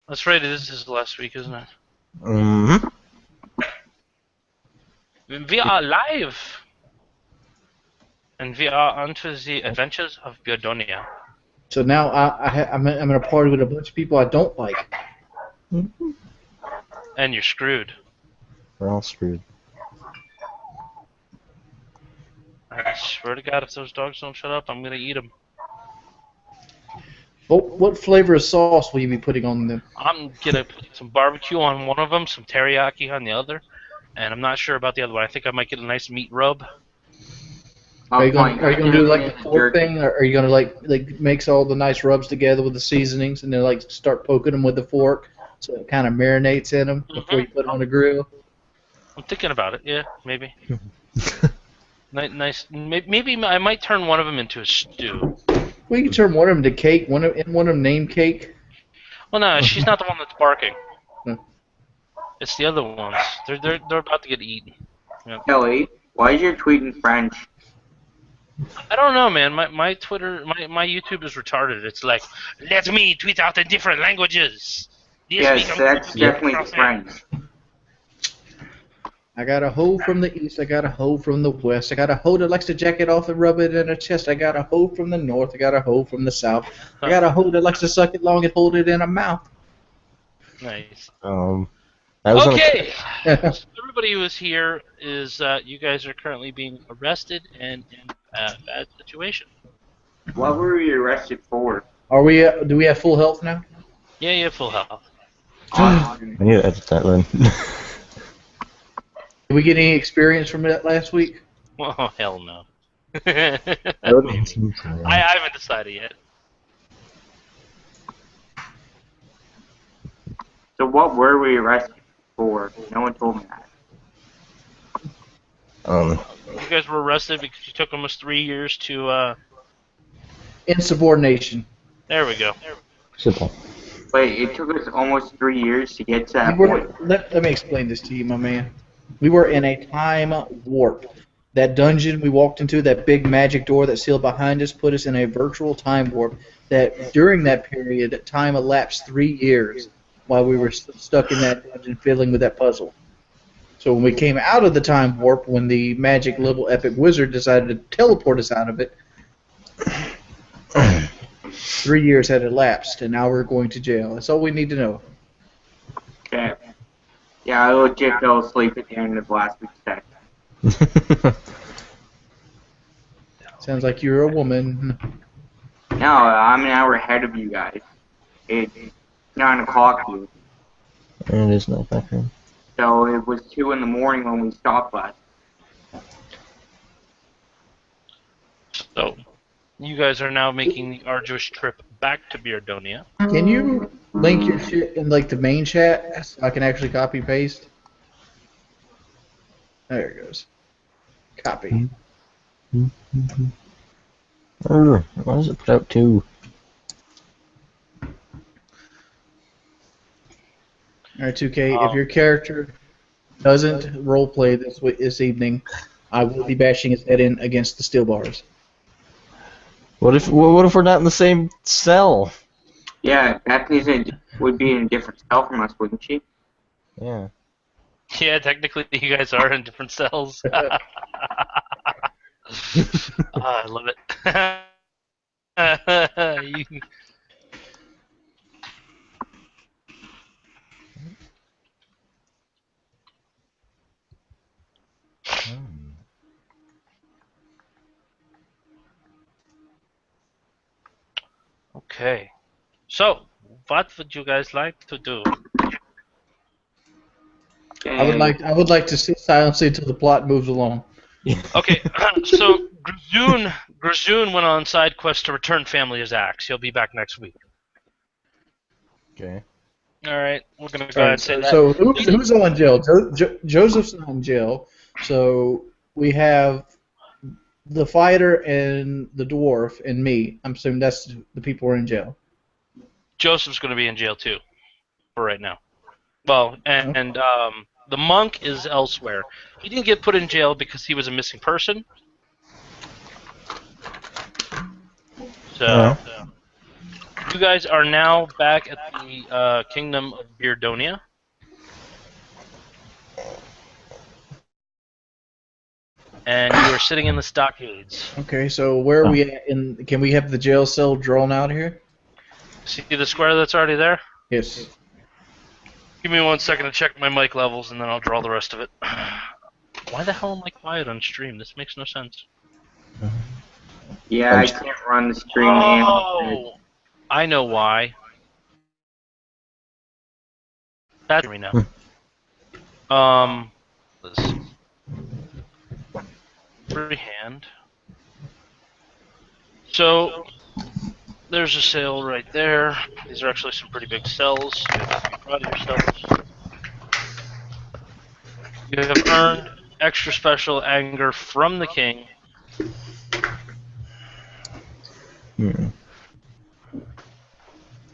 That's right, this is last week, isn't it? Mm-hmm. We are live! And we are onto the adventures of Beardonia. So now I'm in a party with a bunch of people I don't like. And you're screwed. We're all screwed. I swear to God, if those dogs don't shut up, I'm gonna eat them. What flavor of sauce will you be putting on them? I'm gonna put some barbecue on one of them, some teriyaki on the other, and I'm not sure about the other one. I think I might get a nice meat rub. Are you gonna do like the fork thing, or are you gonna like mix all the nice rubs together with the seasonings and then like start poking them with the fork so it kind of marinates in them before you put them on the grill? I'm thinking about it. Yeah, maybe. Nice. Maybe I might turn one of them into a stew. Well, you can turn one of them to cake. One of them named Cake. Well, no, she's not the one that's barking. No. It's the other ones. They're about to get eaten. Yep. Kelly, why is your tweet in French? I don't know, man. My Twitter, my YouTube is retarded. It's like, let me tweet out in different languages. Yes, that's definitely French. I got a hoe from the east, I got a hoe from the west, I got a hoe that likes to jack it off and rub it in her chest, I got a hoe from the north, I got a hoe from the south, I got a hoe that likes to suck it long and hold it in her mouth. Nice. That was okay. So everybody who is here is you guys are currently being arrested and in a bad situation. What were you arrested for? Are we? Do we have full health now? Yeah, you have full health. I need to edit that then. Did we get any experience from that last week? Oh, hell no. I haven't decided yet. So what were we arrested for? No one told me that. You guys were arrested because you took almost 3 years to, Insubordination. There we go. Simple. Wait, it took us almost 3 years to get to that point? Let me explain this to you, my man. We were in a time warp. That dungeon we walked into, that big magic door that sealed behind us, put us in a virtual time warp. That during that period, time elapsed 3 years while we were stuck in that dungeon fiddling with that puzzle. So when we came out of the time warp, when the magic level epic wizard decided to teleport us out of it, 3 years had elapsed, and now we're going to jail. That's all we need to know. Okay. Yeah, I legit fell asleep at the end of last week's text. Sounds like you're a woman. No, I'm an hour ahead of you guys. It's 9 o'clock here. And it is not back room. So it was 2 in the morning when we stopped last. So, you guys are now making the arduous trip back to Beardonia. Can you link your shit in like the main chat so I can actually copy paste? There it goes. Copy. Why does it put out 2? Alright, 2K, if your character doesn't roleplay this evening, I will be bashing his head in against the steel bars. What if we're not in the same cell? Yeah, Bethany would be in a different cell from us, wouldn't she? Yeah. Yeah, technically you guys are in different cells. I love it. Okay. So, what would you guys like to do? I would like to sit silently until the plot moves along. Okay, so Grazoon went on side quest to return family his axe. He'll be back next week. Okay. Alright, we're going to go ahead and say that. So who's on jail? Joseph's not in jail. So we have the fighter and the dwarf and me. I'm assuming that's the people who are in jail. Joseph's going to be in jail too, for right now. Well, and the monk is elsewhere. He didn't get put in jail because he was a missing person. So, guys are now back at the kingdom of Beardonia. And you are sitting in the stockades. Okay, so where are we at can we have the jail cell drawn out here? See the square that's already there? Yes. Give me 1 second to check my mic levels, and then I'll draw the rest of it. Why the hell am I quiet on stream? This makes no sense. Yeah, I can't run the stream. Oh, I know why. That's me now. Let's see. Freehand. So there's a sale right there. These are actually some pretty big cells. You have to be proud of yourselves. You have earned extra special anger from the king.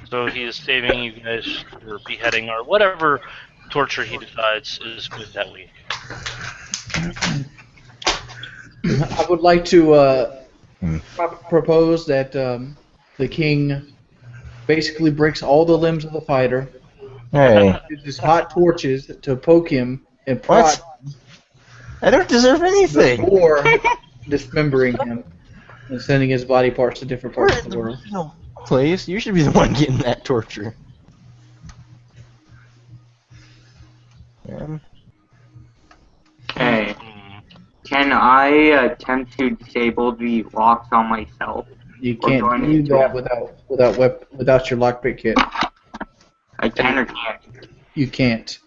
So he is saving you guys for beheading or whatever torture he decides is good that week. I would like to propose that the king basically breaks all the limbs of the fighter, Hey, uses hot torches to poke him and prod what? I don't deserve anything. before dismembering him and sending his body parts to different We're parts in of the the world. original place. You should be the one getting that torture. Okay. Can I attempt to disable the locks on myself? You Or can't do I do need to- that without your lockpick kit. I can or can't? You can't.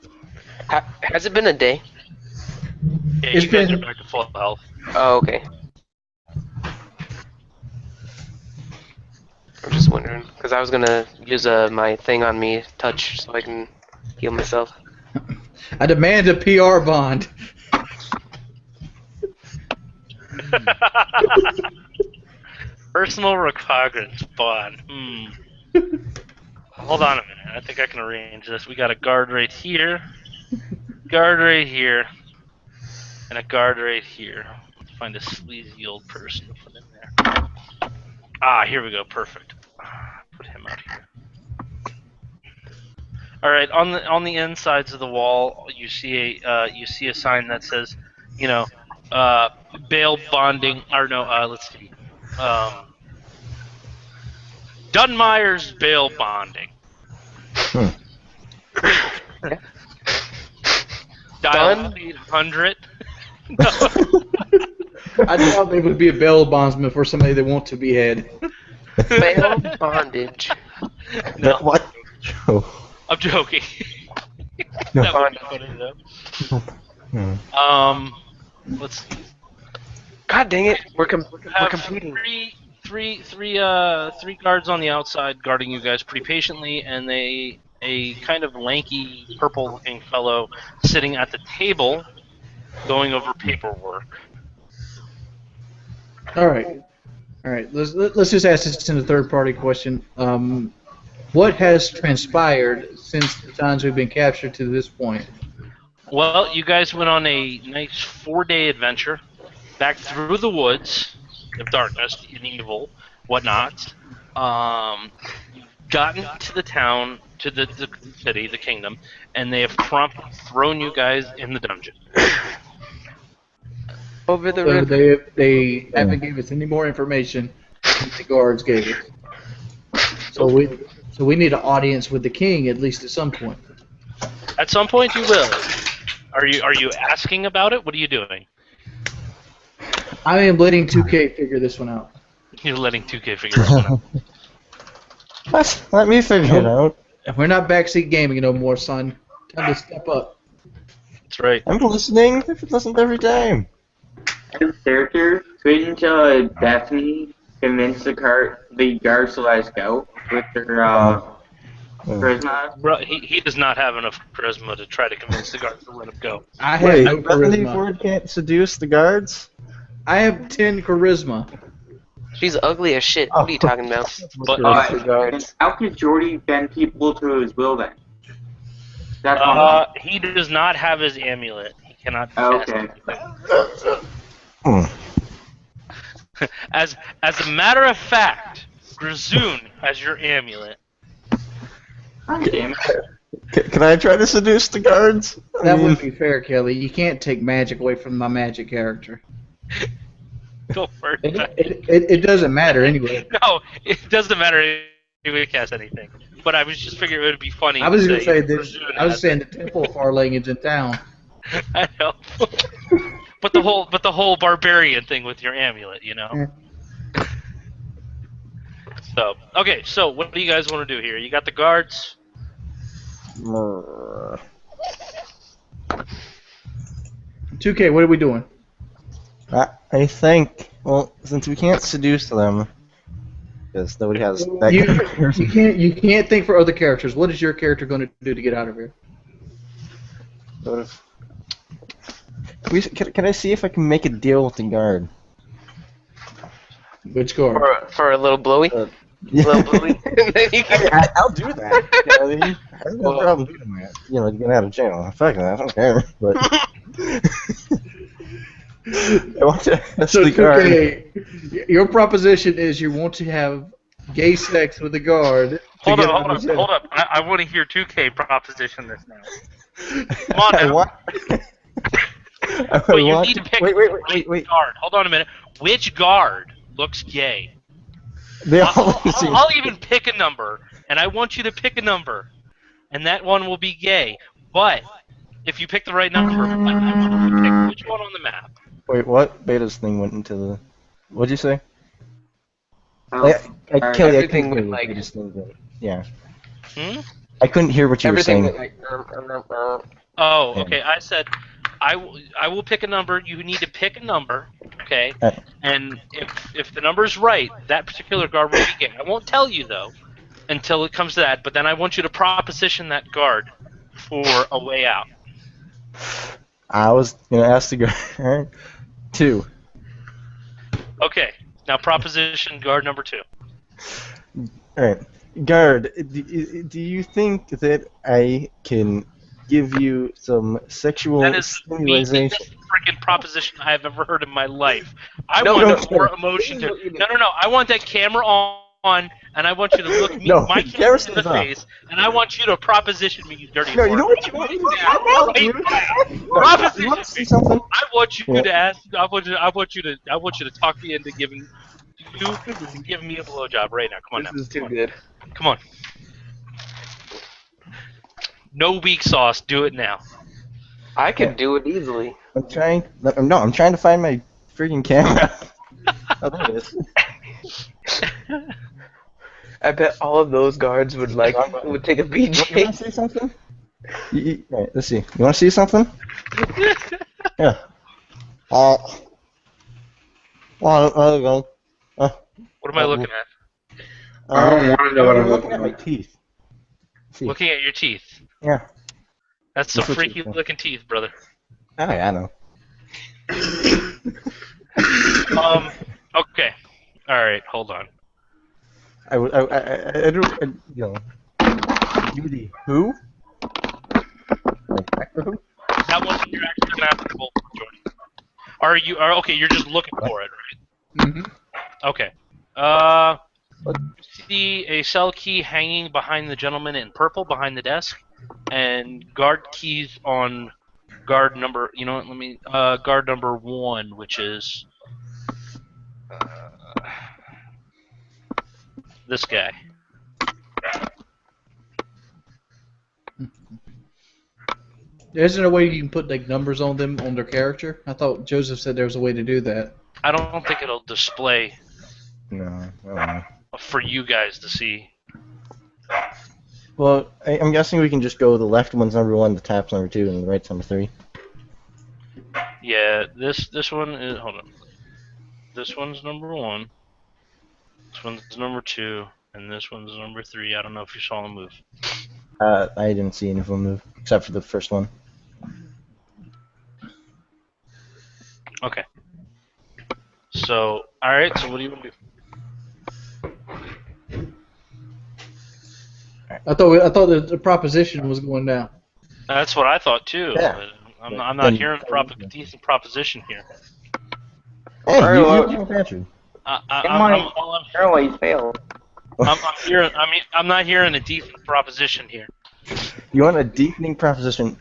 Has it been a day? Yeah, It's you guys been- are back to full health. Oh, okay. I'm just wondering, because I was gonna use my thing on me, touch, so I can heal myself. I demand a PR bond. Personal requirements bond. Hold on a minute. I think I can arrange this. We got a guard right here, guard right here, and a guard right here. Let's find a sleazy old person to put in there. Ah, here we go. Perfect. Put him out here. All right. On the insides of the wall, you see a sign that says, you know, bail bonding. Or no, let's see. Dunmire's bail bonding. Dial Dun? 800. I thought they would be a bail bondsman for somebody they want to behead. Bail bondage. No, What? Oh. I'm joking. No. That would be funny though. Let's see. God dang it! We're Have competing. three guards on the outside guarding you guys pretty patiently, and a kind of lanky, purple-looking fellow sitting at the table, going over paperwork. All right. Let's just ask this in a third-party question. What has transpired since the times we've been captured to this point? Well, you guys went on a nice 4-day adventure back through the woods of darkness and evil, whatnot. You've gotten to the town, to the city, the kingdom, and they have promptly thrown you guys in the dungeon. Over the So river. they haven't given us any more information than the guards gave us. So we need an audience with the king at least at some point. At some point, you will. Are you asking about it? What are you doing? I am letting 2K figure this one out. You're letting 2K figure this one out. What? Let me figure it out. We're not backseat gaming no more, son. Time to step up. That's right. I'm listening. I've listened every time. As character, couldn't Daphne convince the guards to let us go with her charisma? Bro, he does not have enough charisma to try to convince the guards to let him go. I have Wait, no Bethany charisma. Ford can't seduce the guards? I have 10 charisma. She's ugly as shit. What are you talking about? But The guards. How could Jordy bend people to his will then? That's one. he does not have his amulet. He cannot. Okay. Hmm. As a matter of fact, Grazoon as your amulet. God damn it. Can I try to seduce the guards? That wouldn't be fair, Kelly. You can't take magic away from my magic character. Go first. It doesn't matter anyway. No, it doesn't matter if we cast anything. But I was just figuring it would be funny. I was to going to say this. Grazoon I was has saying the Temple of Farlang is in town. I know. but the whole barbarian thing with your amulet, you know. So okay, so what do you guys want to do here? You got the guards. 2K, what are we doing? I think. Well, since we can't seduce them, because nobody has that. You can't think for other characters. What is your character going to do to get out of here? Can I see if I can make a deal with the guard? Which guard? For a little blowy? Little blowy? I'll do that. I mean, I have no problem doing that. You know, getting out of jail. Fuck that, I don't care. But I want to ask So the guard. 2K, your proposition is you want to have gay sex with the guard. Hold up. I want to hear 2K proposition this now. Come on now. But you need to pick the right guard. Hold on a minute. Which guard looks gay? They all I'll even pick a number, and I want you to pick a number, and that one will be gay. But if you pick the right number, I want you to pick which one on the map. Wait, what? Beta's thing went into the. What'd you say? Oh, Kelly, I everything couldn't with, hear like- Beta's thing. Yeah. I couldn't hear what you were Everything saying. with, like, Oh, okay. I said I will pick a number. You need to pick a number, okay? And if the number's right, that particular guard will be gay. I won't tell you though until it comes to that. But then I want you to proposition that guard for a way out. I was gonna ask the guard. 2. Okay. Now proposition guard number 2. Alright. Guard, do you think that I can give you some sexual That is the stimulation? meanest freaking proposition I have ever heard in my life. I No, want no, more no. emotion to. No. I want that camera on, and I want you to look me, No, my camera camera in the stays off. face, and I want you to proposition me, you dirty No, you whore. know what you want? Right You now. Proposition want to see me. something? I want you Yeah. to ask. I want you to talk me into giving me a blowjob right now. Come on now. This is too good. Come on. No weak sauce. Do it now. I could do it easily. I'm trying to find my freaking camera. Oh, there it is. I bet all of those guards would take a You want BJ. to see something? Alright, let's see. You want to see something? Yeah. Well, there you go. What am I looking at? I don't want to know what I'm looking looking at. My at. teeth. See. Looking at your teeth. Yeah. That's some That's what freaky you- looking teeth, brother. Oh, yeah, I know. Okay. All right. Hold on. I don't, you know. You the who? Like Doctor Who? That one you're actually gonna have to roll for, Jordan. Okay? You're just looking for it, right? Mm-hmm. Okay. See a cell key hanging behind the gentleman in purple behind the desk, and guard keys on guard number. You know what? Let me guard number 1, which is this guy. Isn't there a way you can put like numbers on them on their character? I thought Joseph said there was a way to do that. I don't think it'll display No, I don't know. for you guys to see. Well, I'm guessing we can just go the left one's number 1, the tap's number 2, and the right's number 3. Yeah, this one is. Hold on. This one's number 1. This one's number 2, and this one's number 3. I don't know if you saw him move. I didn't see any of them move, except for the first one. Okay. So, all right. So, what do you want to do? I thought the proposition was going down. That's what I thought too. Yeah. I'm not Then- hearing a decent proposition here. Hey, Alright, you well- answered. I'm Caroline failed. I'm not hearing a decent proposition here. You want a deepening proposition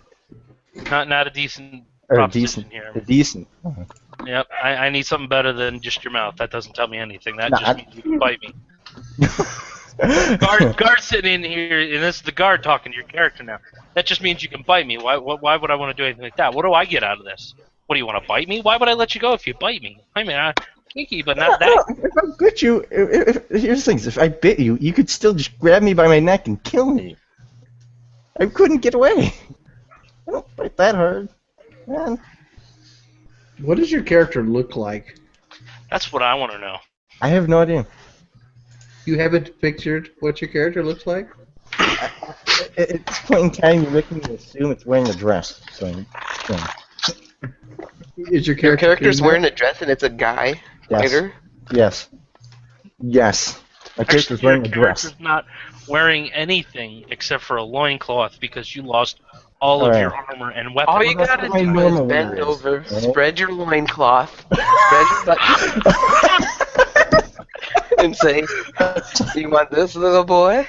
Not a decent or a proposition decent? here. A decent. Yep, I need something better than just your mouth. That doesn't tell me anything. That Nah, just means you can bite me. Guard sitting in here, and this is the guard talking to your character now. That just means you can bite me. Why would I want to do anything like that? What do I get out of this? What do you want to bite me? Why would I let you go if you bite me? I mean, kinky, but not that. If I bit you, here's the thing: if I bit you, you could still just grab me by my neck and kill me. I couldn't get away. I don't bite that hard, man. What does your character look like? That's what I want to know. I have no idea. You haven't pictured what your character looks like? At this point in time, you're making me assume it's wearing a dress. So, Is your Your character's female? wearing a dress and it's a guy fighter. Yes. Yes. My character's Actually, wearing a your dress. character's not wearing anything except for a loincloth because you lost all of your armor and weapons. All you that's gotta what my do normal is bend wear is, over, right? spread your loincloth, spread your butt, and say, "You want this, little boy?"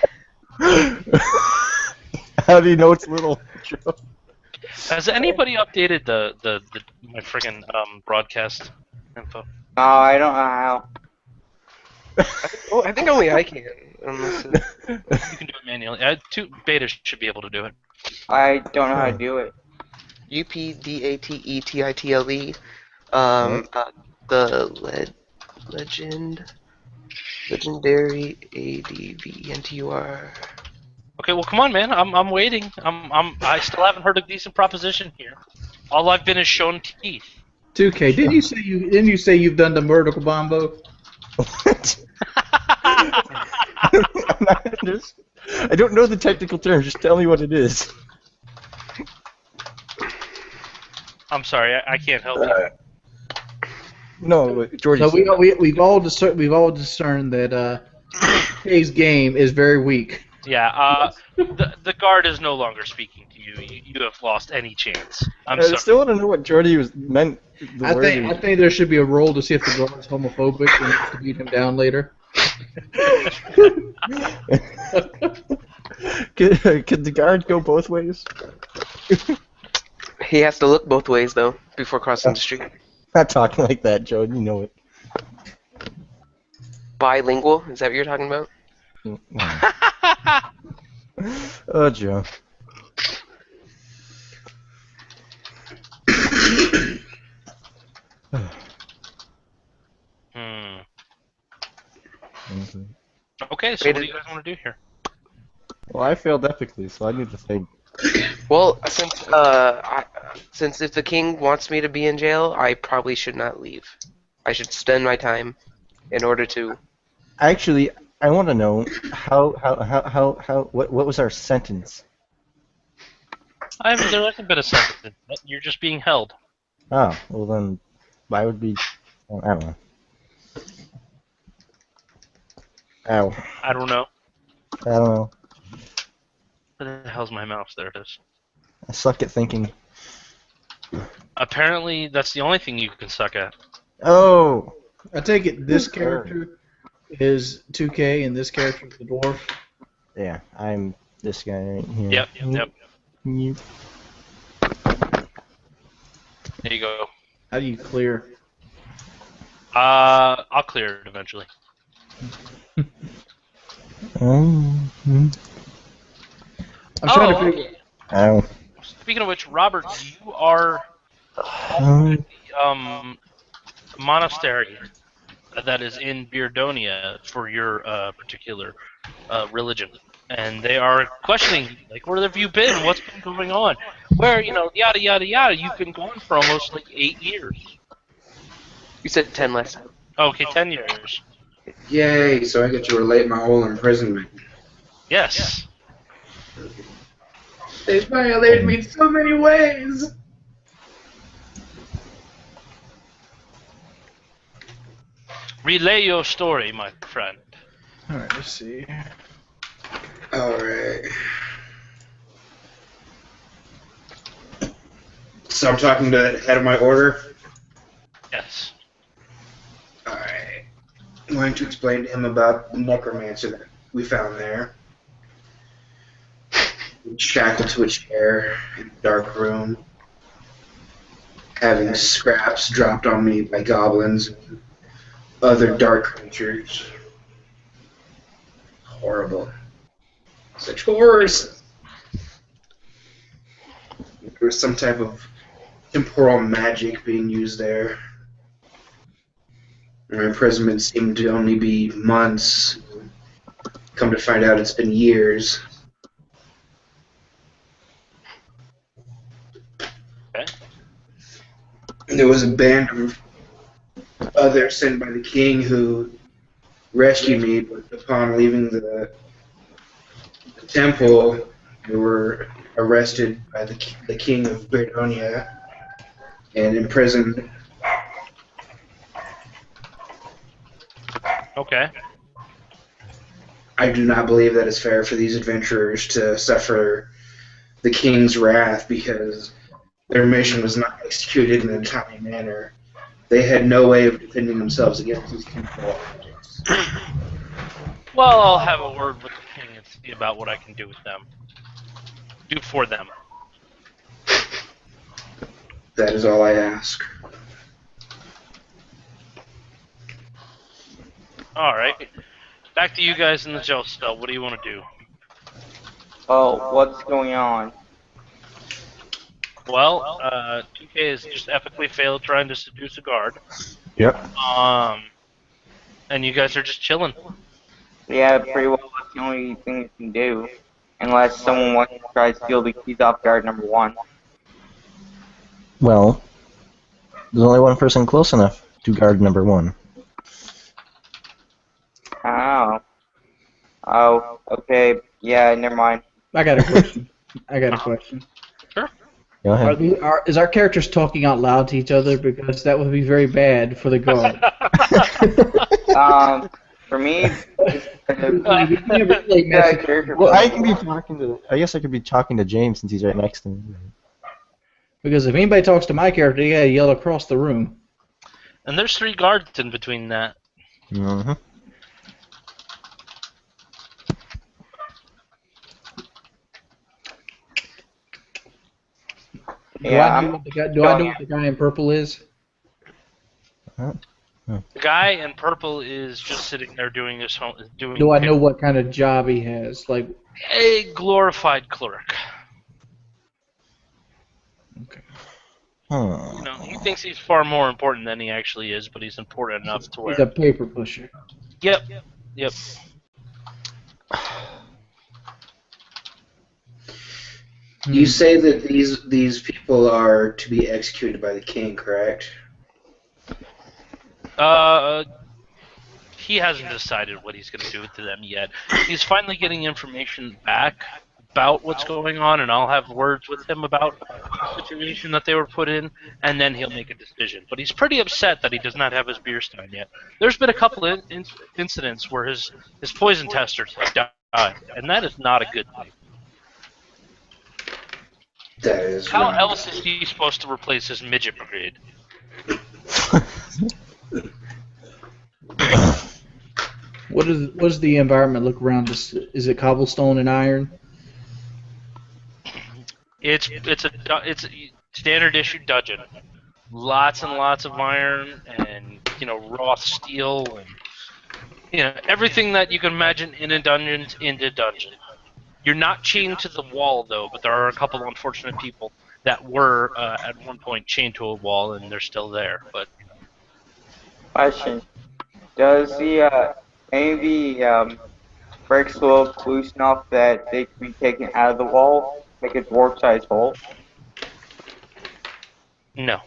How do you know it's little? Has anybody updated the my friggin' broadcast info? Oh, I don't know how. I think only I can. Unless You can do it manually. Two betas should be able to do it. I don't know how to do it. UPDATETITLE. Legendary ADVNTUR. Okay, well, come on, man. I'm waiting. I still haven't heard a decent proposition here. All I've been is shown teeth. 2K. Didn't you say you've done the vertical bombo? What? I don't know the technical term. Just tell me what it is. I'm sorry, I can't help you. No, Jordy. So we've all discerned that today's game is very weak. Yeah, the guard is no longer speaking to you. You have lost any chance. I'm I sorry. still want to know what Jordy was meant. I think there should be a roll to see if the guard is homophobic and needs to beat him down later. Could the guard go both ways? He has to look both ways though before crossing the street. Not talking like that, Joe. You know it. Bilingual? Is that what you're talking about? Oh, Joe. Okay, so what do you guys want to do here? Well, I failed epically, so I need to think. Well, since if the king wants me to be in jail, I probably should not leave. I should spend my time in order to. Actually, I want to know what was our sentence? There hasn't been a sentence. You're just being held. Oh, well then, I would be. I don't know. Ow. I don't know. I don't know. Where the hell's my mouse? There it is. I suck at thinking. Apparently, that's the only thing you can suck at. Oh. I take it this character is 2K and this character is the dwarf. Yeah, I'm this guy right here. Yep. Yep. There you go. How do you clear? I'll clear it eventually. I'm trying to figure. Ow. Speaking of which, Robert, you are monastery that is in Beardonia for your particular religion, and they are questioning, like, where have you been? What's been going on? Where, yada yada yada. You've been gone for almost like 8 years. You said 10 last time. Okay, 10 years. Yay, so I get to relate my whole imprisonment. Yes. They violated me in so many ways. Relay your story, my friend. All right, let's see. Alright. So I'm talking to the head of my order? Yes. Alright. I'm going to explain to him about necromancer then. we found there. Shackled to a chair in a dark room, having scraps dropped on me by goblins and other dark creatures. Horrible. Such horrors! There was some type of temporal magic being used there. My imprisonment seemed to only be months. Come to find out it's been years. Okay. There was a band of others sent by the king who rescued me, but upon leaving the temple, they were arrested by the king of Beardonia and imprisoned. Okay. I do not believe that it's fair for these adventurers to suffer the king's wrath because their mission was not executed in a timely manner. They had no way of defending themselves against these temporal objects. Well, I'll have a word with the king and see about what I can do with them. Do for them. That is all I ask. Alright. Back to you guys in the jail cell. What do you want to do? Oh, what's going on? Well, 2K has just epically failed trying to seduce a guard. Yep. And you guys are just chilling. Yeah, pretty well that's the only thing we can do. Unless someone wants to try to steal the keys off guard number 1. Well, there's only one person close enough to guard number 1. Oh. Oh, okay. Yeah, never mind. I got a question. I got a question. Sure. Go ahead. Is our characters talking out loud to each other? Because that would be very bad for the guard. For me, Well, I can be talking to. I guess I could be talking to James since he's right next to me. Because if anybody talks to my character, you gotta yell across the room. And there's 3 guards in between that. Mm-hmm. Do I know what the guy in purple is? The guy in purple is just sitting there doing his doing. Do I know what kind of job he has? Like a glorified clerk. Okay. Huh. You know, he thinks he's far more important than he actually is, but he's important enough to where. He's a paper pusher. Yep. Yep. You say that these people are to be executed by the king, correct? He hasn't decided what he's going to do to them yet. He's finally getting information back about what's going on, and I'll have words with him about the situation that they were put in, and then he'll make a decision. But he's pretty upset that he does not have his beer stein yet. There's been a couple of incidents where his poison testers have died, and that is not a good thing. That is. How else is he supposed to replace his midget brigade? What does the environment look around us? Is it cobblestone and iron? It's a standard issue dungeon. Lots and lots of iron and raw steel and everything that you can imagine in a dungeon's in a dungeon. You're not chained to the wall though, but there are a couple of unfortunate people that were at one point chained to a wall and they're still there. But Question: does any of the bricks look loose enough that they can be taken out of the wall, make a dwarf-sized hole? no.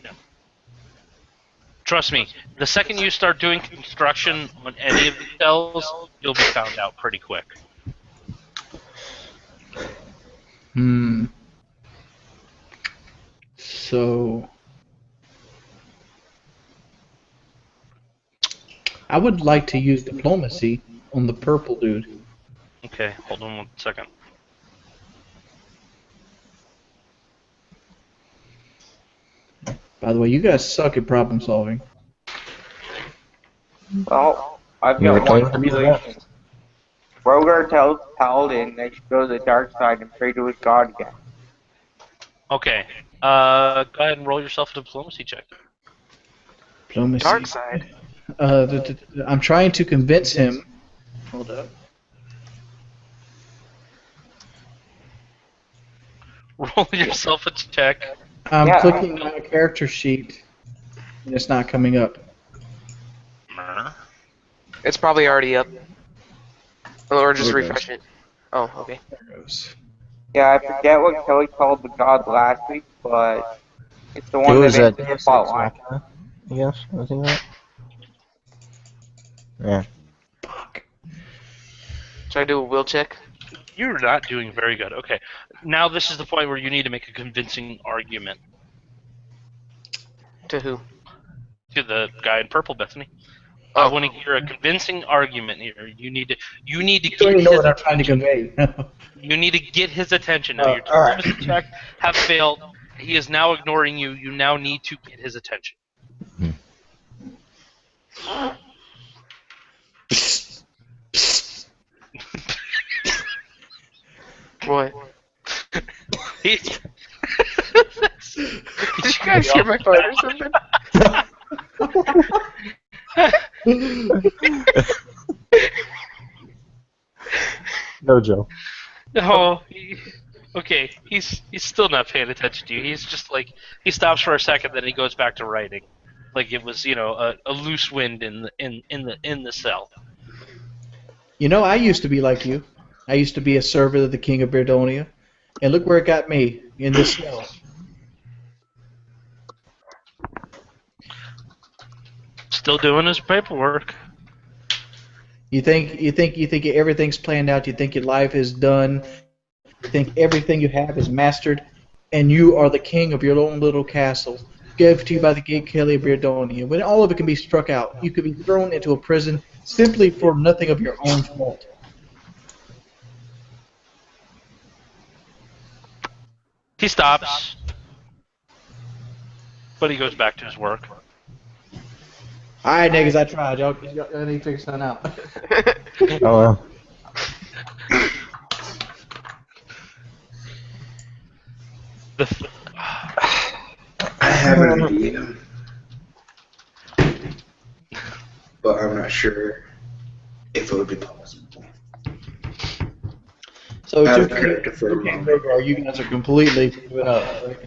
Trust me, the second you start doing construction on any of the cells, you'll be found out pretty quick. So I would like to use diplomacy on the purple dude. Okay, hold on 1 second. By the way, you guys suck at problem solving. Well, I've You're got one going to be the population. Rogar tells Paladin they should go to the dark side and pray to his god again. Okay. Go ahead and roll yourself a diplomacy check. Diplomacy. Dark side. I'm trying to convince him. Hold up. Roll yourself a check. I'm Yeah. clicking on a character sheet, and it's not coming up. It's probably already up. Or just There it refresh it. Oh, okay. There it goes. Yeah, I forget what Kelly called the god last week, but it's the It one was that a ends in the Deus Ex spotlight. Machina, I guess. I think that. Yeah. Fuck. Should I do a will check? You're not doing very good. Okay. Now this is the point where you need to make a convincing argument To who? to the guy in purple, Bethany. Oh. I want to hear a convincing argument here. You need to You get don't even know his what I'm trying to convey. You need to get his attention. Now your all right. diplomacy check have failed. He is now ignoring you. You now need to get his attention. What? He's Did you guys hear my phone or something? No, Joe. no. Okay, he's still not paying attention to you. He's just like he stops for a second, then he goes back to writing, like it was a loose wind in the cell. You know, I used to be like you. I used to be a servant of the King of Beardonia, and look where it got me in this cell. Still doing his paperwork. You think everything's planned out. You think your life is done. You think everything you have is mastered, and you are the king of your own little castle, given to you by the Great Kelly of Beardonia. When all of it can be struck out, you could be thrown into a prison simply for nothing of your own fault. He stops, but he goes back to his work. All right, niggas, I tried. Y'all need to figure something out. Oh well. I have an idea, but I'm not sure if it would be possible. So, Out of 2K, character for a 2K moment. Rogar, you guys are completely giving up. Right?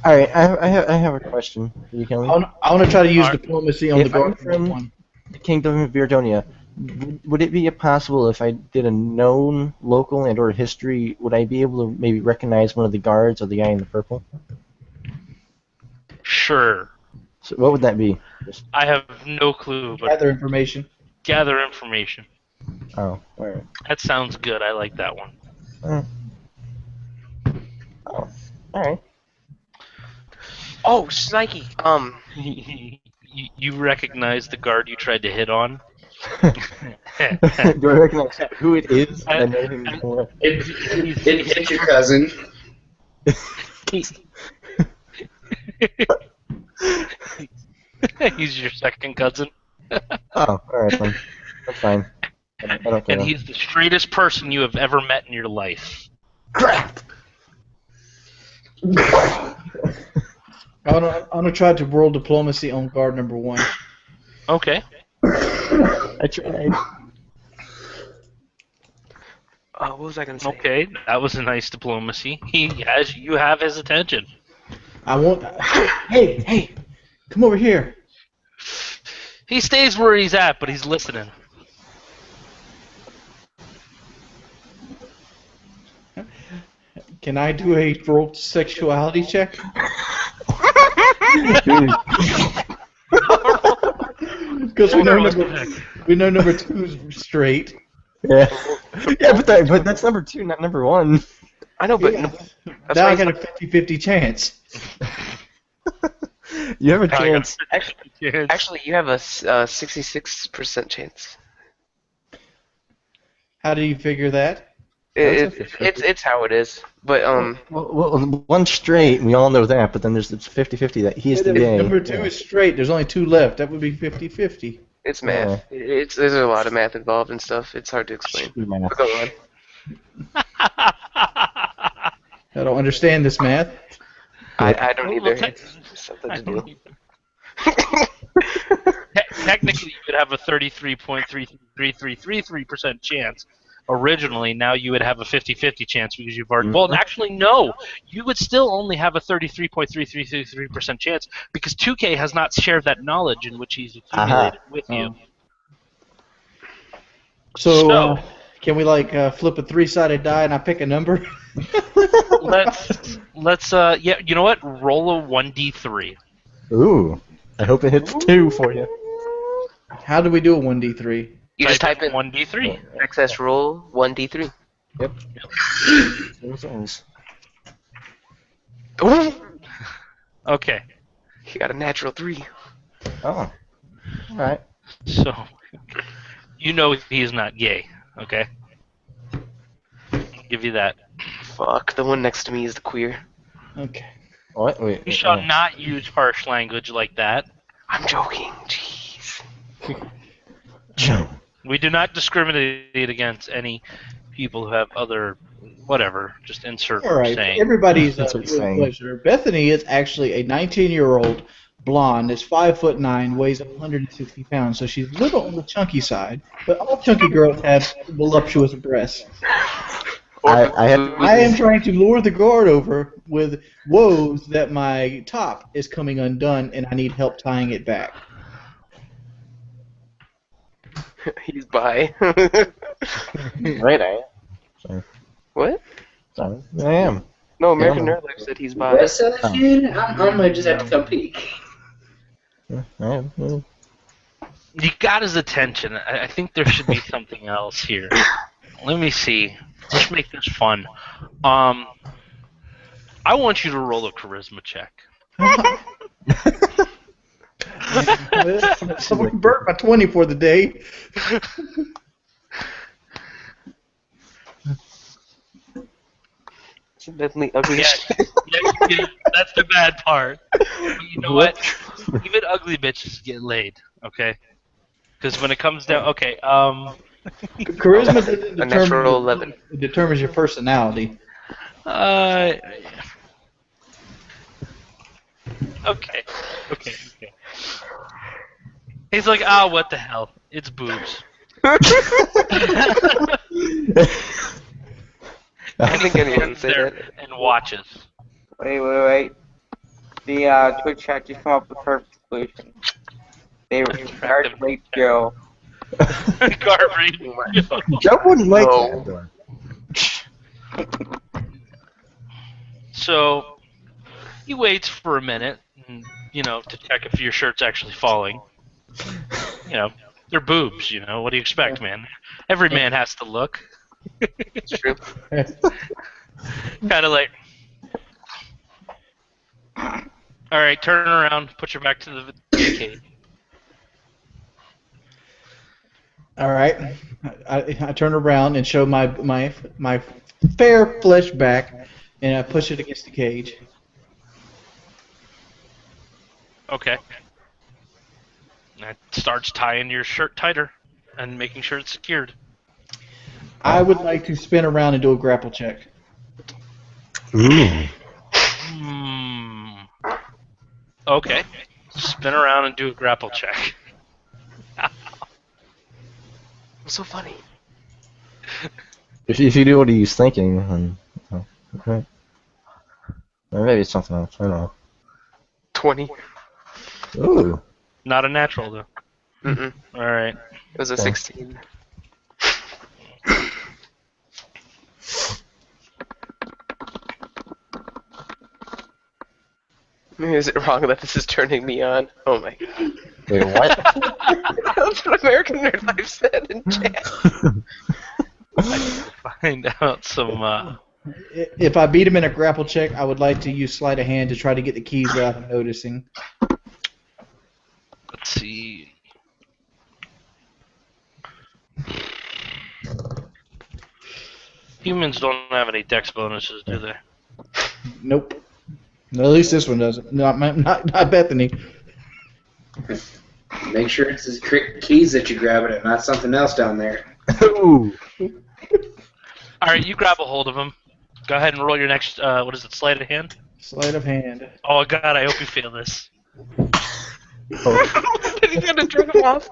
All right, I have a question for you, Kelly. I want to try to use All right. diplomacy on If the I'm guard from- one. The Kingdom of Beardonia. Would it be possible if I did a known local and/or history? Would I be able to maybe recognize one of the guards or the guy in the purple? Sure. So what would that be? I have no clue, but Gather information. gather information. Oh, all right. That sounds good. I like that one. Oh, all right. Oh, Snikey. You recognize the guard you tried to hit on? Do I recognize who it is? I know him before. It's your cousin. He's your second cousin, Oh, all right then. That's fine. I don't care. and he's the straightest person you have ever met in your life. crap. I want to try to roll diplomacy on guard number one. Okay. I tried. What was I gonna say? Okay, that was a nice diplomacy. You have his attention. I want. Hey, come over here. He stays where he's at, but he's listening. Can I do a roll sexuality check? Because we know number two's straight. Yeah. Yeah, but that's number 2, not number 1. I know, but Yeah. that's Now why I got a 50-50 chance. You have a Now I got chance. actually you have a 66% chance. How do you figure that? It's how it is. But Well, one straight, we all know that, but then it's 50-50 that he's the If gay. number two is straight, there's only two left. That would be 50-50. It's math. There's a lot of math involved and stuff. It's hard to explain. But go on. I don't understand this math. I don't Well, either. It's something to do. Technically, you could have a 33.3333% chance. Originally, now you would have a 50-50 chance because you've already. Well, actually, no. You would still only have a 33.3333% chance because 2K has not shared that knowledge in which he's accumulated with you. So can we flip a 3-sided die and I pick a number? let's yeah. You know what? Roll a 1d3. Ooh. I hope it hits 2 for you. How do we do a 1d3? You just type in 1d3. access roll 1d3. Yep. Okay. You got a natural 3. Oh. Alright. So, you know he's not gay, okay? I'll give you that. Fuck, the one next to me is the queer. Okay. What? Wait. You shall not use harsh language like that. I'm joking. Jeez. We do not discriminate against any people who have other, whatever. Just insert All right. saying. Everybody's That's what you're saying. pleasure. Bethany is actually a 19-year-old blonde. Is 5'9", weighs 160 pounds. So she's a little on the chunky side. But all chunky girls have voluptuous breasts. I am trying to lure the guard over with woes that my top is coming undone and I need help tying it back. He's bi. Right, I am. What? Sorry. I am. No, American Nerd Life said he's bi. What's that, dude? I'm gonna just have to come peek. I am. You got his attention. I think there should be something else here. Let me see. Let's make this fun. I want you to roll a charisma check. Someone burnt my 20 for the day. It's definitely ugly. Yeah, that's the bad part. But you know what? Even ugly bitches get laid, okay? Because when it comes down, okay, Charisma doesn't A natural 11. It determines your personality. Okay. He's like, what the hell? It's boobs. I think anyone say there that. and watches. Wait. The Twitch chat just come up with a perfect solution. They were Dark Lake Joe. Garbage. Joe wouldn't like No. that. So he waits for a minute, and, to check if your shirt's actually falling. They're boobs. What do you expect, man? Every man has to look. It's true. Kind of like. All right, turn around. Put your back to the cage. All right. I turn around and show my fair flesh back, and I push it against the cage. Okay. That starts tying your shirt tighter and making sure it's secured. I would like to spin around and do a grapple check. Ooh. Okay. Spin around and do a grapple check. What's so funny? If you do what he's thinking, then okay. Or maybe it's something else. I don't know. 20. Ooh. Not a natural, though. Mm-mm. All right. It was a 16. Is it wrong that this is turning me on? Oh my god. Wait, what? That's what American Nerd Life said in chat. Find out some. If I beat him in a grapple check, I would like to use sleight of hand to try to get the keys without him noticing. Let's see. Humans don't have any dex bonuses, do they? Nope. No, at least this one doesn't. Not Bethany. Make sure it's his keys that you're grabbing and not something else down there. Ooh. All right, you grab a hold of him. Go ahead and roll your next. What is it? Sleight of hand. Sleight of hand. Oh God, I hope you fail this. He's gonna jerk him off.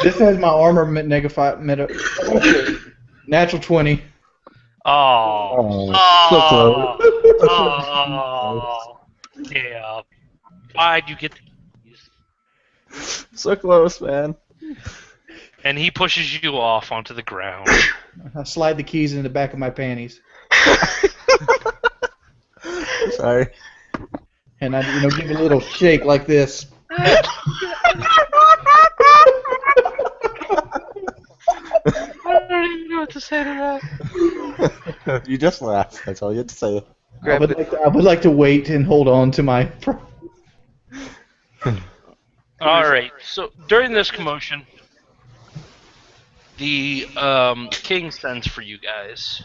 This has my armor natural 20. Oh. So close. Oh. Yeah. Why'd you get the keys? So close, man. And he pushes you off onto the ground. I slide the keys in the back of my panties. Sorry. And I, give a little shake like this. I don't even know what to say to that. You just laugh. That's all you have to say. I would like to wait and hold on to my... All right. So during this commotion, the king sends for you guys.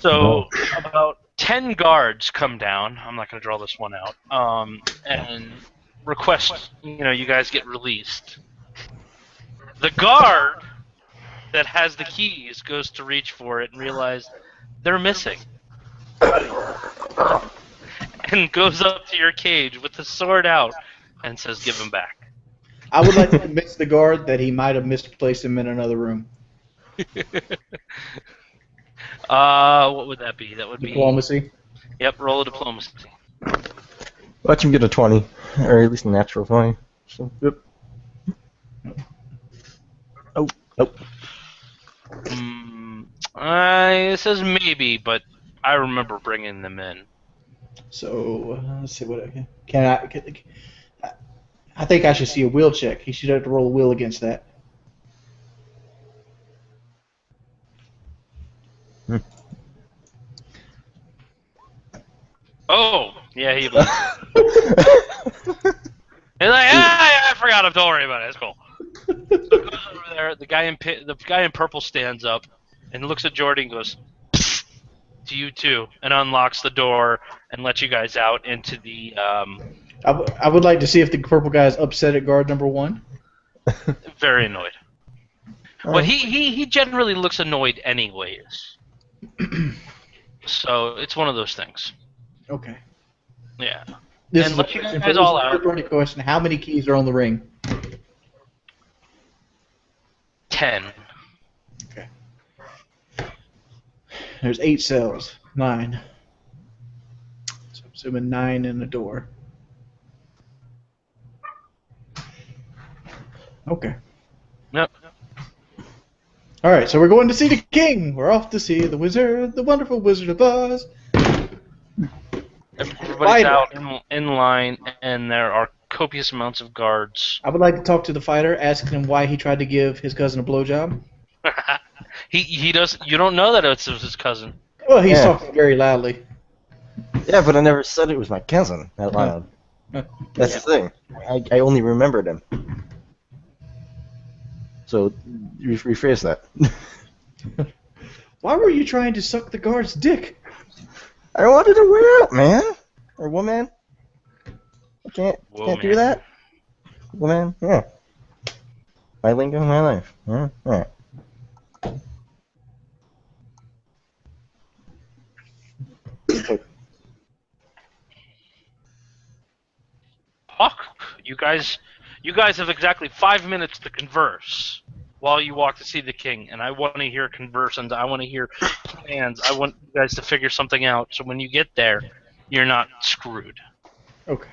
So about 10 guards come down. I'm not going to draw this one out. And request you guys get released. The guard that has the keys goes to reach for it and realize they're missing. And goes up to your cage with the sword out and says, "Give him back." I would like to convince the guard that he might have misplaced him in another room. What would that be? That would Diplomacy. Yep, roll a diplomacy. Watch him get a 20, or at least a natural 20. So, yep. Oh. It says maybe, but I remember bringing them in. So let's see what I can. I think I should see a will check. He should have to roll a will against that. Oh, yeah, he. He's like, I forgot him. Don't worry about it. It's cool. So it goes over there. The guy in purple stands up and looks at Jordan and goes, "Psst, to you too," and unlocks the door and lets you guys out into the. I would like to see if the purple guy is upset at guard number 1. Very annoyed. But he generally looks annoyed anyways. So it's one of those things. Okay. Yeah. This And is let you guys all out. Question: how many keys are on the ring? 10. Okay. There's 8 cells. 9. So I'm assuming 9 in the door. Okay. Yep. All right, so we're going to see the king. We're off to see the wizard, the wonderful Wizard of Oz. Everybody's out in line, and there are copious amounts of guards. I would like to talk to the fighter, asking him why he tried to give his cousin a blowjob. he does. You don't know that it's his cousin. Well, he's talking very loudly. Yeah, but I never said it was my cousin out loud. That's the thing. I only remembered him. So, rephrase that. Why were you trying to suck the guard's dick? I wanted to wear out, man. Or woman. I can't do that. Woman, yeah. My lingo, my life. Yeah, alright. Talk. You guys have exactly 5 minutes to converse while you walk to see the king, and I want to hear conversations. I want to hear plans. I want you guys to figure something out, so when you get there, you're not screwed. Okay.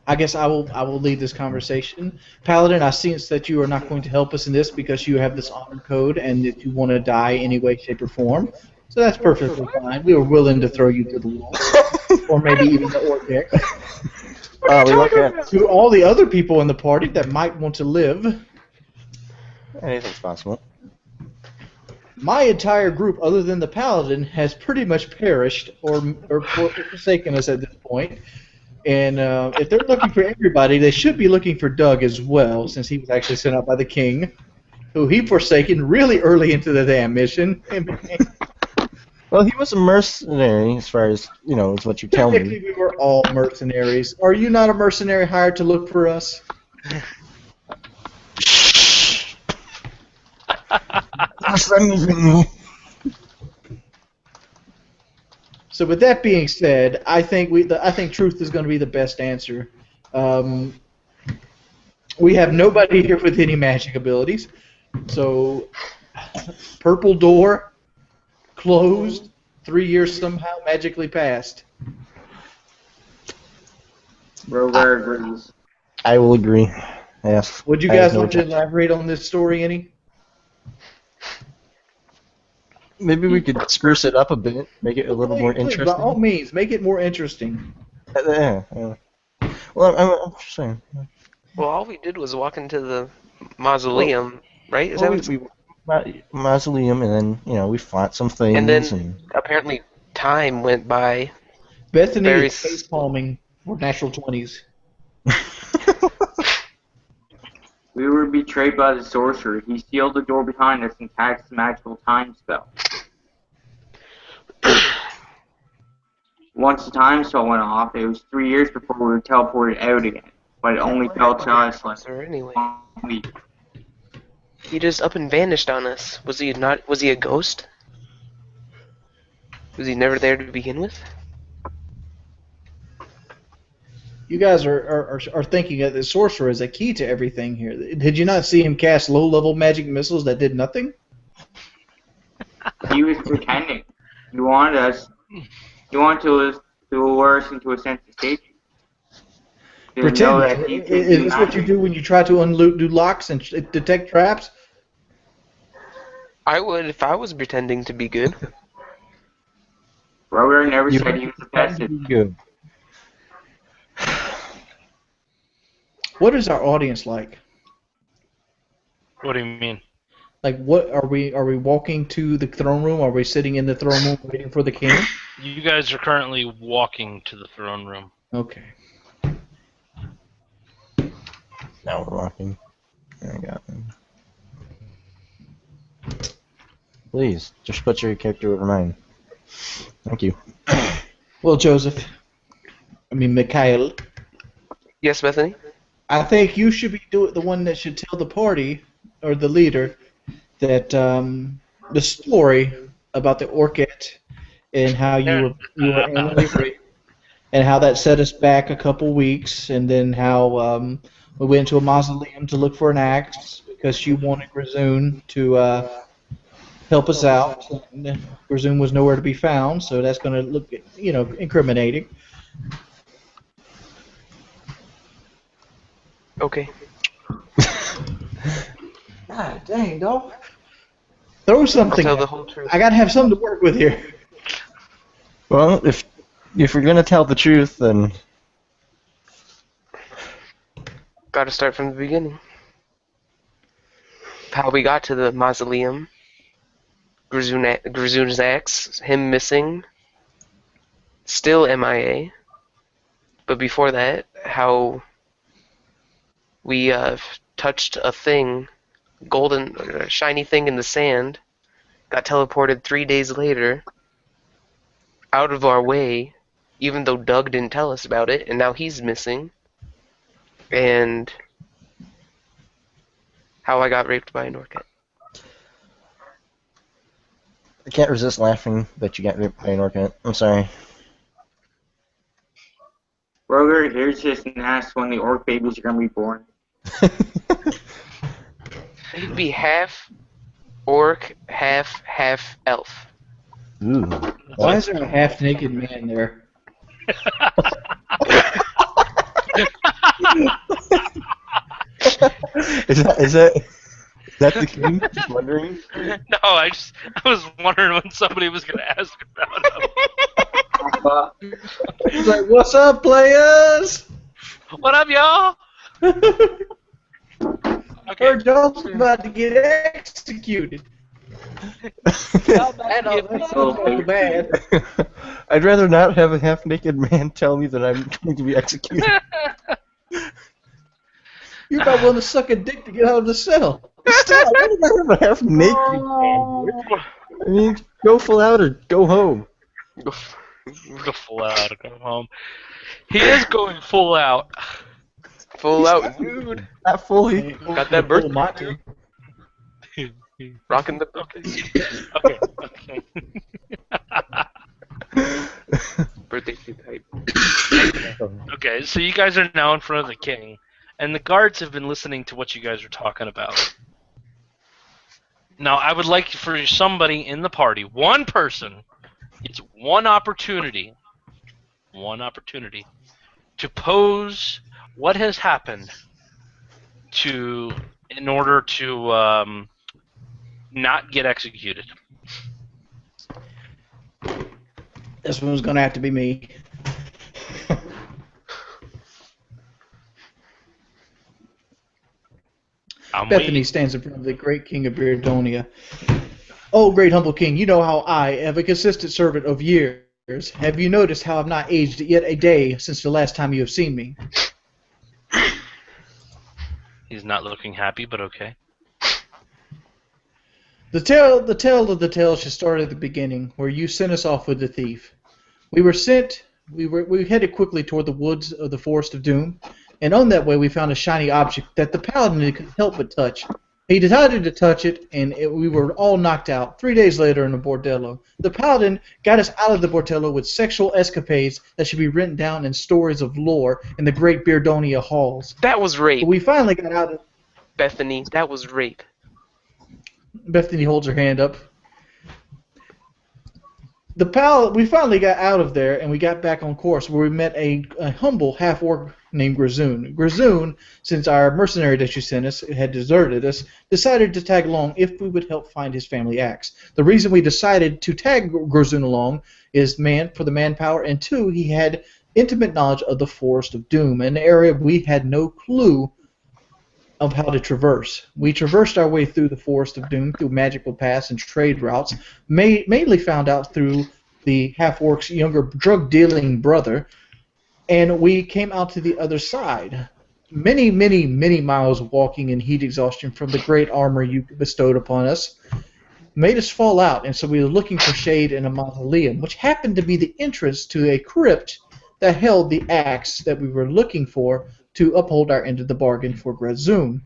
I guess I will lead this conversation. Paladin, I sense that you are not going to help us in this because you have this honor code and that you want to die any way, shape, or form. So that's perfectly fine. We were willing to throw you to the wall. Or maybe even the orc deck. To all the other people in the party that might want to live. Anything's possible. My entire group, other than the Paladin, has pretty much perished or forsaken us at this point. And if they're looking for everybody, they should be looking for Doug as well, since he was actually sent out by the king, who he forsaken really early into the damn mission. Well, he was a mercenary, as far as is what you tell Technically, me. we were all mercenaries. Are you not a mercenary hired to look for us? So, with that being said, I think truth is going to be the best answer. We have nobody here with any magic abilities, so purple door closed. 3 years somehow magically passed. Rover agrees. I will agree. Yes. Would you I have guys no like to objection. elaborate on this story any? Maybe we could spruce it up a bit, make it a little more Please, by all interesting. means, make it more interesting. Yeah. Well, I'm just saying. Well, all we did was walk into the mausoleum, right? Is that what it's... We mausoleum, and then we fought some things, And then apparently time went by. Bethany Very is face palming for natural 20s. We were betrayed by the sorcerer. He sealed the door behind us and cast a magical time spell. Once the time spell went off, it was 3 years before we were teleported out again. But it only fell to us like Anyway, 1 week. he just up and vanished on us. Was he not? Was he a ghost? Was he never there to begin with? You guys are thinking that the sorcerer is a key to everything here. Did you not see him cast low-level magic missiles that did nothing? He was pretending. He wanted to lure us into a sense of safety. Didn't know that he Pretending? could Is do this what you magic. do when you try to do locks and detect traps? I would if I was pretending to be good. Rover never You said he was the best at it. good. What is our audience like? What do you mean? Like, what are we walking to the throne room? Are we sitting in the throne room waiting for the king? You guys are currently walking to the throne room. Okay. Now we're walking. I got him. Please, just put your character over mine. Thank you. Well, Joseph, Mikhail, Yes, Bethany. I think you should be the one that should tell the party or the leader that the story about the Orchid and how you were annually raped and how that set us back a couple weeks, and then how we went to a mausoleum to look for an axe because you wanted Grazoon to help us out. And Grazoon was nowhere to be found, so that's going to look, incriminating. Okay. God dang, dog. Throw something. Tell the whole truth. I gotta have something to work with here. Well, if you're gonna tell the truth, then Got to start from the beginning. How we got to the mausoleum. Grazoon's axe, him missing, still MIA. But before that, how we touched a thing, golden, shiny thing in the sand, got teleported 3 days later, out of our way, even though Doug didn't tell us about it, and now he's missing. And how I got raped by an orchid. I can't resist laughing that you got ripped by an orchid. I'm sorry. Roger, here's just an ask when the orc babies are gonna be born. He'd be half orc, half elf. Ooh. Why is there a half-naked man there? Is that the king? Just wondering. No, I was wondering when somebody was going to ask about him. He's like, "What's up, players?" What up, y'all? Okay. Heard y'all's about to get executed. That sounds like bad. I'd rather not have a half-naked man tell me that I'm going to be executed. You might want to suck a dick to get out of the cell. Still, I wouldn't have a half-naked man. I mean, go full out or go home. Go Full out, go home. He is going full out. full out, dude. Not fully. Got that Full birthday Monty. rocking the birthday Okay. birthday suit type. Okay, so you guys are now in front of the king, and the guards have been listening to what you guys are talking about. Now, I would like for somebody in the party, one person, it's one opportunity to pose what has happened in order to not get executed. This one's gonna have to be me. I'm Bethany waiting. stands in front of the great king of Beardonia. Oh, great humble king, you know how I am a consistent servant of years. Have you noticed how I've not aged yet a day since the last time you have seen me? He's not looking happy, but okay. The tale of the tale should start at the beginning, where you sent us off with the thief. We headed quickly toward the woods of the Forest of Doom, and on that way we found a shiny object that the paladin couldn't help but touch. He decided to touch it, and we were all knocked out. 3 days later in a bordello, the paladin got us out of the bordello with sexual escapades that should be written down in stories of lore in the great Beardonia halls. That was rape, But we finally got out of... Bethany. That was rape. Bethany holds her hand up. We finally got out of there, and we got back on course, where we met a humble half-orc named Grazoon. Grazoon, since our mercenary that you sent us had deserted us, decided to tag along if we would help find his family axe. The reason we decided to tag Grazoon along is, for the manpower, and two, he had intimate knowledge of the Forest of Doom, an area we had no clue of how to traverse. We traversed our way through the Forest of Doom, through magical paths and trade routes, mainly found out through the half-orc's younger drug-dealing brother, and we came out to the other side. Many, many, many miles walking in heat exhaustion from the great armor you bestowed upon us made us fall out, and so we were looking for shade in a mausoleum, which happened to be the entrance to a crypt that held the axe that we were looking for to uphold our end of the bargain for Grazoon.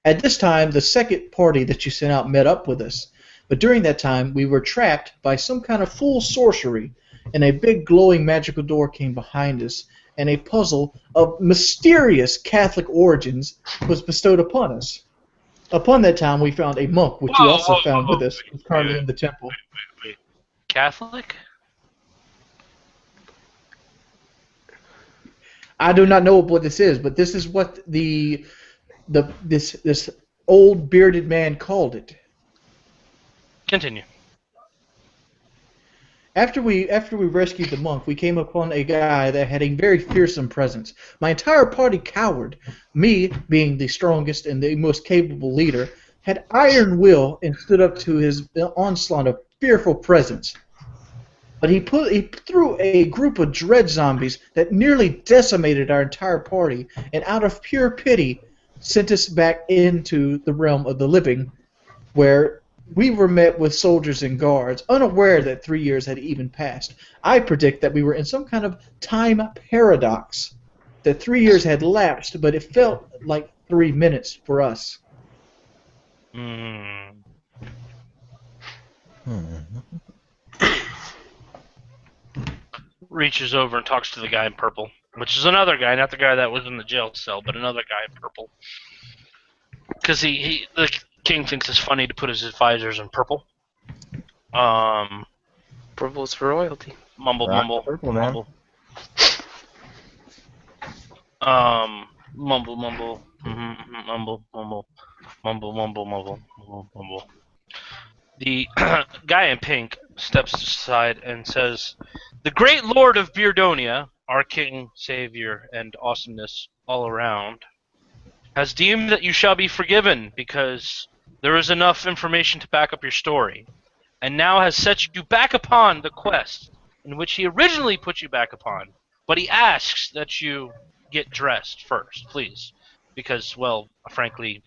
At this time, the second party that you sent out met up with us, but during that time, we were trapped by some kind of fool sorcery, and a big glowing magical door came behind us, and a puzzle of mysterious Catholic origins was bestowed upon us. Upon that time, we found a monk, which you also found with us, who's currently in the temple. Wait. Catholic? I do not know what this is, but this is what this old bearded man called it. Continue. After we rescued the monk, we came upon a guy that had a very fearsome presence. My entire party cowered. Me, being the strongest and the most capable leader, had iron will and stood up to his onslaught of fearful presence. But he threw a group of dread zombies that nearly decimated our entire party, and out of pure pity, sent us back into the realm of the living, where we were met with soldiers and guards, unaware that 3 years had even passed. I predict that we were in some kind of time paradox, that 3 years had lapsed, but it felt like 3 minutes for us. Reaches over and talks to the guy in purple, which is another guy, not the guy that was in the jail cell, but another guy in purple. Because the king thinks it's funny to put his advisors in purple. Purple's for royalty. Mumble. Purple, man. Mumble. Mumble. Mumble. The guy in pink steps aside and says, "The great lord of Beardonia, our king, savior, and awesomeness all around, has deemed that you shall be forgiven because there is enough information to back up your story, and now has set you back upon the quest in which he originally put you back upon. But he asks that you get dressed first, please, because, well, frankly,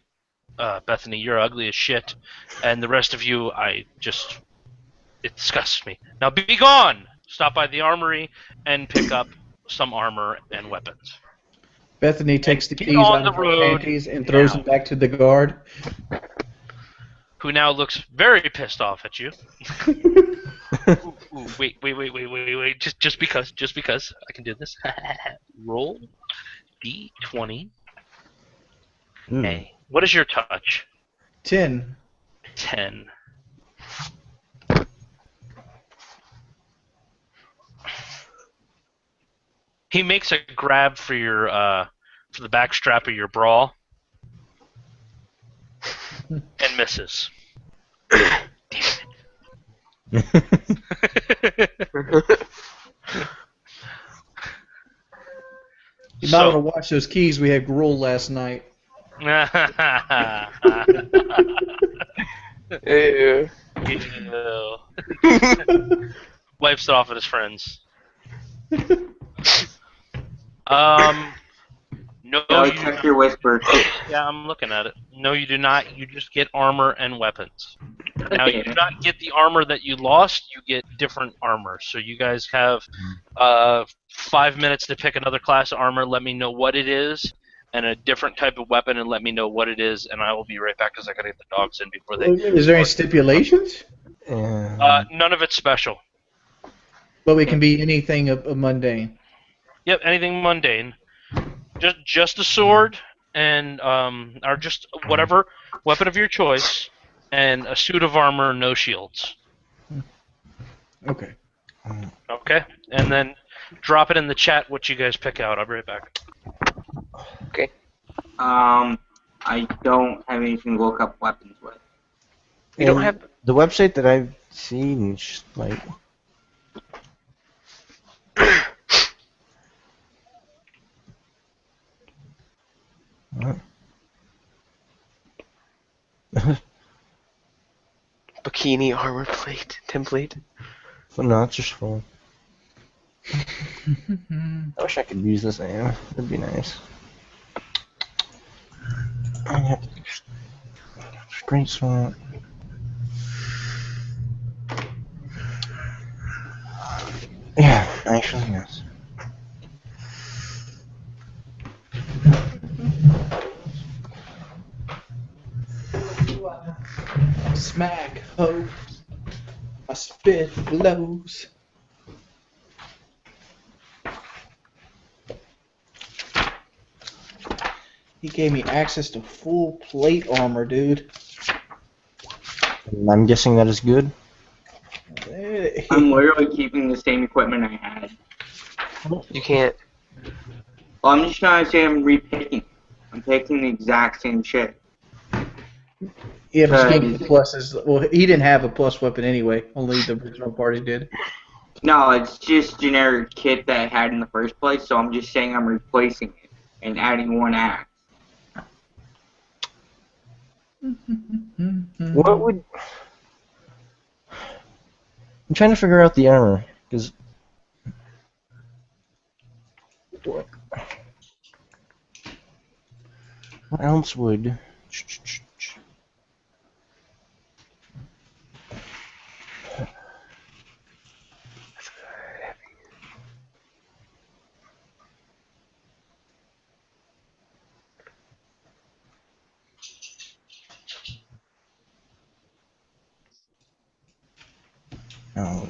Bethany, you're ugly as shit, and the rest of you, it disgusts me. Now be gone! Stop by the armory and pick up some armor and weapons. Bethany takes the Get keys on out the of her road panties and throws now. them back to the guard. Who now looks very pissed off at you. Ooh, wait. Just because I can do this. Roll D20. Hey, what is your touch? 10. 10. He makes a grab for for the back strap of your brawl and misses. You're not gonna watch those keys we had gruel last night. Ew. Ew. Wipes it off at his friends. No, Go you check your whisper. Yeah, I'm looking at it. No, you do not. You just get armor and weapons. Now, you do not get the armor that you lost. You get different armor. So you guys have 5 minutes to pick another class of armor. Let me know what it is, and a different type of weapon, and let me know what it is, and I will be right back because I gotta get the dogs in before they. Is there any stipulations? None of it's special. But we can be anything of mundane. Yep, anything mundane. Just a sword and or just whatever weapon of your choice and a suit of armor, no shields. Okay. Okay, and then drop it in the chat what you guys pick out. I'll be right back. Okay. I don't have anything to look up weapons with. You don't have. The website that I've seen, just like. What? Bikini armor plate template. But no, it's just full. I wish I could use this aim. That'd be nice. I have to straight swap. Yeah, actually, yes. Smack, ho. My spit blows. He gave me access to full plate armor, dude. I'm guessing that is good. I'm literally keeping the same equipment I had. You can't. Well, I'm just trying to say I'm repicking. I'm picking the exact same shit. Yeah, but still the pluses. Well, he didn't have a plus weapon anyway. Only the original party did. No, it's just generic kit that I had in the first place, so I'm just saying I'm replacing it and adding one axe. What would... I'm trying to figure out the armor, because... What else would... Oh.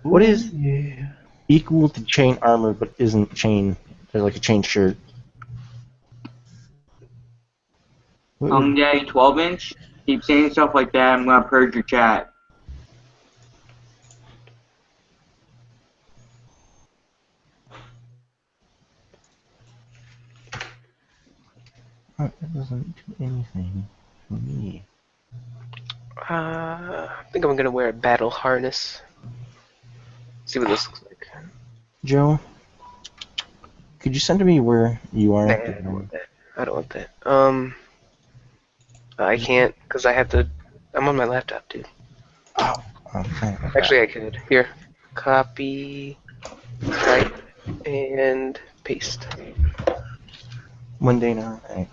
What is equal to chain armor but isn't chain? There's like a chain shirt. Daddy, 12-inch? Keep saying stuff like that, I'm gonna purge your chat. That doesn't do anything for me. I think I'm gonna wear a battle harness. See what this looks like. Joe, could you send to me where you are? Nah, I don't want that. I don't want that. I can't because I have to. I'm on my laptop, dude. Oh, okay. Actually, I could. Here, copy, type, and paste. Mundane armor. Alright.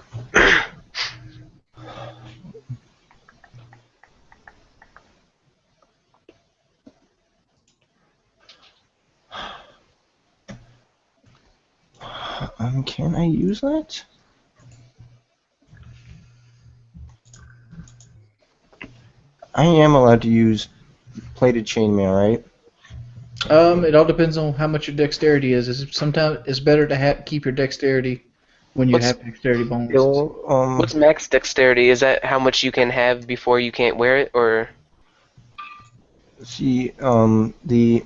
Can I use that? I am allowed to use plated chainmail, right? It all depends on how much your dexterity is. Sometimes it's better to keep your dexterity when you What's have dexterity bonuses. Still, What's max dexterity? Is that how much you can have before you can't wear it, or see, the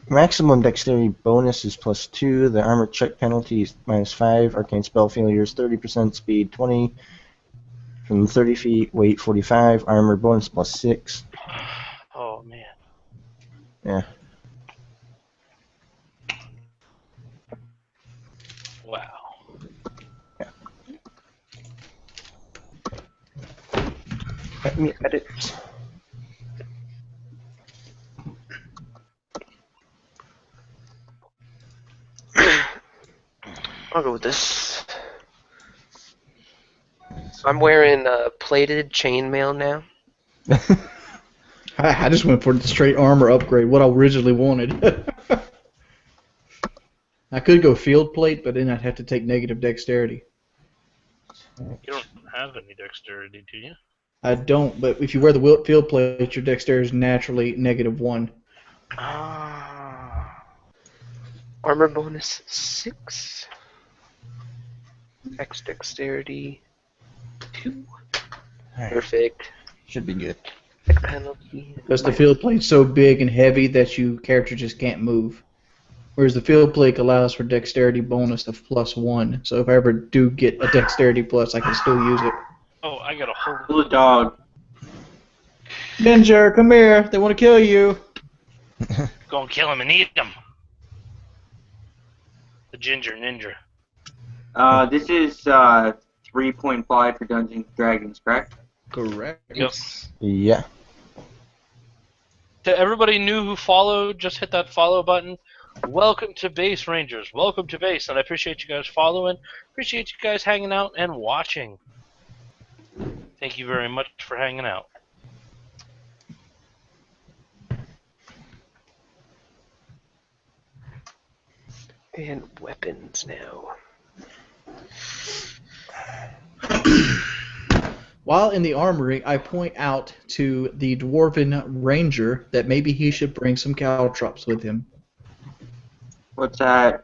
maximum dexterity bonus is +2. The armor check penalty is -5. Arcane spell failure is 30%. Speed 20. From 30 feet, weight 45. Armor bonus +6. Oh man. Yeah. Wow. Let me edit. I'll go with this. So I'm wearing plated chainmail now. I just went for the straight armor upgrade, what I originally wanted. I could go field plate, but then I'd have to take negative dexterity. You don't have any dexterity, do you? I don't, but if you wear the field plate, your dexterity is naturally -1. Ah. Armor bonus 6. Max dexterity 2. Alright, Perfect. should be good. Check penalty. Because the field plate's so big and heavy that your character just can't move. Whereas the field plate allows for dexterity bonus of +1. So if I ever do get a dexterity plus, I can still use it. Oh, I got a whole. Little dog. Ninja, come here. They want to kill you. Go and kill him and eat him. The ginger ninja. This is 3.5 for Dungeons and Dragons, correct? Correct. Yep. Yeah. To everybody new who followed, just hit that follow button. Welcome to base, Rangers. Welcome to base, and I appreciate you guys following. Appreciate you guys hanging out and watching. Thank you very much for hanging out. And weapons now. While in the armory, I point out to the dwarven ranger that maybe he should bring some caltrops with him. What's that?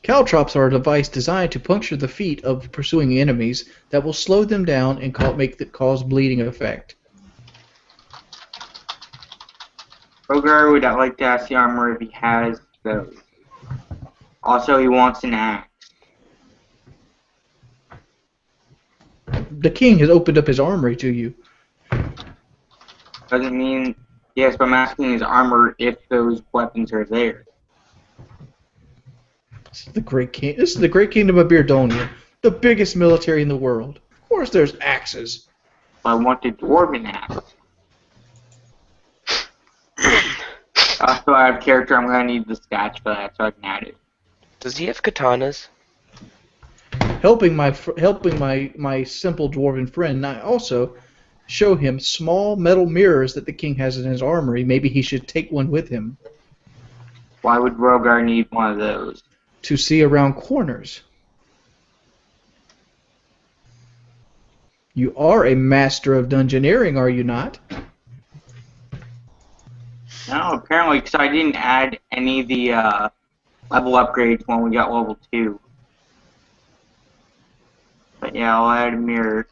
Caltrops are a device designed to puncture the feet of pursuing enemies that will slow them down and cause bleeding effect. Rogar would like to ask the armor if he has those. Also, he wants an axe. The king has opened up his armory to you. Doesn't mean yes, but I'm asking his armor if those weapons are there. This is the great king. This is the great kingdom of Beardonia, the biggest military in the world. Of course, there's axes. I want the dwarven axe. Also, I have character. I'm gonna need the stats for that, so I can add it. Does he have katanas? Helping my simple dwarven friend, and I also show him small metal mirrors that the king has in his armory. Maybe he should take one with him Why would Rogar need one of those? to see around corners. You are a master of dungeoneering, are you not? No, apparently, because I didn't add any of the level upgrades when we got level 2. But yeah, I'll add mirrors.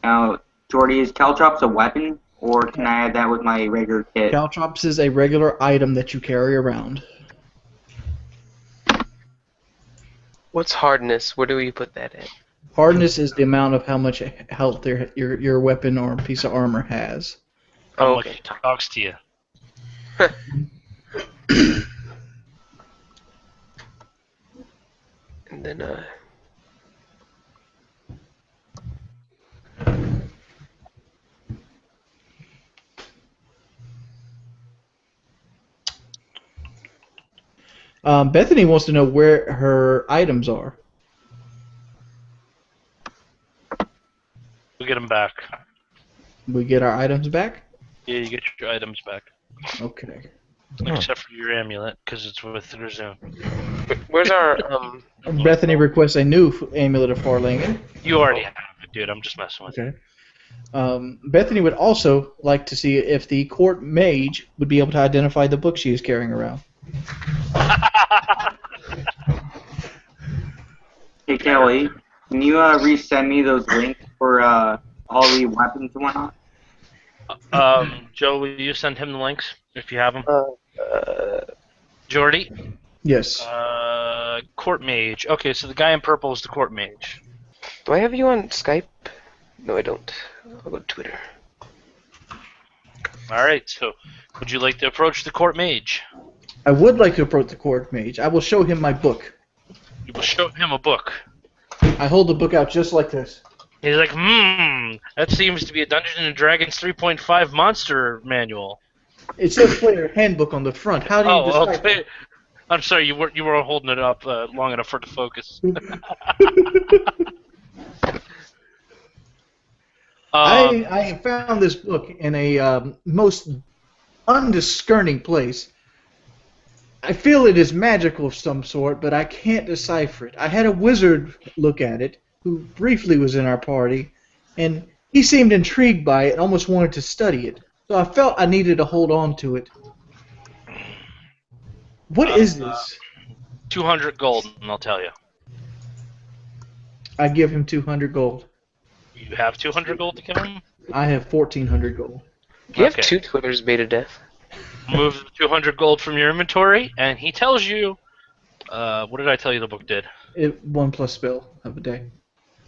Now, Jordy, is Caltrops a weapon, or can I add that with my regular kit? Caltrops is a regular item that you carry around. What's hardness? Where do we put that at? Hardness is the amount of how much health your weapon or piece of armor has. How Oh, much okay. he talks to you. And then, Bethany wants to know where her items are. them back. We get our items back? Yeah, you get your items back. Okay. Except for your amulet, because it's with Resume. Where's our Bethany requests a new amulet of Farlingen. You already have it, dude. I'm just messing with you. Okay. Bethany would also like to see if the court mage would be able to identify the book she is carrying around. Hey Kelly, can you resend me those links for all the weapons and whatnot? Joe, will you send him the links if you have them? Jordy? Yes. Court mage. Okay, so the guy in purple is the court mage. Do I have you on Skype? No, I don't. I'll go to Twitter. Alright, so would you like to approach the court mage? I would like to approach the court mage. I will show him my book. You will show him a book. I hold the book out just like this. He's like, that seems to be a Dungeons & Dragons 3.5 monster manual. It says player handbook on the front. How do you decide? Okay. I'm sorry, you were holding it up long enough for it to focus. I found this book in a most undiscerning place. I feel it is magical of some sort, but I can't decipher it. I had a wizard look at it, who briefly was in our party, and he seemed intrigued by it and almost wanted to study it. So I felt I needed to hold on to it. What is this? 200 gold, and I'll tell you. I give him 200 gold. You have 200 gold to give him? I have 1,400 gold. You have 2 Twitters made to death. Move 200 gold from your inventory, and he tells you... what did I tell you the book did? 1+ spell of a day.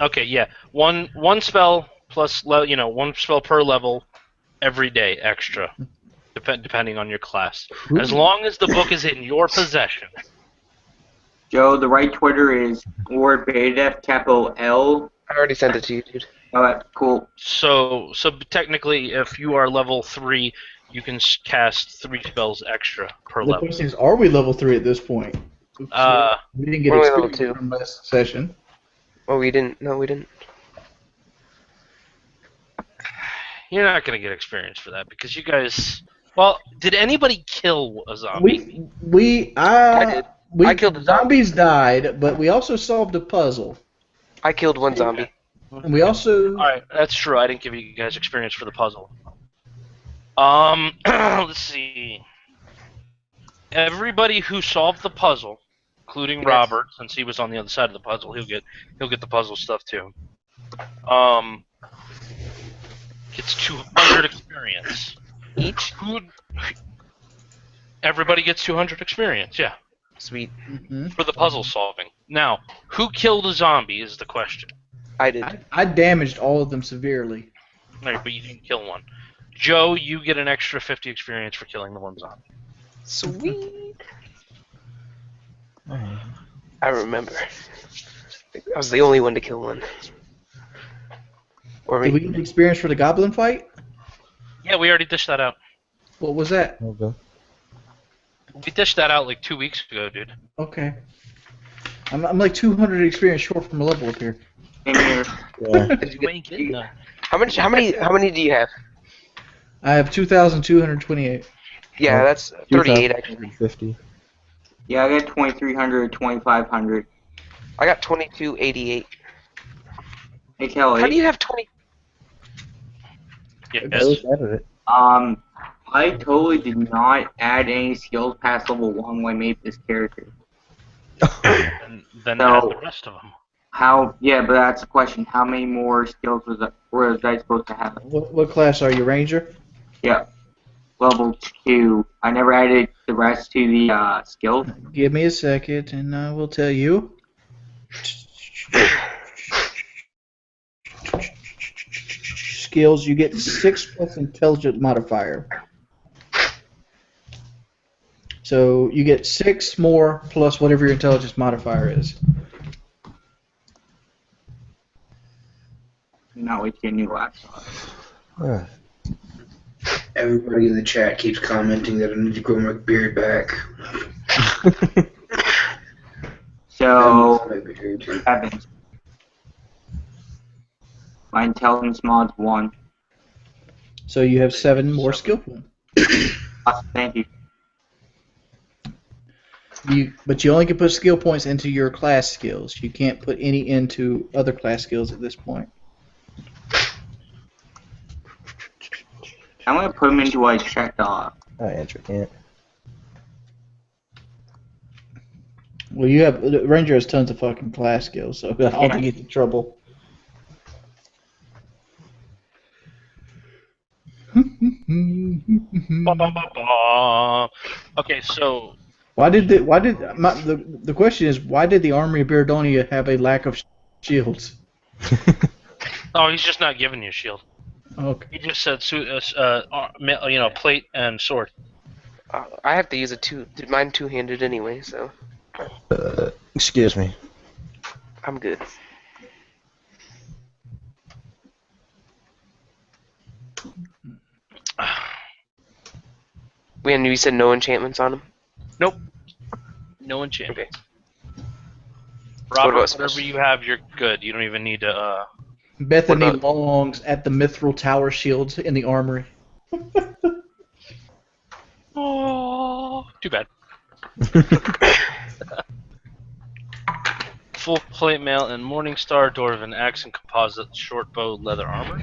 Okay, yeah. One spell plus, one spell per level every day extra, depending on your class. As long as the book is in your possession. Joe, the right Twitter is Lord Beta, capital L. I already sent it to you, dude. Alright, cool. So technically, if you are level 3, you can cast 3 spells extra per The level. question is, are we level 3 at this point? Oops, we didn't get we're only level experience 2. from last session. Oh, we didn't. No, we didn't. You're not going to get experience for that because you guys... Well, did anybody kill a zombie? I did. I killed a zombie. Zombies died, but we also solved a puzzle. I killed one zombie. And we also... Alright, that's true. I didn't give you guys experience for the puzzle. Let's see. Everybody who solved the puzzle, including Robert, since he was on the other side of the puzzle, he'll get the puzzle stuff too. Gets 200 experience. Each? Everybody gets 200 experience, yeah. Sweet. For the puzzle solving. Now, who killed a zombie is the question. I did. I damaged all of them severely. Right, but you didn't kill one. Joe, you get an extra 50 experience for killing the one zombie. Sweet. I remember. I was the only one to kill one. Or Did we get experience for the goblin fight? Yeah, we already dished that out. What was that? Okay. We dished that out like 2 weeks ago, dude. Okay. I'm like 200 experience short from a level up here. In here. Yeah. You ain't getting none. How many do you have? I have 2,228. Yeah, that's 38 actually. 2,150. Yeah, I got 2,300, 2,500. I got 2288. Hey Kelly. How do you have 20? Yeah, I was added it. I totally did not add any skills past level 1 when I made this character. and then add the rest of them. Yeah, but that's the question. How many more skills was I supposed to have? What class are you, Ranger? Yeah. Level 2. I never added the rest to the skills. Give me a second, and I will tell you. Skills, you get 6 plus intelligent modifier. So you get 6 more plus whatever your intelligence modifier is. Not with your new laptop. Everybody in the chat keeps commenting that I need to grow my beard back. So, My beard. Evans. My intelligence mod's 1. So you have 7 more skill points. Thank you. But you only can put skill points into your class skills. You can't put any into other class skills at this point. I'm gonna put them into what I checked off. Oh, Andrew can't. Well, you have Ranger has tons of fucking class skills, so I don't think he's in trouble. Ba, ba, ba, ba. Okay, so The question is, why did the army of Beardonia have a lack of shields? he's just not giving you a shield. Okay. He just said plate and sword. I have to use mine two-handed anyway, so Excuse me. I'm good. And you said no enchantments on him? Nope. No enchantment. Okay. Robert, about whatever you have, you're good. You don't even need to. Bethany What about- longs at the mithril tower shields in the armory. Oh, too bad. Full plate mail and Morningstar Dwarven axe and composite short bow leather armor.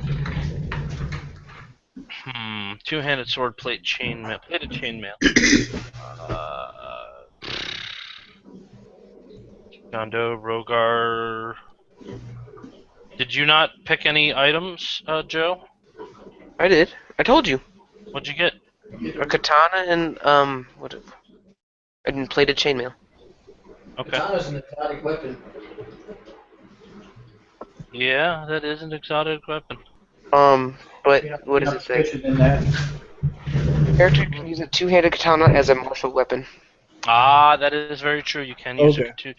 Two-handed sword plate chainmail. Plated chainmail. Gondo, Rogar. Did you not pick any items, Joe? I did. I told you. What'd you get? A katana and and plated chainmail. Okay. Katana's an exotic weapon. Yeah, that is an exotic weapon. But what does it say? In that. Character can use a two-handed katana as a martial weapon, Ah, that is very true. You can use it too.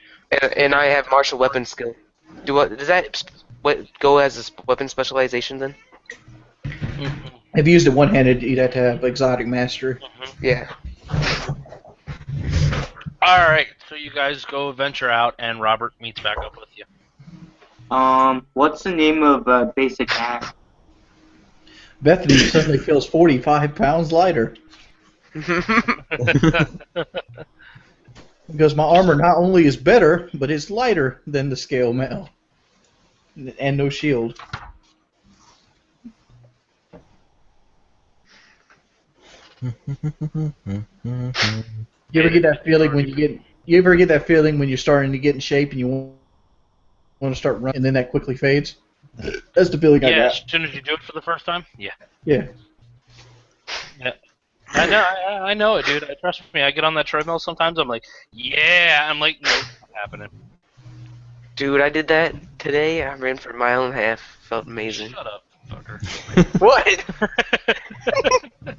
and I have martial weapon skill. Does that go as a weapon specialization then? Mm-hmm. If you used it one-handed, you'd have to have exotic mastery. Yeah. All right, so you guys go venture out, and Robert meets back up with you. What's the name of basic axe? Bethany suddenly feels 45 pounds lighter. Because my armor not only is better, but it's lighter than the scale mail. And no shield. You ever get that feeling when you're starting to get in shape and you want to start running and then that quickly fades? That's the feeling I Yeah, got. as soon as you do it for the first time? Yeah. Yeah. Yeah. I know it, dude. Trust me. I get on that treadmill sometimes. I'm like, yeah. I'm like, no, it's not happening. Dude, I did that today. I ran for a mile and a half. Felt amazing. Shut up, fucker. What?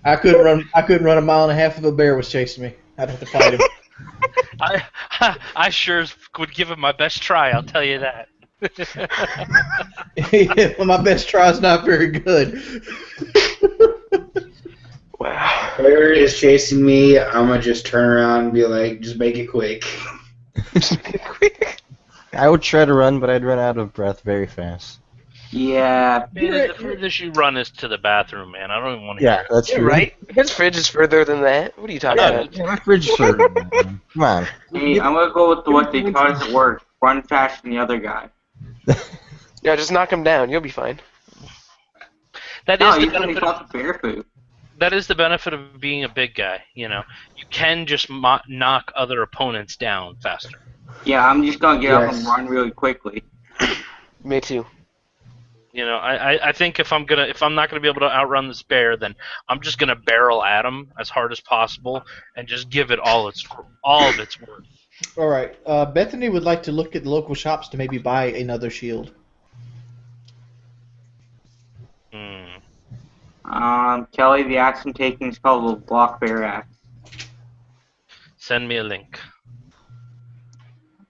I couldn't run a mile and a half if a bear was chasing me. I'd have to fight him. I sure would give it my best try. I'll tell you that. Well, my best try is not very good. Wow. Whoever is chasing me, I'm gonna just turn around and be like, just make it quick. I would try to run, but I'd run out of breath very fast. Yeah. Man, the furthest you run is to the bathroom, man. I don't even want to Yeah, hear it. that's Yeah, true. right? His fridge is further than that. What are you talking about? Yeah, my fridge is further. Come on. Hey, I'm gonna go with what they taught us at work. Run faster than the other guy. Yeah, just knock him down. You'll be fine. That No, is the you benefit. got the bear food. That is the benefit of being a big guy. You know, you can just knock other opponents down faster. Yeah, I'm just gonna get up and Yes. run really quickly. Me too. You know, I think if I'm not gonna be able to outrun this bear, then I'm just gonna barrel at him as hard as possible and just give it all of its worth. All right. Bethany would like to look at the local shops to maybe buy another shield. Kelly, the axe I'm taking is called a block bear axe. Send me a link.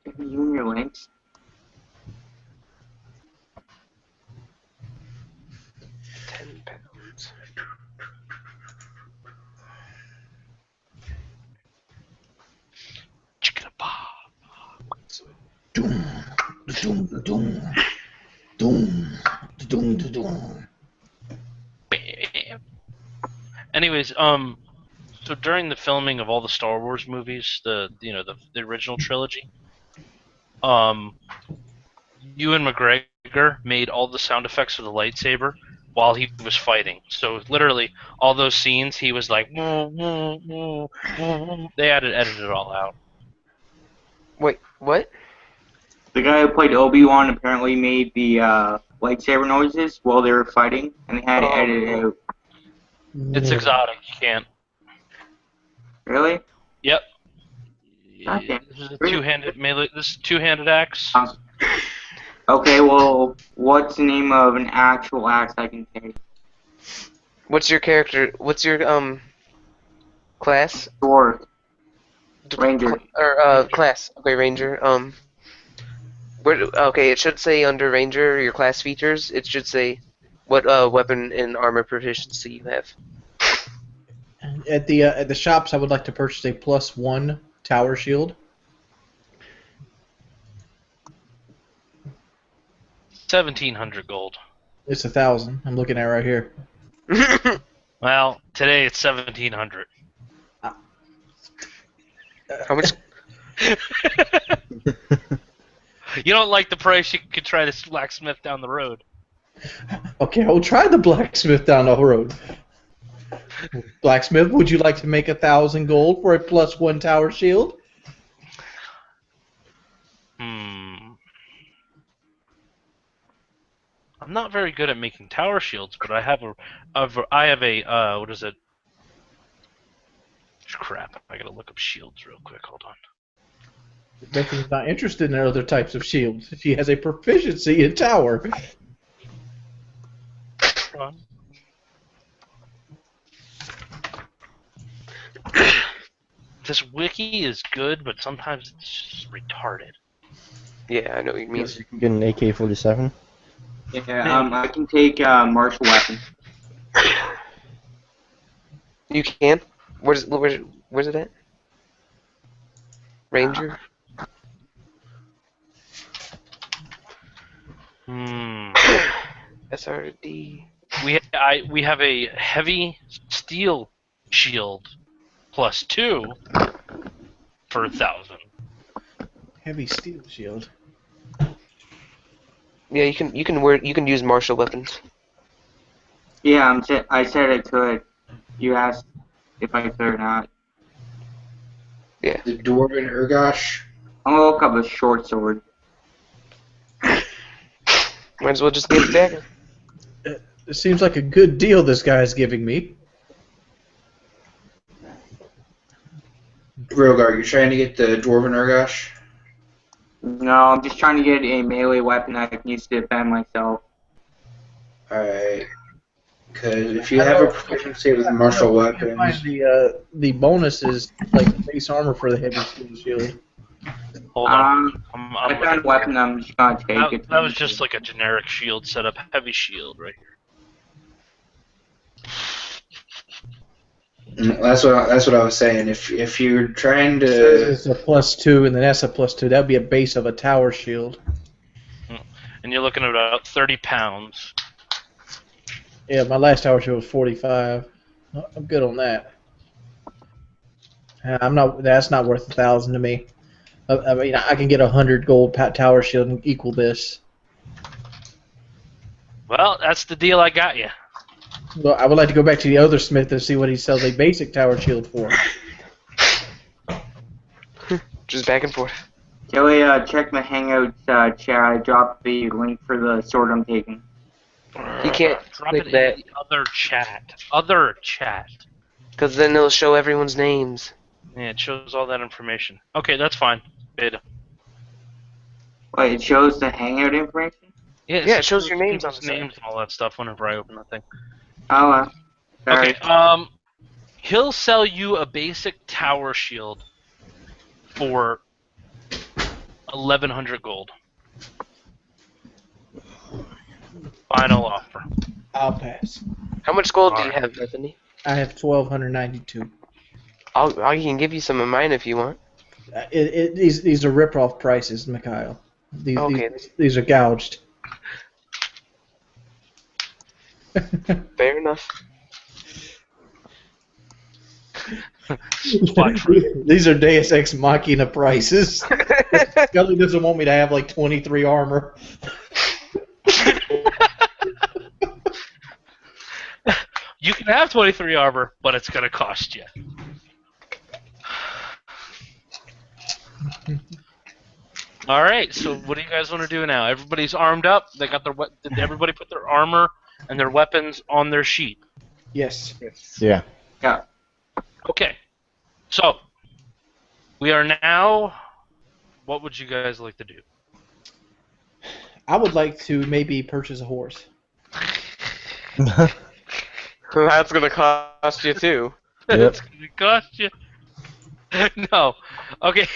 Give me you and your links. 10 pounds. Doom, doom, doom, doom, doom, Anyways, so during the filming of all the Star Wars movies, the original trilogy, Ewan McGregor made all the sound effects of the lightsaber while he was fighting. So literally, all those scenes, he was like, "Woo, woo, woo, woo." They edited it all out. Wait, what? The guy who played Obi-Wan apparently made the lightsaber noises while they were fighting, and they had to edit it out. It's exotic. You can't. Really? Yep. Okay. This is a two-handed melee. This is a two-handed axe. Okay, well, what's the name of an actual axe I can take? What's your character? What's your class? Dwarf. Ranger. Or class. Okay, Ranger. Okay, it should say under Ranger your class features. It should say what weapon and armor proficiency you have. At the shops, I would like to purchase a +1 tower shield. 1,700 gold. It's 1,000. I'm looking at it right here. Well, today it's 1,700. How much? You don't like the price? You could try this blacksmith down the road. Okay, I will try the blacksmith down the road. Blacksmith, would you like to make 1,000 gold for a +1 tower shield? I'm not very good at making tower shields, but I have a what is it? Crap! I gotta look up shields real quick. Hold on. Becky's not interested in other types of shields. She has a proficiency in tower. Hold on. This wiki is good, but sometimes it's just retarded. Yeah, I know what you mean. Yes, you can get an AK-47. Yeah, I can take martial weapon. You can? Where's it at? Ranger? SRD. We have a heavy steel shield +2 for 1,000. Heavy steel shield. Yeah, you can use martial weapons. Yeah, I said I could. You asked if I could or not. Yeah. The Dwarven Urgosh. I'm gonna look up a short sword. Might as well just get a dagger. It seems like a good deal this guy is giving me. Rogar, you trying to get the Dwarven Urgosh? No, I'm just trying to get a melee weapon I can use to defend myself. Alright. Because if you have a proficiency with martial weapons... The bonus is like base armor for the heavy steel shield. Hold on. I found a weapon I'm just gonna take it. That was just like a generic shield setup. Heavy shield right here. That's what I was saying. If you're trying to... It's a +2, and then that's a +2. That would be a base of a tower shield. And you're looking at about 30 pounds. Yeah, my last tower shield was 45. I'm good on that. I'm not. That's not worth 1,000 to me. I mean, I can get 100 gold tower shield and equal this. Well, that's the deal I got you. Well, I would like to go back to the other smith and see what he sells a basic tower shield for. Just back and forth. Kelly, check my Hangouts chat. I dropped the link for the sword I'm taking. You can't Drop click it that, in the other chat. Other chat. because then it'll show everyone's names. Yeah, it shows all that information. Okay, that's fine. Beta. Wait, it shows the Hangout information? Yeah, Yeah, it shows your names on people's the side. names and all that stuff whenever I open the thing. Oh, sorry. Okay, he'll sell you a basic tower shield for 1,100 gold. Final offer. I'll pass. How much gold do you have, Bethany? I have 1,292. I can give you some of mine if you want. These are rip-off prices, Mikhail. Okay. These are gouged. Fair enough. Spot true. These are Deus Ex Machina prices. Scully doesn't want me to have like 23 armor. You can have 23 armor, but it's going to cost you. All right, so what do you guys want to do now? Everybody's armed up. They got their did everybody put their armor and their weapons on their sheet? Yes. Yeah. Yeah. Okay. So we are now. What would you guys like to do? I would like to maybe purchase a horse. That's gonna cost you too. Yep. It's gonna cost you. No. Okay.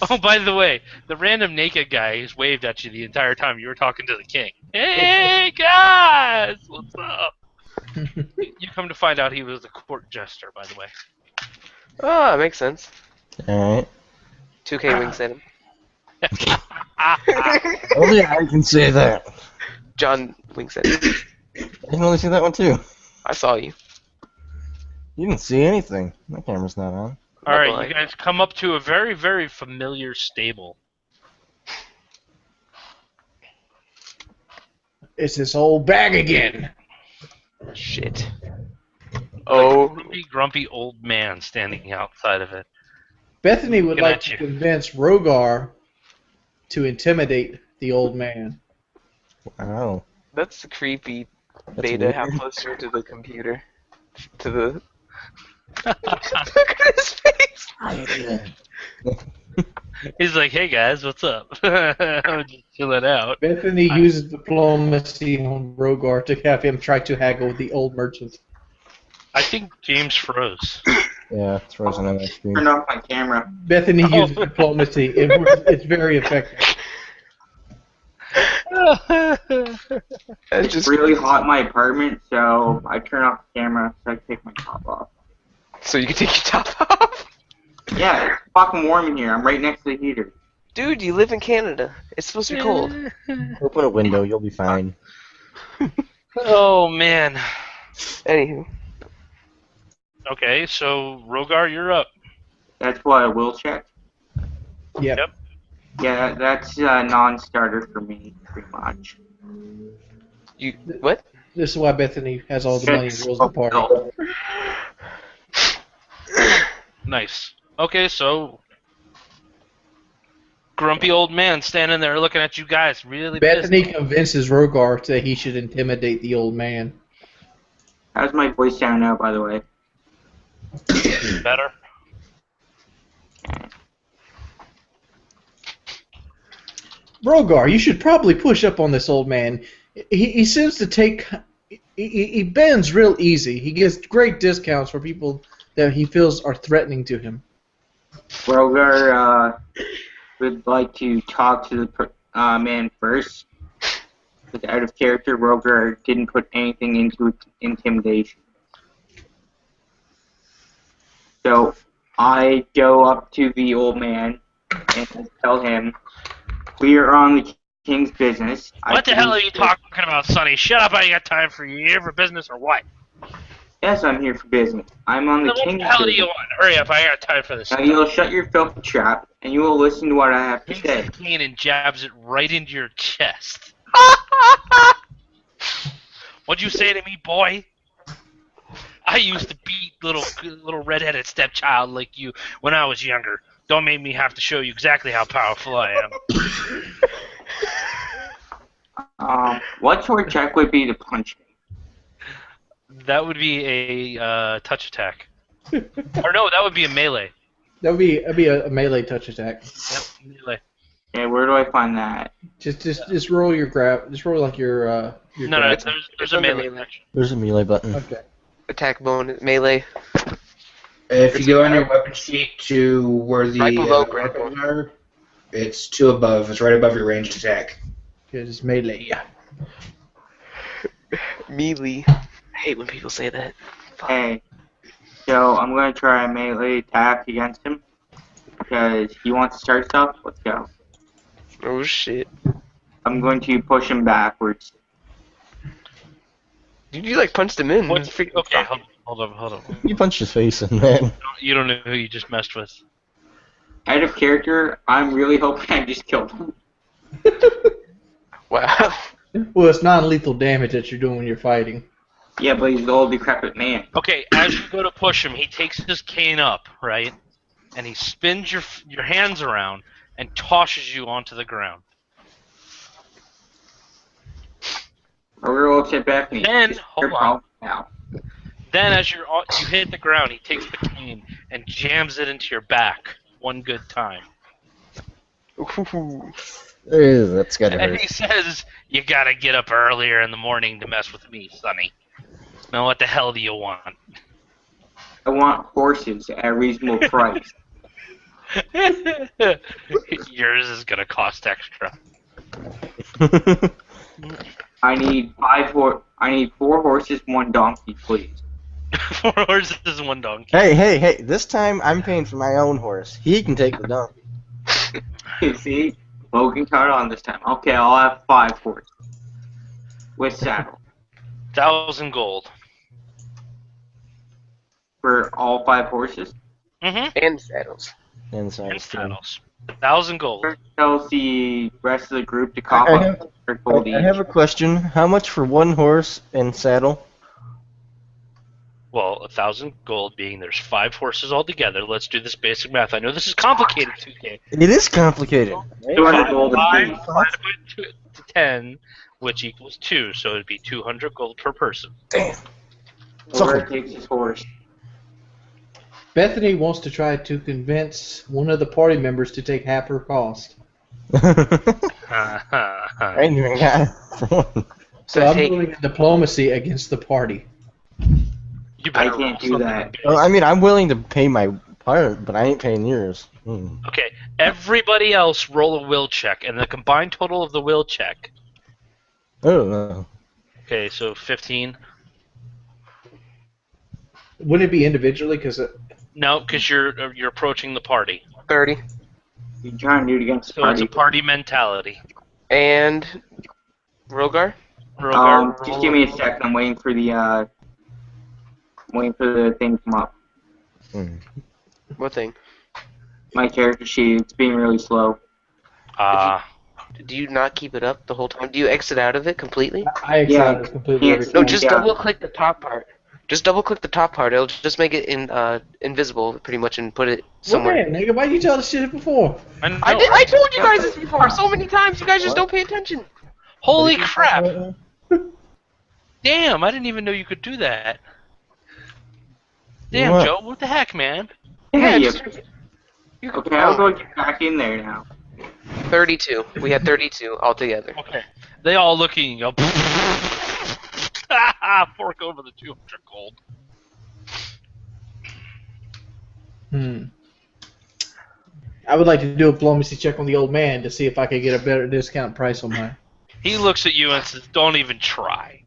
Oh, by the way, the random naked guy who's waved at you the entire time you were talking to the king. Hey guys, what's up? You come to find out he was the court jester, by the way. Oh, makes sense. Alright. 2K winks at him. Only I can say that. John winks at him. I can only see that one too. I saw you. You didn't see anything. My camera's not on. All right, Bye-bye. you guys come up to a very, very familiar stable. It's this old bag again. Shit. A Oh, grumpy old man standing outside of it. Bethany would Looking like at to you. convince Rogar to intimidate the old man. Wow. that's creepy. That's Beta, how weird. close you're to the computer. To the. Look at his face! He's like, hey guys, what's up? I'm just chilling out. Bethany uses diplomacy on Rogar to have him try to haggle with the old merchant. I think James froze. Yeah, it's frozen on my screen. Turn off my camera. Bethany Oh. uses diplomacy. It's very effective. That's It's just really hot in my apartment, so I turn off the camera so I can take my top off. so you can take your top off. Yeah, it's fucking warm in here. I'm right next to the heater. Dude, you live in Canada. It's supposed to be cold. Open a window, you'll be fine. Oh man. Anywho, Okay, so Rogar, you're up. That's what I will check. Yeah. Yep. Yeah, that's a non-starter for me, pretty much. you what? This is why Bethany has all the money and rules the party. No. Nice. Okay, so grumpy old man standing there looking at you guys, really Bethany pissed. convinces Rogar that he should intimidate the old man. How's my voice sound now, by the way? Better. Rogar, you should probably push up on this old man. He seems to take. He bends real easy. He gets great discounts for people that he feels are threatening to him. Rogar would like to talk to the man first. Because out of character, Rogar didn't put anything into intimidation. So I go up to the old man and tell him, we are on the king's business. What the hell are you talking about, Sonny? Shut up, I ain't got time for you. You here for business or what? Yes, I'm here for business. I'm on the Then what king's the hell do business. you want? Hurry up, I ain't got time for this. Now you'll shut your filthy trap and you will listen to what I have to Takes say. the cane and jabs it right into your chest. What'd you say to me, boy? I used to beat little redheaded stepchild like you when I was younger. Don't make me have to show you exactly how powerful I am. What sort of check would be to punch me? That would be a touch attack. Or no, that would be a melee. That'd be a melee touch attack. Yep, melee. Okay, where do I find that? Just roll your grab. Just roll like your. No, no, grab. there's a under melee. melee. There's a melee button. Okay. Attack bonus melee. If you go on your weapon sheet to where the Right below weapons are, it's two above. It's right above your ranged attack. Okay, just melee. Yeah. Melee. I hate when people say that. Hey, so I'm going to try a melee attack against him. Because he wants to start stuff. Let's go. Oh shit. I'm going to push him backwards. Dude, you like punched him in. What's, Freaking okay, hold on. Hold up. You punched his face in, man. You don't know who you just messed with. Out of character, I'm really hoping I just killed him. Wow. Well, it's non-lethal damage that you're doing when you're fighting. Yeah, but he's an old decrepit man. Okay, as you go to push him, he takes his cane up, right? And he spins your hands around and tosses you onto the ground. We're all sit back and Then, hold on. now. Then, as you hit the ground, he takes the cane and jams it into your back one good time. Ew, that's gotta And hurt. he says, "You gotta get up earlier in the morning to mess with me, Sonny. Now, what the hell do you want?" I want horses at a reasonable price. Yours is gonna cost extra. I need 4 horses, 1 donkey, please. 4 horses and 1 donkey. Hey, this time I'm paying for my own horse. He can take the donkey. You see? Logan caught on this time. Okay, I'll have 5 horses. With saddle. 1,000 gold. For all 5 horses? Mm-hmm. And saddles. And so And saddles. 1,000 gold. Tells the rest of the group to cop I up for gold I have a question. How much for 1 horse and saddle? Well, 1,000 gold being there's 5 horses altogether. Let's do this basic math. I know this is complicated, 2K. It is complicated. 200 gold a Five piece. divided by 10, which equals 2, so it'd be 200 gold per person. Damn. Whoever takes his horse. Bethany wants to try to convince one of the party members to take half her cost. I ain't even got one. So I'm take- doing a diplomacy against the party. You better I can't roll do something that. big. Well, I mean, I'm willing to pay my part, but I ain't paying yours. Okay, everybody else roll a will check, and the combined total of the will check. Oh, no. Okay, so 15. Wouldn't it be individually? Because No, because you're approaching the party, 30. You're trying to do it against the so it's party. a party mentality. And Rogar? Rogar, Just give me a sec. I'm waiting for the thing to come up. What thing? My character sheet. It's being really slow. Do you not keep it up the whole time? Do you exit out of it completely? I exit it completely every Yes. No, time. just Yeah. double click the top part. Just double click the top part. It'll just make it invisible, pretty much, and put it somewhere. Well, man, nigga, why you tell us shit before? I I told you guys this before so many times. You guys just don't pay attention. Holy crap! Damn, I didn't even know you could do that. Damn, What? Joe, what the heck, man? Yeah, Yeah. just- Okay, I'll go get back in there now. 32. We had 32 altogether. Okay. They all look at you and go, fork over the 200 gold. I would like to do a diplomacy check on the old man to see if I could get a better discount price on mine. He looks at you and says, "Don't even try.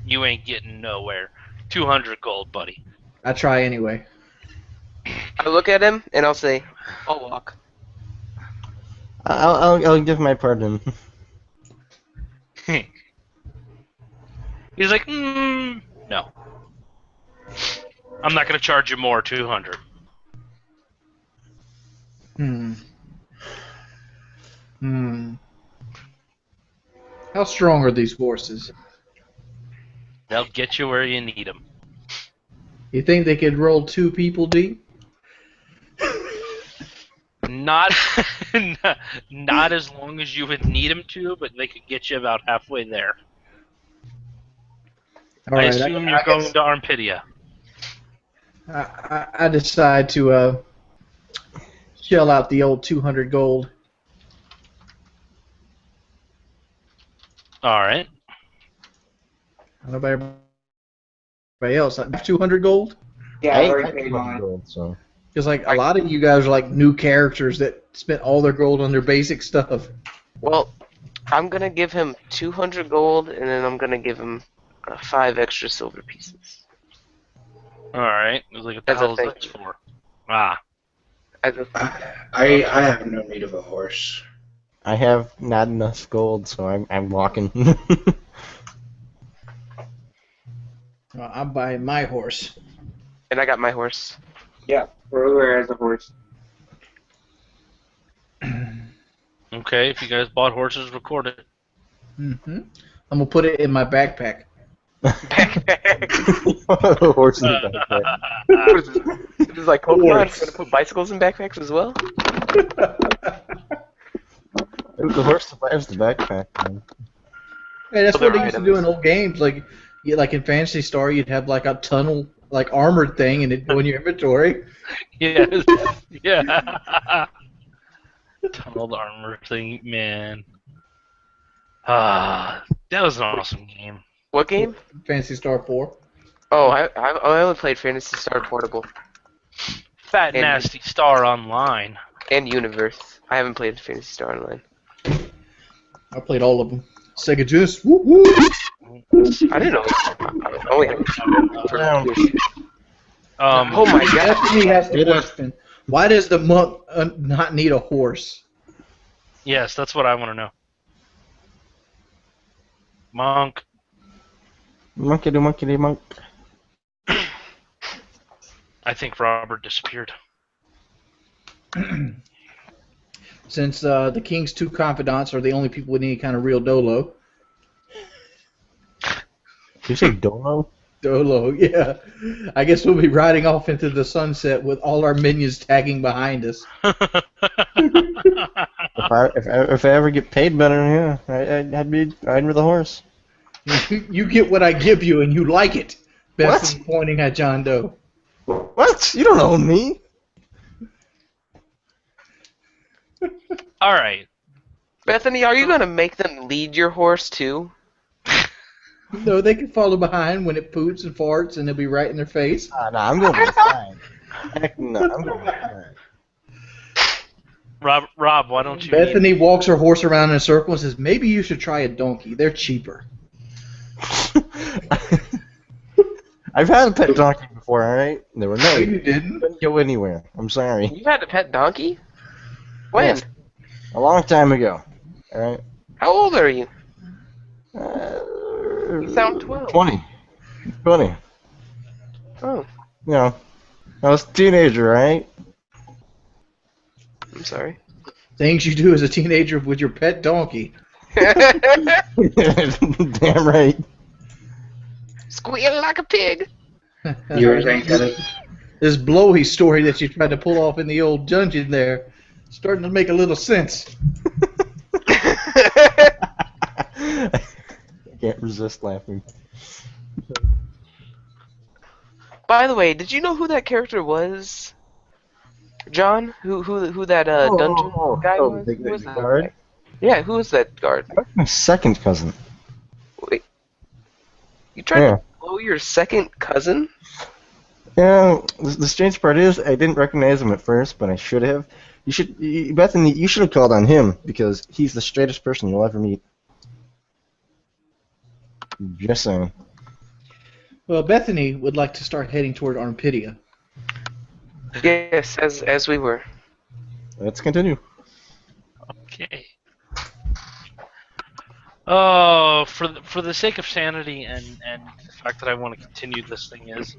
You ain't getting nowhere. 200 gold, buddy." I try anyway. I look at him and I'll say, "I'll walk." I'll give my pardon. He's like, no. I'm not going to charge you more, 200. How strong are these horses? They'll get you where you need them. You think they could roll 2 people deep? Not, not as long as you would need them to, but they could get you about halfway there. All I right, assume I you're going guess to Armpidia. I decide to shell out the old 200 gold. All right. I don't know about everybody else. 200 gold? Yeah, I I ain't already got paid 200 mine. gold, so. Because like a lot of you guys are like new characters that spent all their gold on their basic stuff. Well, I'm gonna give him 200 gold, and then I'm gonna give him 5 extra silver pieces. All right. I was like, what the That's a hell is thing. this for? Ah. As a, I have no need of a horse. I have not enough gold, so I'm walking. I'm buying my horse. And I got my horse. Yeah, Rover has a horse. Okay, if you guys bought horses, record it. I'm gonna put it in my backpack. Backpack. Horse in the backpack. What is this? This is like Pokemon. You're gonna put bicycles in backpacks as well? The horse survives the backpack. Man. Hey, that's Other what they used to do in items. old games. Like in Fantasy Star, you'd have like a tunnel, like armored thing, and it'd go in your inventory. Yes. Yeah. Tunneled armor thing, man. That was an awesome game. What game? Fantasy Star 4. Oh, I only played Fantasy Star Portable Fat And- Nasty Star Online. and Universe. I haven't played Fantasy Star Online. I played all of them. Sega Genesis. Woo woo. I didn't know. I only had Oh Oh my god. Bethany has the question. Why does the monk not need a horse? Yes, that's what I want to know. Monk. Monkey do monkey do monk. I think Robert disappeared. Since the king's two confidants are the only people with any kind of real dolo. Did you say Dolo? Dolo, yeah. I guess we'll be riding off into the sunset with all our minions tagging behind us. If I ever get paid better, yeah, I'd be riding with a horse. You get what I give you, and you like it. Bethany pointing at John Doe. What? You don't own me. All right. Bethany, are you gonna make them lead your horse too? No, they can follow behind when it poots and farts, and they'll be right in their face. No, I'm going with the side. Heck no, I'm going with the Rob, why don't you? Bethany walks her horse around in a circle and says, "Maybe you should try a donkey. They're cheaper." side. I've had a pet donkey before, alright? They were No, nice. you didn't. Couldn't go anywhere. I'm sorry. You had a pet donkey? When? Yes. A long time ago. Alright? How old are you? You sound 12. 20. 20. Oh, You know, I was a teenager, right? I'm sorry. Things you do as a teenager with your pet donkey. Damn right. Squeal like a pig. You were saying that? This blowy story that you tried to pull off in the old dungeon there, starting to make a little sense. I can't resist laughing. By the way, did you know who that character was? John? Who that dungeon guy was? The Who was that guard? guy? Yeah, who was that guard? That's my second cousin. Wait. You tried Yeah. to blow your second cousin? Yeah, the strange part is I didn't recognize him at first, but I should have. Bethany, you should have called on him because he's the straightest person you'll ever meet. Just saying. Well, Bethany would like to start heading toward Armpidia. Yes, as we were. Let's continue. Okay. Oh, for the sake of sanity and the fact that I want to continue this thing is,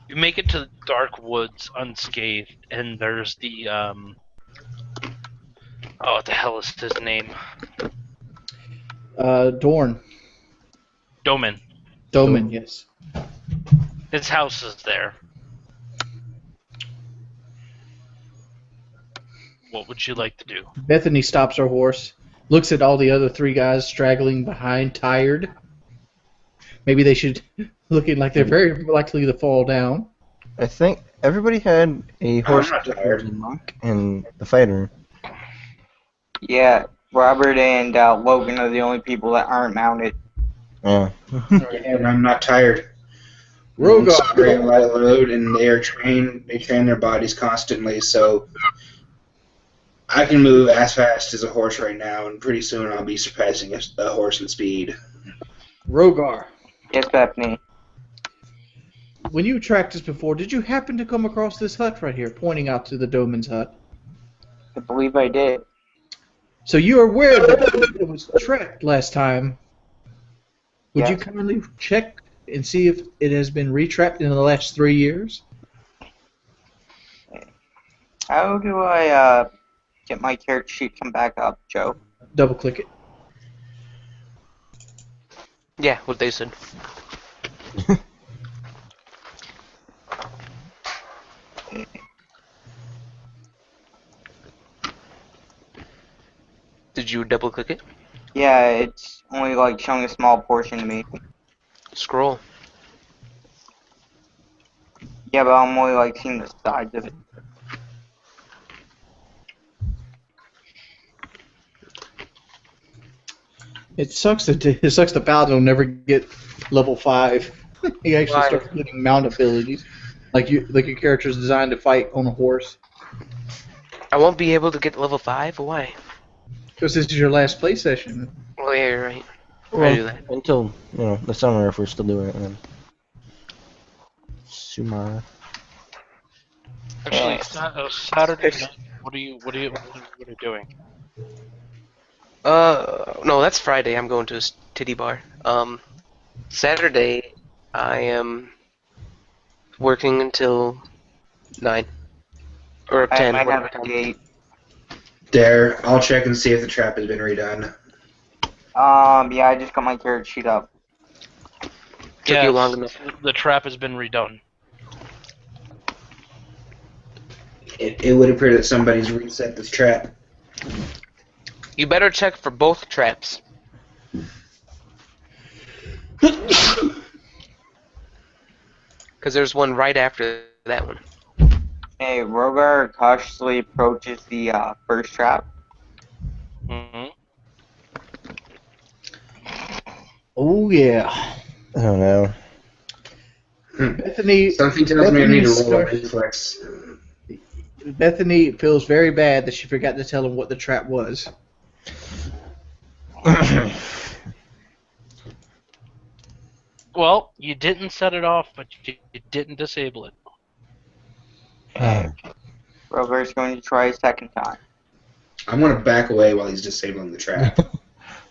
you make it to the dark woods unscathed, and there's the oh, what the hell is his name? Dorn. Doman. Doman, yes. His house is there. What would you like to do? Bethany stops her horse, looks at all the other three guys straggling behind, tired. Maybe they should, looking like they're very likely to fall down. I think everybody had a horse not tired. the monk and the fighter. Yeah, Robert and Logan are the only people that aren't mounted. Yeah. And I'm not tired. Rogar. Sorry, a light load, and they are trained. They train their bodies constantly, so I can move as fast as a horse right now, and pretty soon I'll be surpassing a horse in speed. Rogar. Yes, Bethany. When you tracked us before, did you happen to come across this hut right here, pointing out to the Doman's hut? I believe I did. So you are aware that it was tracked last time. Would you Yes. kindly check and see if it has been retrapped in the last 3 years. How do I get my character sheet come back up, Joe? Double click it. Yeah, what they said. Did you double click it? Yeah, it's only like showing a small portion to me. Scroll. Yeah, but I'm only like seeing the sides of it. It sucks that the paladin will never get level 5. He actually Why? starts getting mount abilities, like your character's designed to fight on a horse. I won't be able to get level 5? Why? Because this is your last play session. Oh, yeah, you're right. I Well, do that. until the summer, if we're still doing it, and then Sumar. Actually, Saturday night. What are you doing? No, that's Friday. I'm going to a titty bar. Saturday, I am working until 9. Or I 10. might whatever have a time. date. There, I'll check and see if the trap has been redone. Yeah, I just got my character sheet up. Took you long enough. The trap has been redone. It would appear that somebody's reset this trap. You better check for both traps. Because there's one right after that one. Hey, Rogar cautiously approaches the first trap. Mm-hmm. Oh yeah, I don't know. Bethany. Something tells me I need to Bethany's roll a start- reflex. Bethany feels very bad that she forgot to tell him what the trap was. Well, you didn't set it off, but you didn't disable it. Rogar's going to try a second time. I'm gonna back away while he's disabling the trap.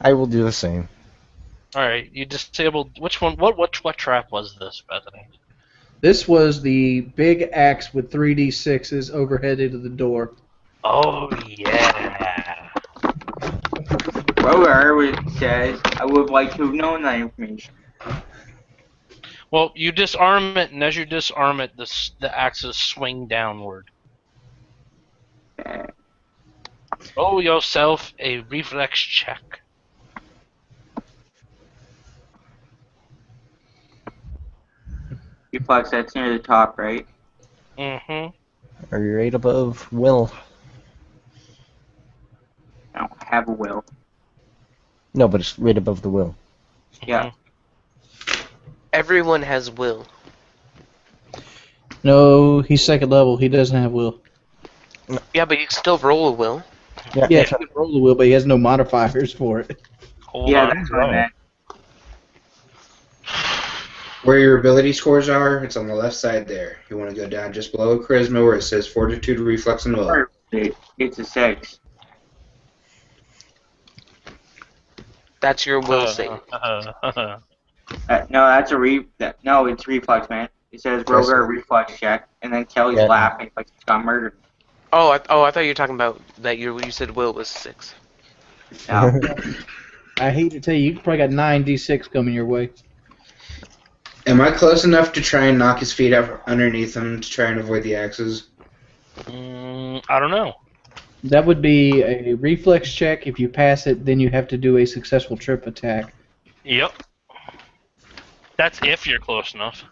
I will do the same. All right, you disabled which one? What trap was this, Bethany? This was the big axe with 3d6s overhead into the door. Oh yeah. Rogar says, I would like to have known that information. Well, you disarm it, and as you disarm it, the axes swing downward. Roll yourself a reflex check. Reflex, that's near the top, right? Mm-hmm. Are you right above Will? I don't have a will. No, but it's right above the Will. Yeah. Everyone has will. No, he's second level. He doesn't have will. Yeah, but you can still roll a will. Yeah, Yeah, that's he can roll the will, but he has no modifiers for it. Hold Yeah, on. that's what I meant. Where your ability scores are, it's on the left side there. You want to go down just below Charisma where it says Fortitude, Reflex, and Will. It's a 6. That's your will save. No, that's a no, it's reflex, man. It says Rogar reflex check, and then Kelly's Yeah. laughing like she got murdered. Oh, I thought you were talking about that. You said will was 6. No. I hate to tell you, you probably got 9d6 coming your way. Am I close enough to try and knock his feet up underneath him to try and avoid the axes? I don't know. That would be a reflex check. If you pass it, then you have to do a successful trip attack. Yep. That's if you're close enough.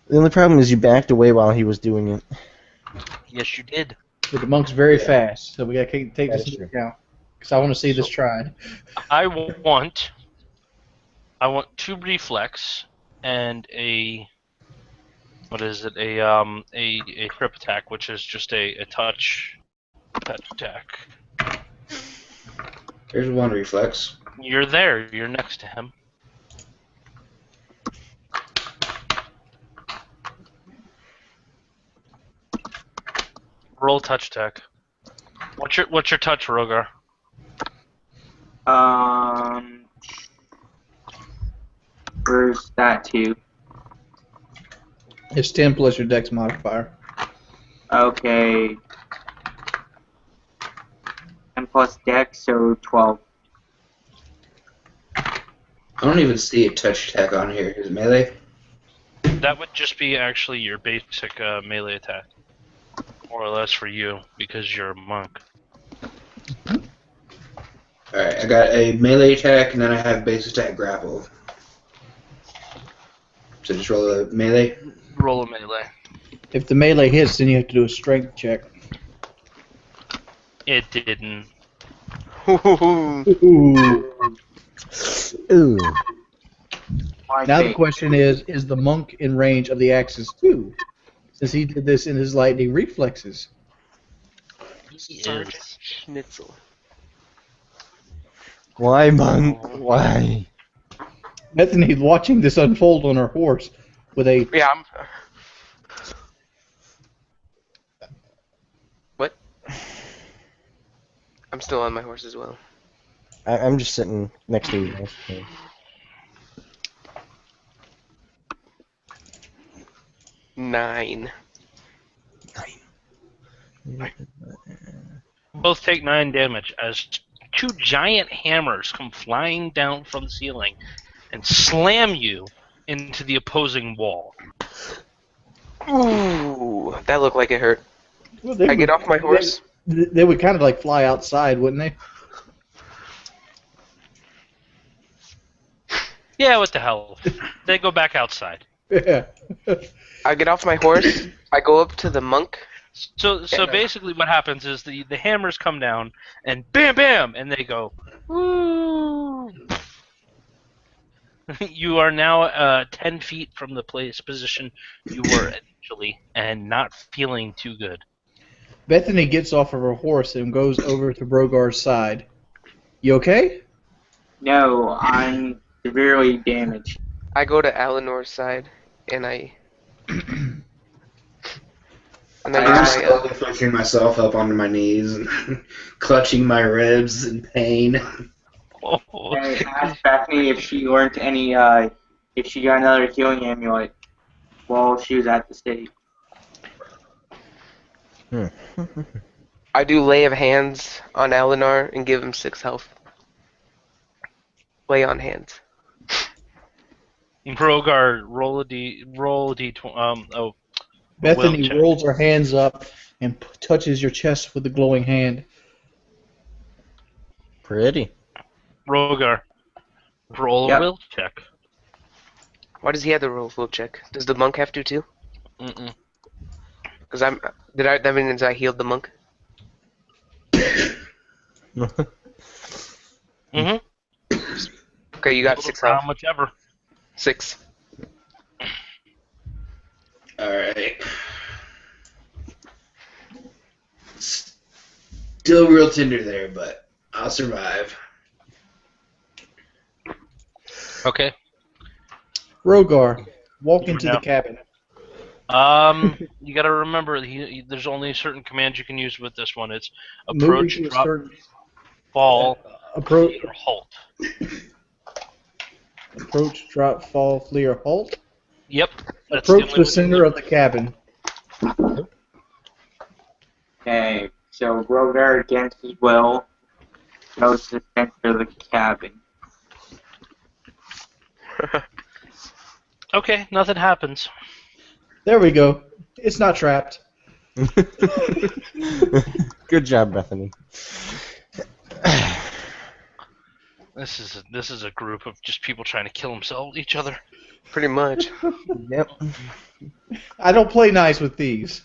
The only problem is you backed away while he was doing it. Yes, you did. But the monk's very fast, so we gotta take That this is into true. account. Because I want to see this tried. I want 2 reflex and a what is it? A trip attack, which is just a touch attack. There's one reflex. You're there. You're next to him. Roll touch attack. What's your touch, Rogar? Where's that to? It's 10 plus your dex modifier. Okay. 10 plus dex, so 12. I don't even see a touch attack on here. Is it melee? That would just be actually your basic melee attack. More or less for you, because you're a monk. Alright, I got a melee attack, and then I have base attack grapple. So just roll a melee. Roll a melee. If the melee hits, then you have to do a strength check. It didn't. Ooh. Ooh. Now the question is the monk in range of the axes too? Since he did this in his lightning reflexes. Sergeant Schnitzel. Why, monk? Why? Bethany's watching this unfold on her horse with a... Yeah, What? I'm still on my horse as well. I'm just sitting next to you guys. So. Nine. Both take 9 damage as 2 giant hammers come flying down from the ceiling and slam you into the opposing wall. Ooh, that looked like it hurt. Well, I get off my horse. They would kind of like fly outside, wouldn't they? Yeah, what the hell? They go back outside. Yeah. I get off my horse. I go up to the monk. So basically what happens is the hammers come down and bam bam and they go woo. You are now 10 feet from the position you were initially and not feeling too good. Bethany gets off of her horse and goes over to Brogar's side. You okay? No, I'm severely damaged. I go to Eleanor's side, and I and I I'm use my slowly pushing myself up onto my knees and clutching my ribs in pain. Oh. I asked Bethany if she learned any, if she got another healing amulet while she was at the stake. I do lay of hands on Eleanor and give him 6 health. Lay on hands. Brogar, roll a d. Bethany will check. rolls her hands up and touches your chest with the glowing hand. Pretty. Brogar, roll a Yep. will check. Why does he have the roll will check? Does the monk have to too? Mm-mm. Because that means I healed the monk. Mm-hmm. Okay, you got 6 health. How much ever. 6. Alright. Still real tender there, but I'll survive. Okay. Brogar, walk into No. the cabin. You got to remember, there's only certain commands you can use with this one. It's Moving approach, to a drop, certain fall, approach, or halt. approach, drop, fall, flee, or halt. Yep. That's Approach only the one center you of the cabin. Okay, so Rogar, against his will, goes to the center of the cabin. Okay, nothing happens. There we go. It's not trapped. Good job, Bethany. This is a group of just people trying to kill each other. Pretty much. Yep. I don't play nice with thieves.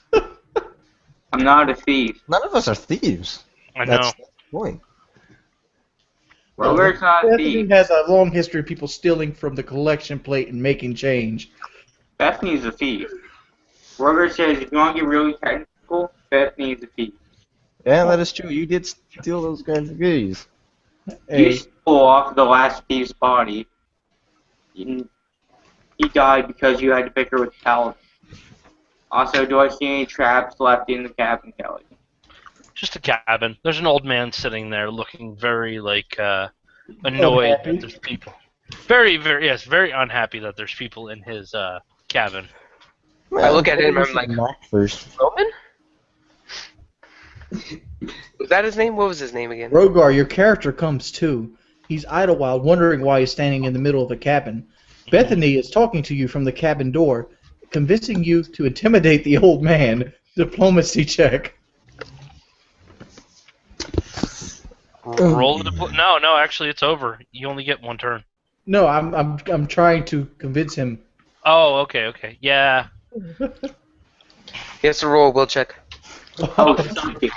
I'm not a thief. None of us are thieves. I know. That's the point. Rogar's not a Bethany thief. has a long history of people stealing from the collection plate and making change. Bethany's a thief. Rogar says if you want to get really technical, Bethany's a thief. Yeah, that is true. You did steal those guys' goodies. You Hey, stole off the last thief's body. He died because you had to pick her with Paladin. Also, do I see any traps left in the cabin, Kelly? Just a cabin. There's an old man sitting there looking very, annoyed Unhappy. that there's people. Very, very, yes, very unhappy that there's people in his cabin. I look at him and we I'm should like, knock first. Roman? Was that his name? What was his name again? Rogar, your character comes too. He's Idlewild, wondering why he's standing in the middle of the cabin. Bethany is talking to you from the cabin door, convincing you to intimidate the old man. Diplomacy check. Roll the no, actually, it's over. You only get one turn. No, I'm trying to convince him. Oh, okay, yeah. He has to roll a will check. Oh, something.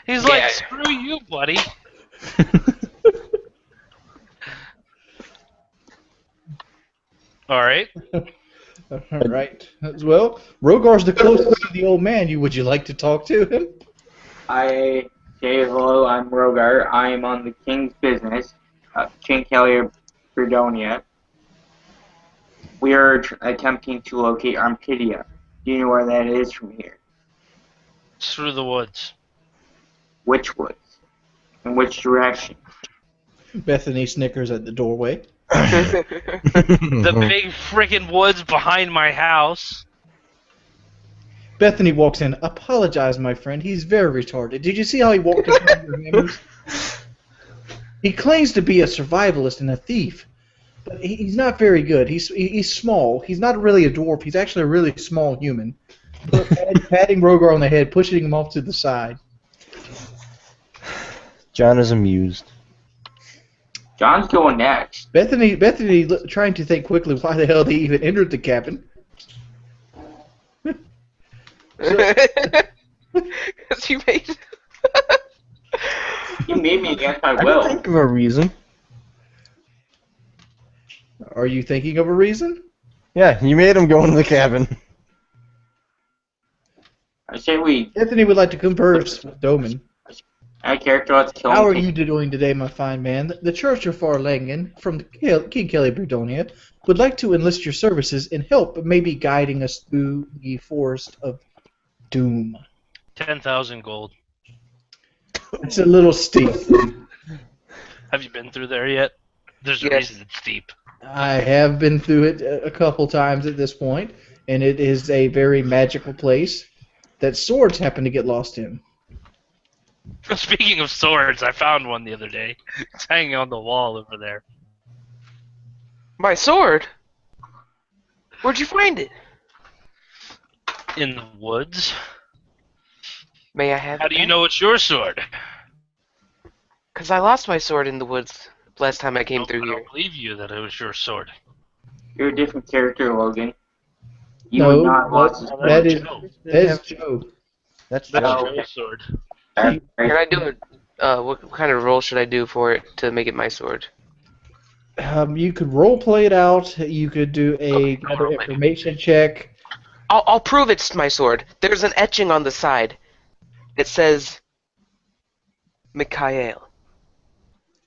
He's Yeah. like, screw you, buddy. All right. All right. Well, Rogar's the closest to the old man. Would you like to talk to him? I say hello, I'm Rogar. I am on the king's business, King Kelly Beardonia. We are attempting to locate Armpidia. Do you know where that is from here? It's through the woods. Which woods? In which direction? Bethany snickers at the doorway. The big freaking woods behind my house. Bethany walks in. Apologize, my friend. He's very retarded. Did you see how he walked in front of your members? He claims to be a survivalist and a thief, but he's not very good. He's small. He's not really a dwarf. He's actually a really small human. Patting Rogar on the head, pushing him off to the side. John is amused. John's going next. Bethany, trying to think quickly why the hell they even entered the cabin. Because you made. You made me against my I will. can think of a reason. Are you thinking of a reason? Yeah, you made him go into the cabin. I say we. Bethany would like to converse with Doman. My character, let's kill him. How are you doing today, my fine man? The Church of Farlangen from King Kelly Beardonia would like to enlist your services in help, maybe guiding us through the forest of doom. 10,000 gold. It's a little steep. Have you been through there yet? There's a Yes. reason it's steep. I have been through it a couple times at this point, and it is a very magical place that swords happen to get lost in. Speaking of swords, I found one the other day. It's hanging on the wall over there. My sword? Where'd you find it? In the woods. May I have How it? do you know it's your sword? Because I lost my sword in the woods last time I came Nope, through I here. don't believe you that it was your sword. You're a different character, Logan. You No, would not lost his that That's is Joe. that is Joe. That's That's Oh. Joe's sword. Can I do it? What kind of roll should I do for it to make it my sword? You could role play it out. You could do a gather roleplay. information check. I'll prove it's my sword. There's an etching on the side. It says Mikhail.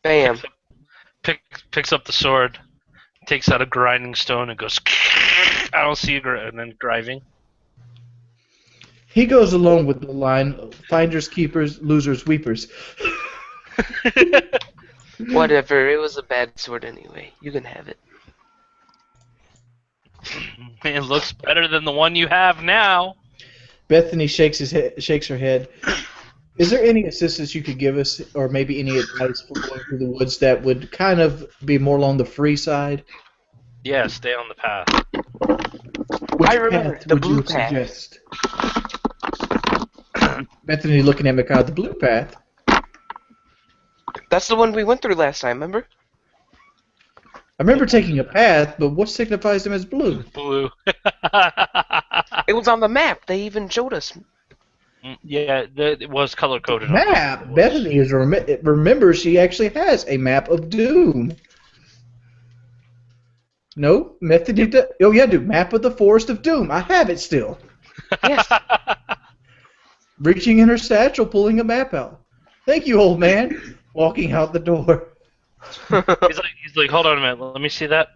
Bam. Picks up the sword, takes out a grinding stone, and goes. I don't see and then driving. He goes along with the line: "Finders, keepers, losers, weepers." Whatever. It was a bad sword anyway. You can have it. It looks better than the one you have now. Bethany shakes her head. Is there any assistance you could give us, or maybe any advice for going through the woods that would kind of be more along the free side? Yeah, stay on the path. Which I remember, path the would blue you path. suggest? Bethany looking at Mikhail, the blue path. That's the one we went through last time, remember? I remember taking a path, but what signifies them as blue? Blue. It was on the map. They even showed us. Yeah, it was color coded. Map. Bethany is remember she actually has a map of doom. No, Bethany. Oh yeah, dude. Map of the Forest of Doom. I have it still. Yes. Reaching in her satchel, pulling a map out. Thank you, old man. Walking out the door. He's like, hold on a minute, let me see that.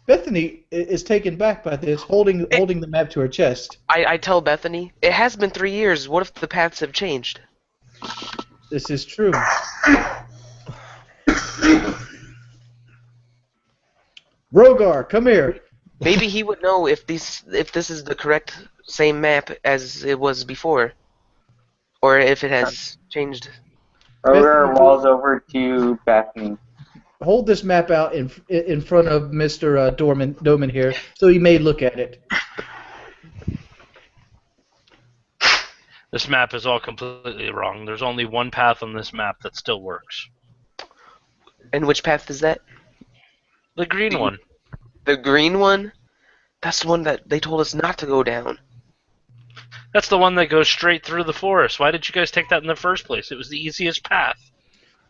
Bethany is taken back by this, holding the map to her chest. I tell Bethany, it has been 3 years. What if the paths have changed? This is true. Rogar, come here. Maybe he would know if this is the correct same map as it was before, or if it has changed. Roger Bethany, walls over to Bethany. hold this map out in front of Mr. Dorman here, so he may look at it. This map is all completely wrong. There's only one path on this map that still works. And which path is that? The green one. The green one? That's the one that they told us not to go down. That's the one that goes straight through the forest. Why did you guys take that in the first place? It was the easiest path.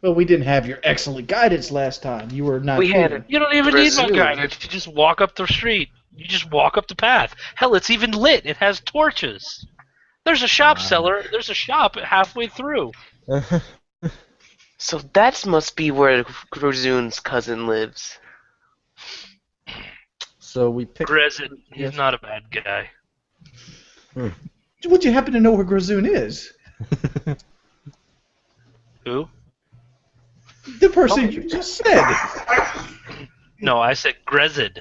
Well, we didn't have your excellent guidance last time. You were not. We had here. it. You don't even need my Resume. guidance. You just walk up the street. You just walk up the path. Hell, it's even lit. It has torches. There's a shop seller. There's a shop halfway through. So that must be where Grozoon's cousin lives. So we picked. Grezin, he's Yes. not a bad guy. Would you happen to know where Grazoon is? Who? The person you just said. No, I said Grezid.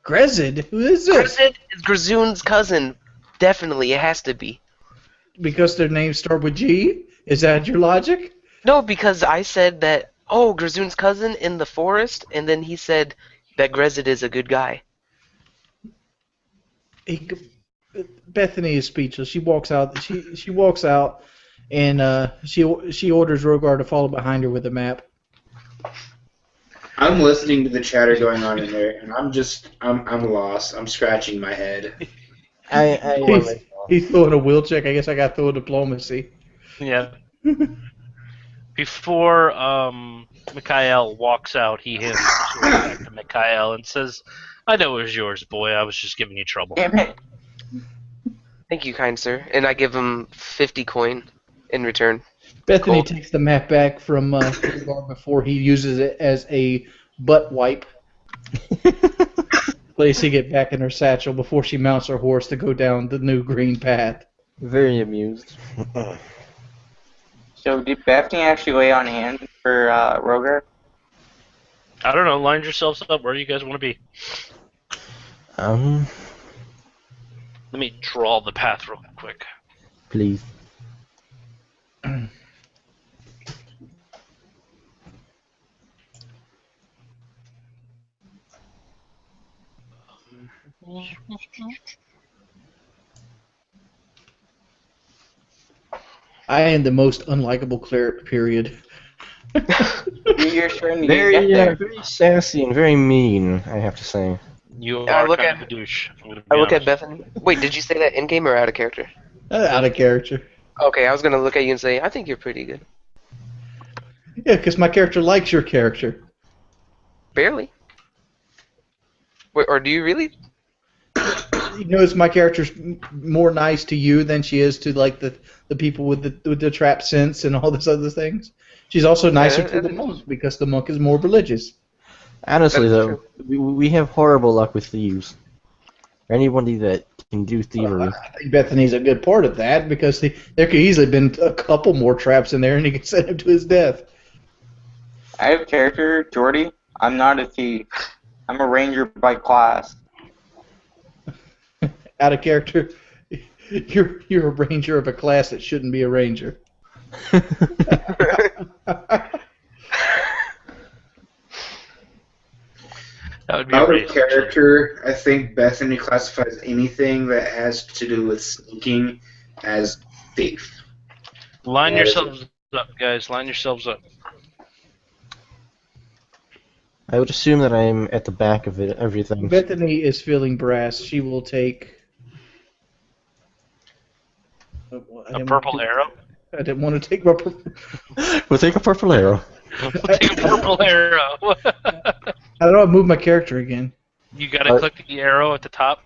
Grezid? Who is this? Grezid is Grozoon's cousin. Definitely, it has to be. Because their names start with G? Is that your logic? No, because I said that, oh, Grozoon's cousin in the forest, and then he said that Grezid is a good guy. Bethany is speechless. She walks out. She walks out, and she orders Rogar to follow behind her with a map. I'm listening to the chatter going on in there, and I'm lost. I'm scratching my head. He's throwing a will check. I guess I got to throw diplomacy. Yeah. Before Mikhail walks out, he hands the sword back to Mikhail and says, "I know it was yours, boy. I was just giving you trouble." Damn it. Thank you, kind sir. And I give him 50 coin in return. Bethany Cool. takes the map back from Rogar before he uses it as a butt wipe, placing it back in her satchel before she mounts her horse to go down the new green path. Very amused. So did Bethany actually lay on hands for Roger? I don't know. Line yourselves up where you guys want to be. Let me draw the path real quick. Please. I am the most unlikable cleric, period. You're starting to get there. Very sassy and very mean, I have to say. You I are look kind at- of a douche. I'm gonna be I look at honest. Bethany. Wait, did you say that in game or out of character? Out of character. Okay, I was gonna look at you and say, I think you're pretty good. Yeah, because my character likes your character. Barely. Wait, or do you really? You notice my character's more nice to you than she is to like the people with the trap sense and all this other things. She's also nicer to the monk because the monk is more religious. Honestly, That's though, we have horrible luck with thieves. Anybody that can do thievery. I think Bethany's a good part of that because there could easily been a couple more traps in there and he could send him to his death. I have character, Jordy. I'm not a thief. I'm a ranger by class. Out of character, you're a ranger of a class that shouldn't be a ranger. That would be Out a of character, I think Bethany classifies anything that has to do with sneaking as thief. Line Yeah, yourselves up, guys. Line yourselves up. I would assume that I'm at the back of it, everything. Bethany is feeling brass. She will take A purple arrow? I didn't want to take my purple. We'll take a purple arrow. We'll take a purple arrow. How do I move my character again? You gotta click the arrow at the top.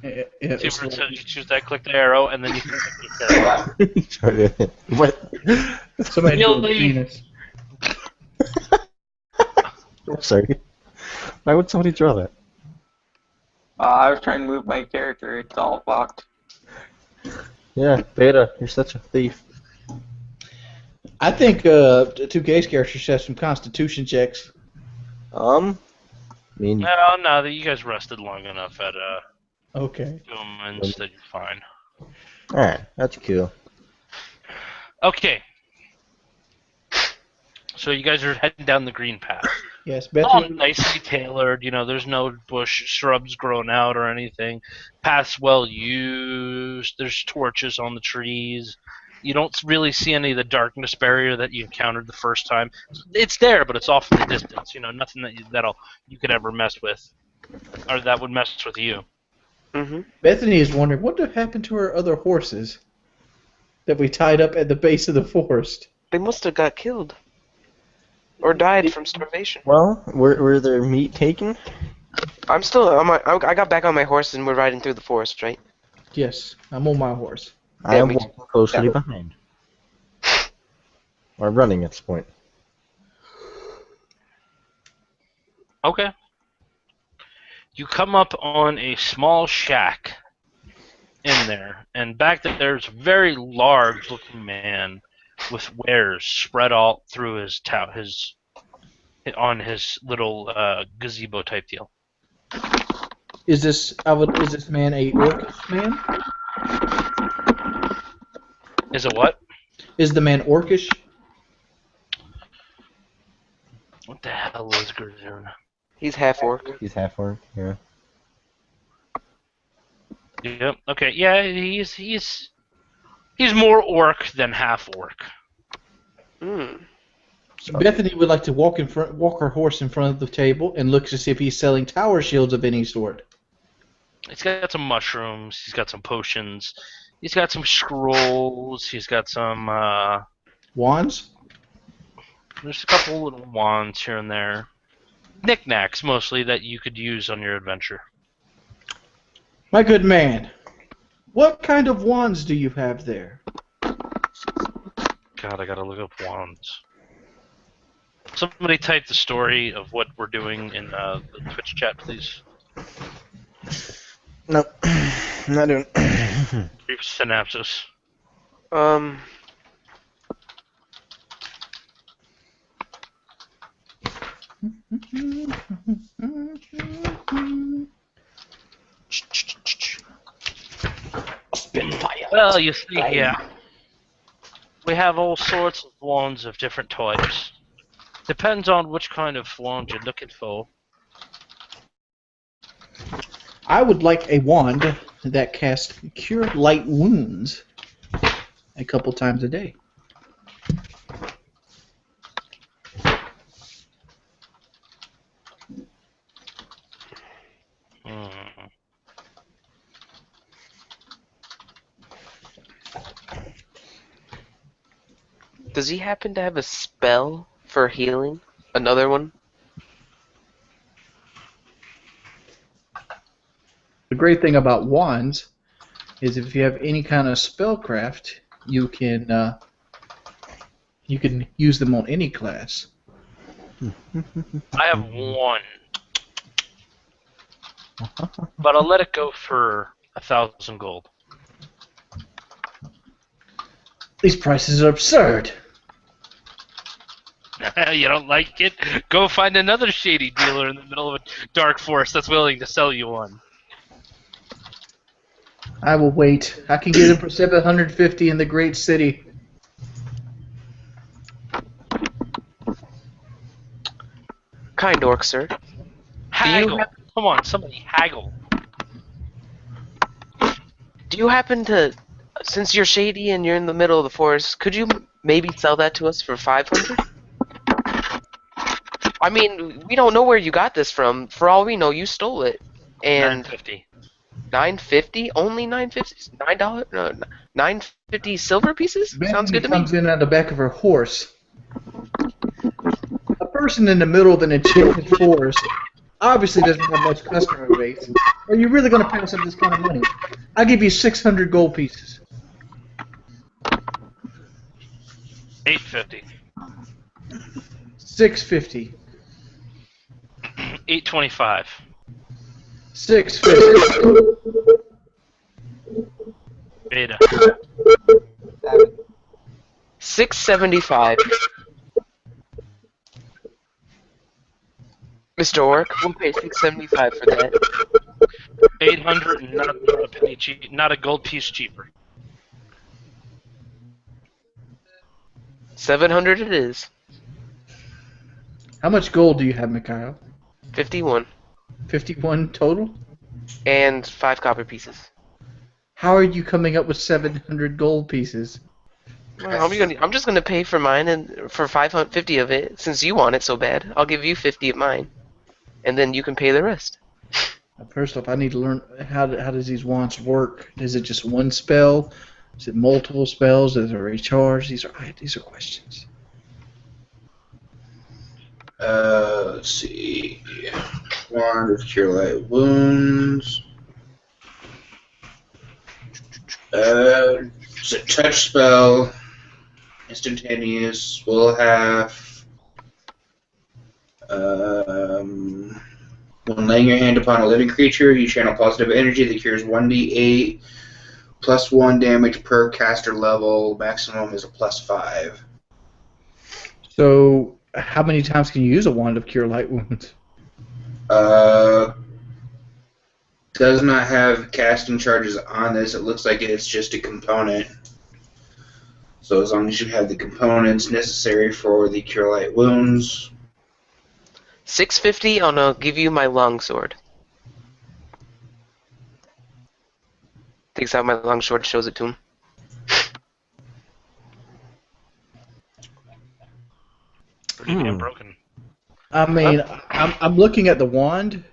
Yeah, See where it's it says you choose that, click the arrow, and then you can click the arrow. What? somebody drew a Really? penis. I'm sorry. Why would somebody draw that? I was trying to move my character. It's all fucked. Yeah, Beta, you're such a thief. I think 2K's character should have some constitution checks. mean, No, you guys rested long enough at Okay. humans that you're fine. alright, that's cool. Okay. So you guys are heading down the green path. Yes, It's all Bethany. nicely tailored. There's no bush shrubs growing out or anything. Path's well used. There's torches on the trees. You don't really see any of the darkness barrier that you encountered the first time. It's there, but it's off in the distance. Nothing that you could ever mess with, or that would mess with you. Mm-hmm. Bethany is wondering what happened to her other horses that we tied up at the base of the forest. They must have got killed. Or died from starvation. Well, were their meat taken? I'm still on my. I got back on my horse and we're riding through the forest, right? Yes, I'm on my horse. I Yeah, am me too. walking closely Yeah. behind. Or running at this point. Okay. You come up on a small shack in there, and back there's a very large-looking man with wares spread all through his on his little gazebo type deal. Is this man a orcish man? Is it what? Is the man orcish? What the hell is Gerzoon? He's half orc. He's half orc, yeah. Yep. Okay. Yeah. He's more orc than half orc. Hmm. Bethany would like to walk her horse in front of the table and look to see if he's selling tower shields of any sort. He's got some mushrooms. He's got some potions. He's got some scrolls. He's got some. Wands? There's a couple little wands here and there. Knickknacks mostly that you could use on your adventure. My good man, what kind of wands do you have there? God, I gotta look up wands. Somebody type the story of what we're doing in the Twitch chat, please. Nope. Not doing. Brief synopsis. Well, you see, yeah. We have all sorts of wands of different types. Depends on which kind of wand you're looking for. I would like a wand that casts Cure Light Wounds a couple times a day. Does he happen to have a spell for healing? Another one? The great thing about wands is if you have any kind of spellcraft, you can use them on any class. I have one, but I'll let it go for 1,000 gold. These prices are absurd. You don't like it? Go find another shady dealer in the middle of a dark forest that's willing to sell you one. I will wait. I can get them for 750 in the great city. Kind orc, sir. Haggle! Come on, somebody haggle. Do you happen to, since you're shady and you're in the middle of the forest, could you maybe sell that to us for 500? I mean, we don't know where you got this from. For all we know, you stole it. And 950. 950? Only 950? $9? No, 950 silver pieces? Sounds good to me. Comes in on the back of her horse. A person in the middle of an enchanted forest obviously doesn't have much customer base. Are you really going to pass up this kind of money? I'll give you 600 gold pieces. 850. 650. 825. 650. Beta. 675. Mr. Orc, we'll pay $675 for that. 800 and not a penny cheap, not a gold piece cheaper. 700 it is. How much gold do you have, Mikhail? 51. 51 total? And 5 copper pieces. How are you coming up with 700 gold pieces? Well, I'm just gonna pay for mine and for 550 of it. Since you want it so bad, I'll give you 50 of mine, and then you can pay the rest. First off, I need to learn how does these wands work. Is it just one spell? Is it multiple spells? Is it a recharge? These are questions. Let's see. Wand of Cure Light Wounds. It's a touch spell. Instantaneous. Will have. When laying your hand upon a living creature, you channel positive energy that cures 1d8 plus 1 damage per caster level. Maximum is a +5. So, how many times can you use a wand of Cure Light Wounds? Does not have casting charges on this. It looks like it's just a component. So as long as you have the components necessary for the Cure Light Wounds. 650, and I'll give you my longsword. Takes out my longsword, shows it to him. Pretty damn broken. I mean, I'm looking at the wand.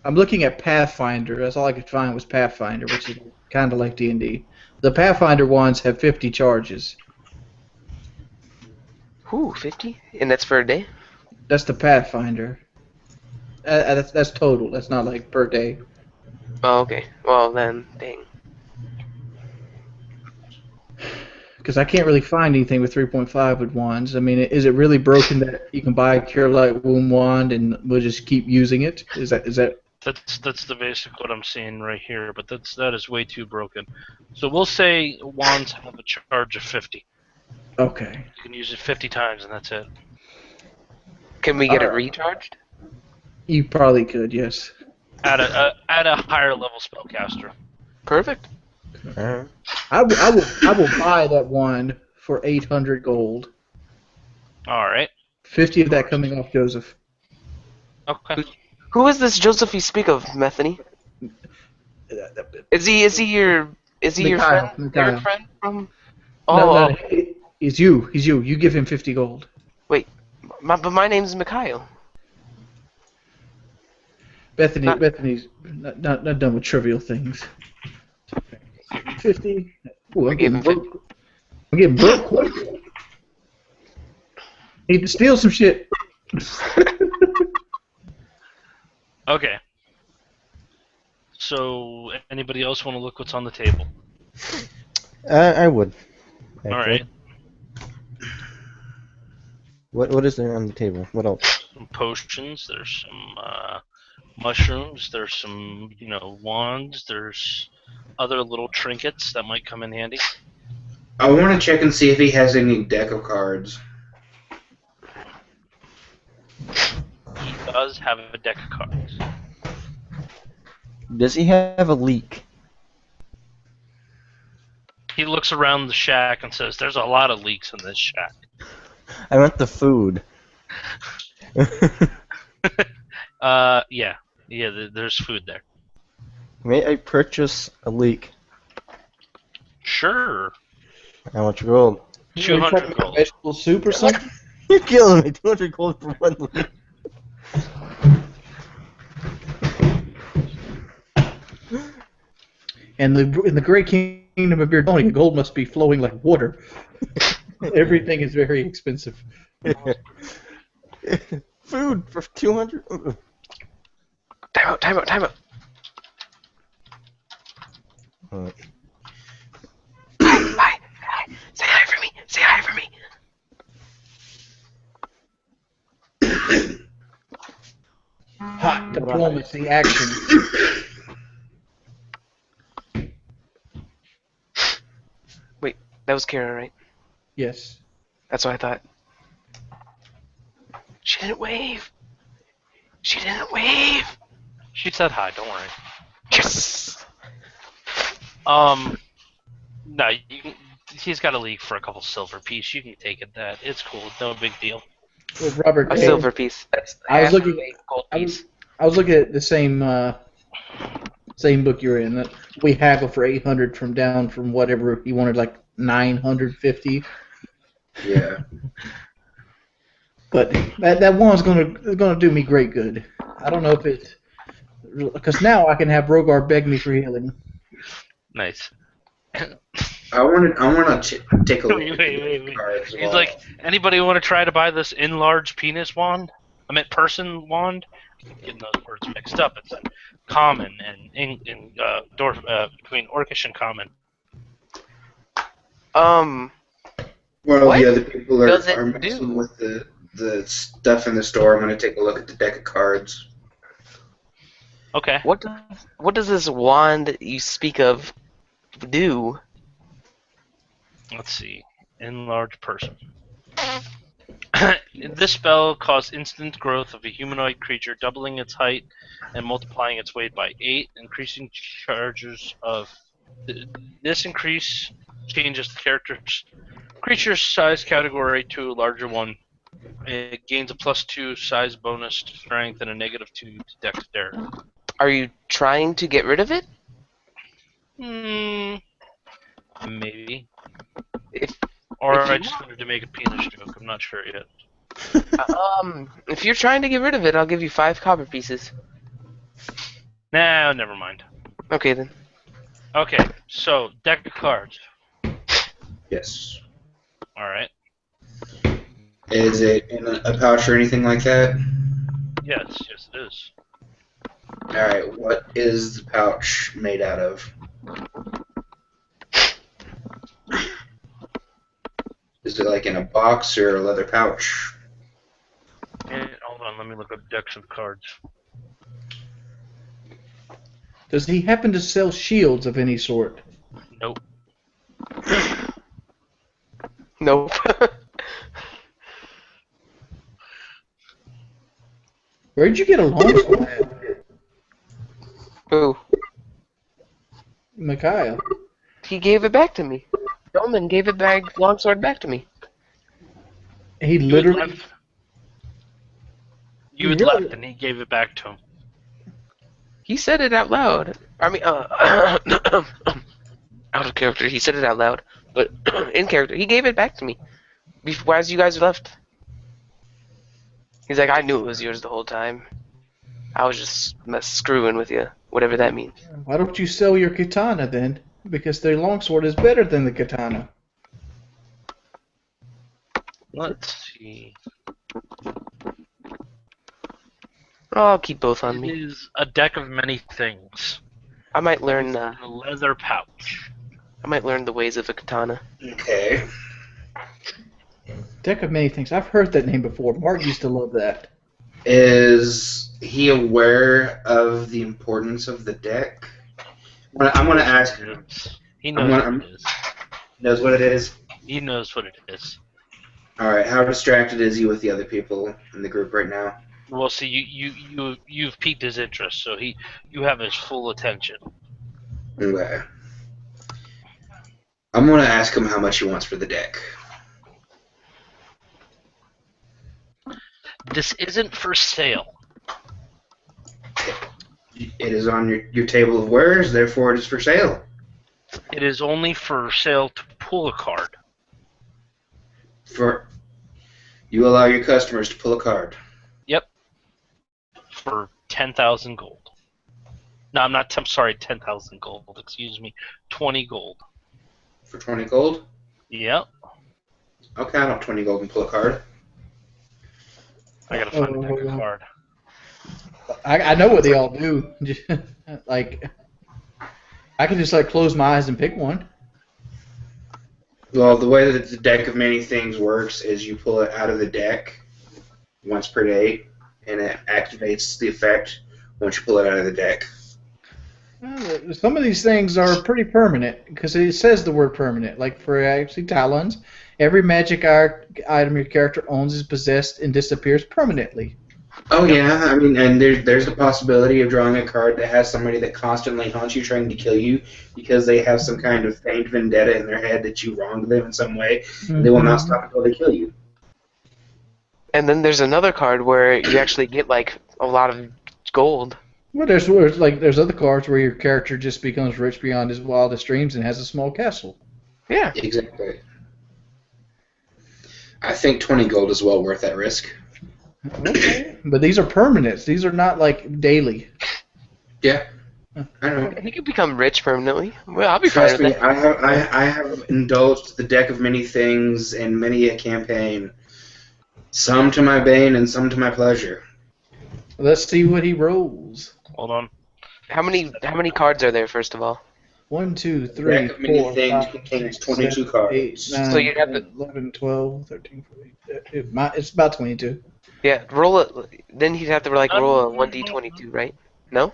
I'm looking at Pathfinder. That's all I could find was Pathfinder, which is kind of like D&D. The Pathfinder wands have 50 charges. Ooh, 50? And that's for a day? That's the Pathfinder. That's total. That's not like per day. Oh, okay. Well, then, dang. Because I can't really find anything with 3.5 with wands. I mean, is it really broken that you can buy a Cure Light Wound wand and we'll just keep using it? Is that? That's the basic what I'm seeing right here, but that is way too broken. So we'll say wands have a charge of 50. Okay. You can use it 50 times and that's it. Can we get it recharged? You probably could, yes. At a higher level spellcaster. Perfect. I will buy that wand for 800 gold. All right. 50 of that coming off Joseph. Okay. Who is this Joseph you speak of, Methany? Is he your Mikhail, friend? Mikhail. Your friend from? No, he's you. He's you. You give him 50 gold. But my name's Mikhail. Bethany's not done with trivial things. 50. Ooh, I'm getting broke. I'm getting broke quick. Need to steal some shit. Okay. So, anybody else want to look what's on the table? I would. All right. What is there on the table? What else? Some potions. There's some mushrooms. There's some, wands. There's other little trinkets that might come in handy. I want to check and see if he has any deck of cards. He does have a deck of cards. Does he have a leak? He looks around the shack and says, "There's a lot of leaks in this shack." I want the food. Yeah, there's food there. May I purchase a leak? Sure. How much gold? 200 gold. Vegetable soup or something? You're killing me. 200 gold for one leak. And in the great kingdom of Beardonia, gold must be flowing like water. Everything is very expensive. Food for 200? Time out. Alright. Hi. Say hi for me. Hot diplomacy action. Wait, that was Kara, right? Yes. That's what I thought. She didn't wave. She didn't wave. She said hi. Don't worry. Yes. No, you can, he's got a leak for a couple silver piece. You can take it. It's cool. No big deal. Well, Robert, A silver piece. That's I was half looking- of a gold I piece. was looking at the same book you're in. That we haggle for 800 from whatever he wanted, like 950. Yeah. But that one's gonna do me great good. I don't know if it's because now I can have Rogar beg me for healing. Nice. I want to take a look Wait, at wait. the cards. as He's well. like, anybody want to try to buy this enlarged penis wand? I meant person wand. Keep getting those words mixed up. It's common and between Orcish and common. Well, What the other people does it are messing do? with the stuff in the store. I'm going to take a look at the deck of cards. Okay. What does this wand you speak of do? Let's see. Enlarged person. This spell causes instant growth of a humanoid creature, doubling its height and multiplying its weight by 8, increasing charges of... This increase changes the creature's size category to a larger one. It gains a +2 size bonus to strength and a -2 to dexterity. Are you trying to get rid of it? Maybe. If Or if you I just wanted to make a penis joke. I'm not sure yet. if you're trying to get rid of it, I'll give you 5 copper pieces. Nah, never mind. Okay then. Okay, so deck of cards. Yes. All right. Is it in a pouch or anything like that? Yes, it is. Alright, what is the pouch made out of? Is it like in a box or a leather pouch? Hold on, let me look up decks of cards. Does he happen to sell shields of any sort? Nope. Nope. Where'd you get a longsword at? Who? Micaiah. He gave it back to me. Dolman gave it back, longsword back to me. He literally. You had left, and he gave it back to him. He said it out loud. I mean, out of character, he said it out loud, but in character, he gave it back to me before as you guys left. He's like, I knew it was yours the whole time. I was just screwing with you, whatever that means. Why don't you sell your katana then? Because their longsword is better than the katana. Let's see. I'll keep both on It me. is a deck of many things. I might learn. A leather pouch. I might learn the ways of a katana. Okay. Deck of many things. I've heard that name before. Mark used to love that. Is he aware of the importance of the deck? I'm going to ask him. He knows what it is. Knows what it is? He knows what it is. Alright, how distracted is he with the other people in the group right now? Well, see, you've piqued his interest, so you have his full attention. Okay. I'm going to ask him how much he wants for the deck. This isn't for sale. It is on your table of wares, therefore it is for sale. It is only for sale to pull a card. You allow your customers to pull a card. Yep. For 10,000 gold. No, I'm sorry, 10,000 gold. Excuse me, 20 gold. For 20 gold? Yep. Okay, I don't have 20 gold and pull a card. I gotta find a deck of card. I know what they all do. Like, I can just like close my eyes and pick one. Well, the way that the deck of many things works is you pull it out of the deck once per day, and it activates the effect once you pull it out of the deck. Some of these things are pretty permanent because it says the word permanent. Like for actually Talons, every magic item your character owns is possessed and disappears permanently. Oh yeah, I mean, and there's the possibility of drawing a card that has somebody that constantly haunts you, trying to kill you because they have some kind of faint vendetta in their head that you wronged them in some way, and they will not stop until they kill you. And then there's another card where you actually get like a lot of gold. Well, there's other cards where your character just becomes rich beyond his wildest dreams and has a small castle. Yeah. Exactly. I think 20 gold is well worth that risk. Okay. But these are permanents. These are not like daily. Yeah, I know. You can become rich permanently. Well, I'll be fine Trust with me, that. I have indulged the deck of many things in many a campaign. Some to my bane and some to my pleasure. Let's see what he rolls. Hold on. How many cards are there, first of all? 1, 2, 3, Deck of many 4, things 5, contains 6, 22 7, cards. 8, 9, So you'd have 10, 11, 12, 13, 14. It's about 22. Yeah, roll it. Then he'd have to like roll a 1d22, right? No?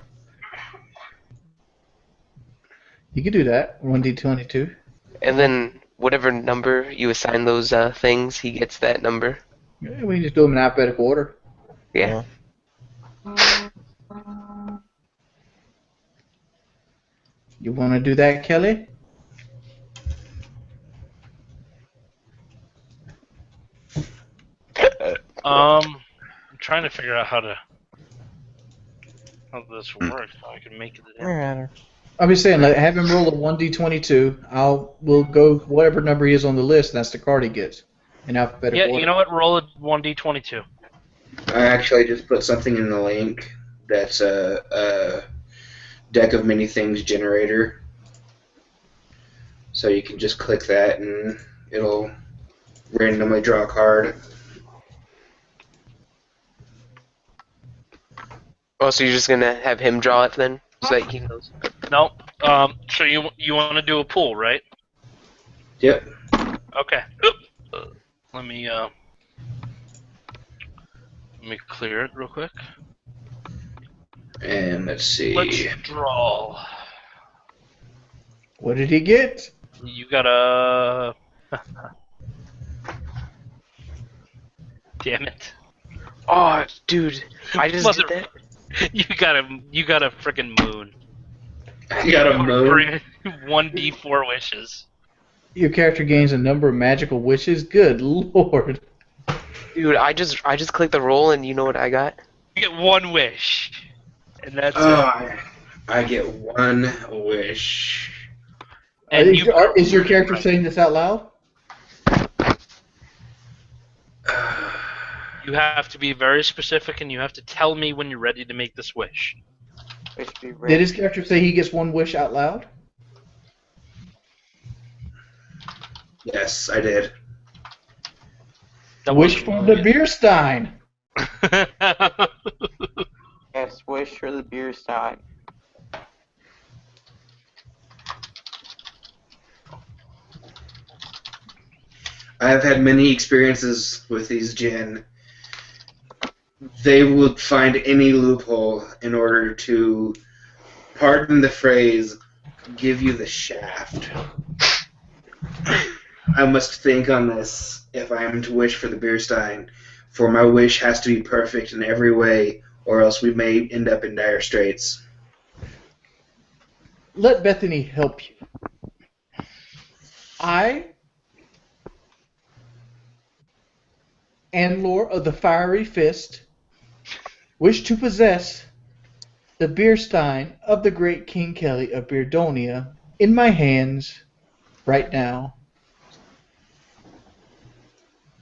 You could do that. 1d22. And then whatever number you assign those things, he gets that number. Yeah, we can just do them in alphabetical order. Yeah. You want to do that, Kelly? I'm trying to figure out how this works. So I can make it. Matter. I'm just saying, like, have him roll a 1d22. We'll go whatever number he is on the list. And that's the card he gets in alphabetical Yeah, order. you know what? Roll a 1d22. I actually just put something in the link that's a deck of many things generator. So you can just click that and it'll randomly draw a card. Oh, so you're just gonna have him draw it then, so that he knows. No. So you want to do a pool, right? Yep. Okay. Let me clear it real quick. And let's see. Let's draw. What did he get? You gotta. Damn it! Oh, dude, I just did Mother- that. You got a freaking moon. I got a moon. 1d4 wishes. Your character gains a number of magical wishes. Good lord. Dude, I just clicked the roll, and you know what I got? You get one wish, and that's Oh, I get one wish. it. And Is your character saying this out loud? You have to be very specific, and you have to tell me when you're ready to make this wish. Did his character say he gets one wish out loud? Yes, I did. That Wish for the beer stein. Yes, wish for the beer stein. I have had many experiences with these djinn. They would find any loophole in order to, pardon the phrase, give you the shaft. I must think on this if I am to wish for the beer stein, for my wish has to be perfect in every way, or else we may end up in dire straits. Let Bethany help you. I, Anlor of the Fiery Fist, wish to possess the beer stein of the great King Kelly of Beardonia in my hands right now.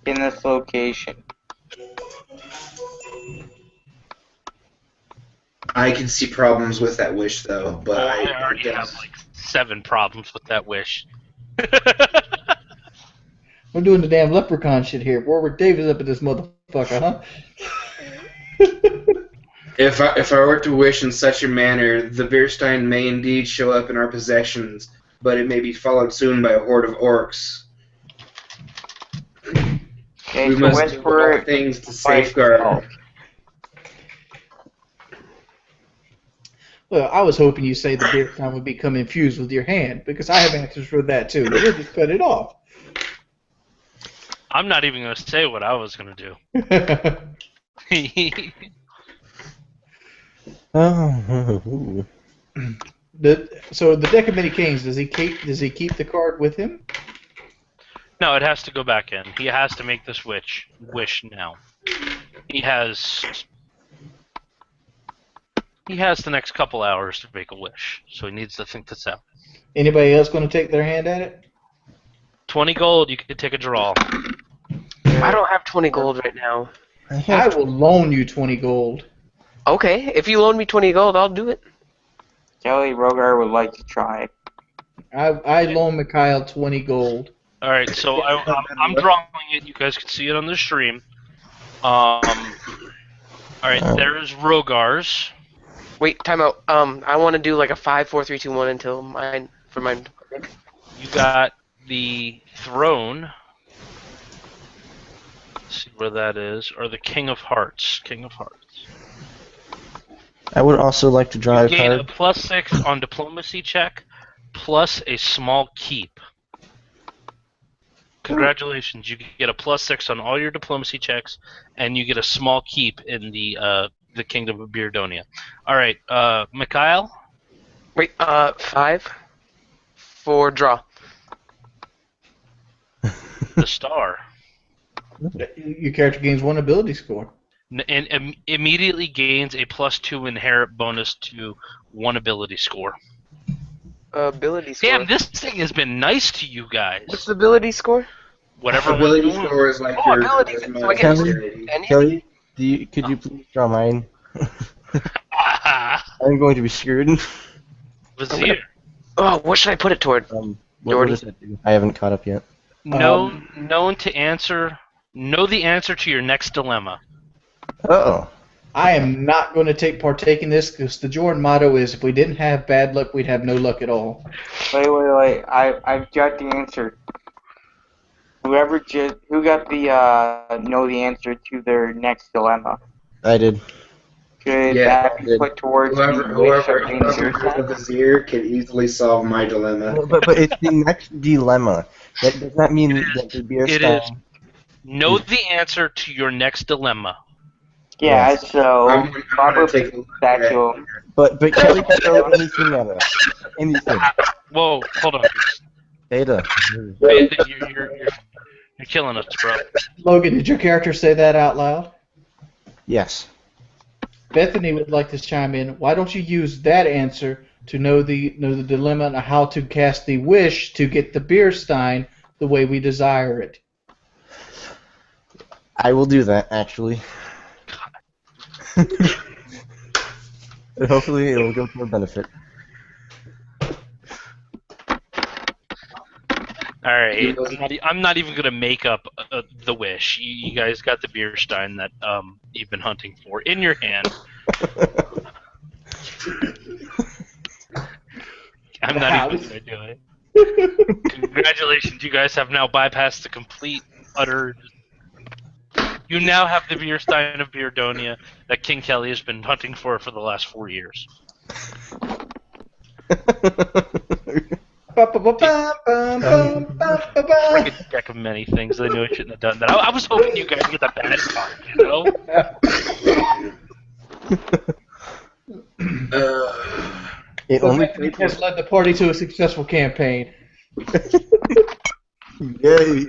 In this location. I can see problems with that wish, though, but Oh, I already have like 7 problems with that wish. We're doing the damn leprechaun shit here. Warwick Davis up at this motherfucker, huh? If I were to wish in such a manner, the Beerstein may indeed show up in our possessions, but it may be followed soon by a horde of orcs. Okay, We so must wish do for all things to by safeguard. itself. Well, I was hoping you say the beer stein would become infused with your hand, because I have answers for that too. We'll just cut it off. I'm not even going to say what I was going to do. Oh, So the deck of many kings. Does he keep the card with him? No, it has to go back in. He has to make this wish now. He has the next couple hours to make a wish, so he needs to think this out. Anybody else going to take their hand at it? 20 gold, you could take a draw. I don't have 20 gold right now. I will loan you 20 gold. Okay, if you loan me 20 gold, I'll do it. Kelly Rogar would like to try. I loan Mikhail 20 gold. All right, so I'm drawing it. You guys can see it on the stream. All right, there's Rogar's. Wait, time out. I want to do like a 5, 4, 3, 2, 1 until mine. You got the throne. Let's see where that is, or the King of Hearts. King of Hearts. I would also like to draw You a gain a card. +6 on diplomacy check, plus a small keep. Congratulations, you get a +6 on all your diplomacy checks, and you get a small keep in the Kingdom of Beardonia. All right, Mikhail. Wait, 5, 4, draw. The star. Your character gains 1 ability score. And immediately gains a +2 inherit bonus to 1 ability score. Ability score. Damn, this thing has been nice to you guys. What's the ability score? Whatever Ability one you want. score is like Oh, your ability. charisma So I get dexterity. Kelly, could you please draw mine? I'm going to be screwed. Vizier. Oh, what should I put it toward? What does that do? I haven't caught up yet. Known to answer. Know the answer to your next dilemma. Uh-oh. I am not going to partake in this because the Jordan motto is if we didn't have bad luck, we'd have no luck at all. Wait. I've got the answer. Who got the know the answer to their next dilemma? I did. Could Yeah, that be put towards Whoever the wish of comes up being with the Vizier can easily solve my dilemma. But it's the next dilemma. That does not mean that the beer It stein. is. Know the answer to your next dilemma. Yeah, Yes. so I'm proper gonna take a look back at to it. him. But Kelly can throw anything at us. Anything. Whoa, hold on. Beta. You're killing us, bro. Logan, did your character say that out loud? Yes. Bethany would like to chime in. Why don't you use that answer to know the dilemma and how to cast the wish to get the beer stein the way we desire it? I will do that, actually. And hopefully it will go to our benefit. All right, I'm not even gonna make up the wish. You guys got the beer stein that you've been hunting for in your hand. I'm not even gonna do it. Congratulations, you guys have now bypassed the complete, utter. You now have the beer stein of Beardonia that King Kelly has been hunting for the last 4 years. Friggin' deck of many things. I knew I shouldn't have done that. I was hoping you guys get the bad card, you know? It only Bethany has led the party to a successful campaign. Yay.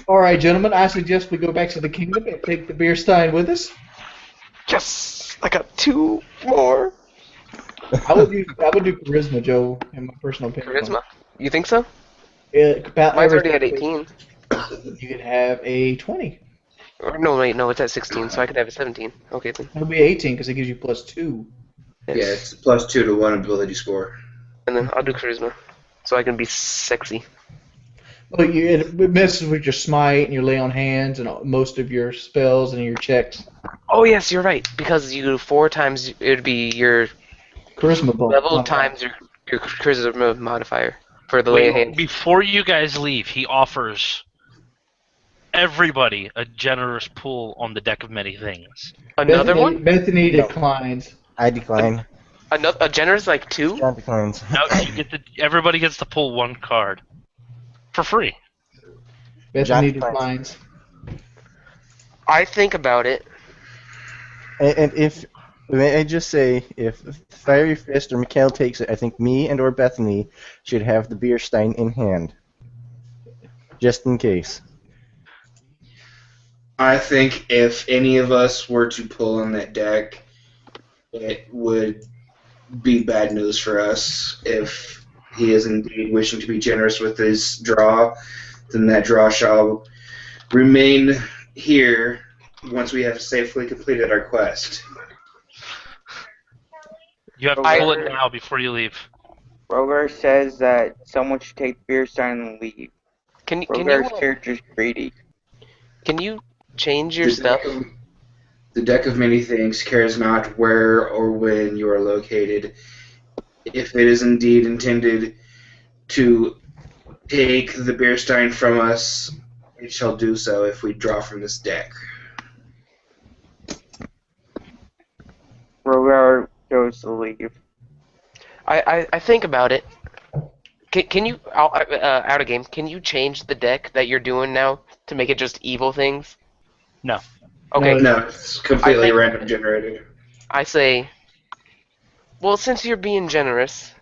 All right, gentlemen, I suggest we go back to the kingdom and take the beer stein with us. Yes! I got 2 more. I would do charisma, Joe, in my personal opinion. Charisma? You think so? About Mine's already at 18. You could have a 20. Or, no, wait, no, it's at 16, so I could have a 17. Okay, then. It'll be 18 because it gives you +2. Yeah, it's +2 to 1 ability score. And then I'll do charisma, so I can be sexy. Well, it messes with your smite and your lay on hands and most of your spells and your checks. Oh yes, you're right. Because you do 4 times, it would be your Charisma bonus. level times your charisma modifier for the lay on hands. Before you guys leave, he offers everybody a generous pull on the deck of many things. Another one? Bethany declines. I decline. A generous like 2? John declines. No, everybody gets to pull 1 card for free. Bethany Jack declines. I think about it. And if may I just say, if Fiery Fist or Mikhail takes it, I think me and or Bethany should have the beer stein in hand, just in case. I think if any of us were to pull on that deck, it would be bad news for us. If he is indeed wishing to be generous with his draw, then that draw shall remain here once we have safely completed our quest. You have to pull it now before you leave. Rogar says that someone should take beer stein and leave. Can you Rogar's character's greedy. can you change your The stuff? The deck of many things cares not where or when you are located. If it is indeed intended to take the beer stein from us, it shall do so if we draw from this deck. Rogar goes to leave. I think about it. Can you out of game? Can you change the deck that you're doing now to make it just evil things? No. Okay. No, it's completely I think- random generated. I say. Well, since you're being generous,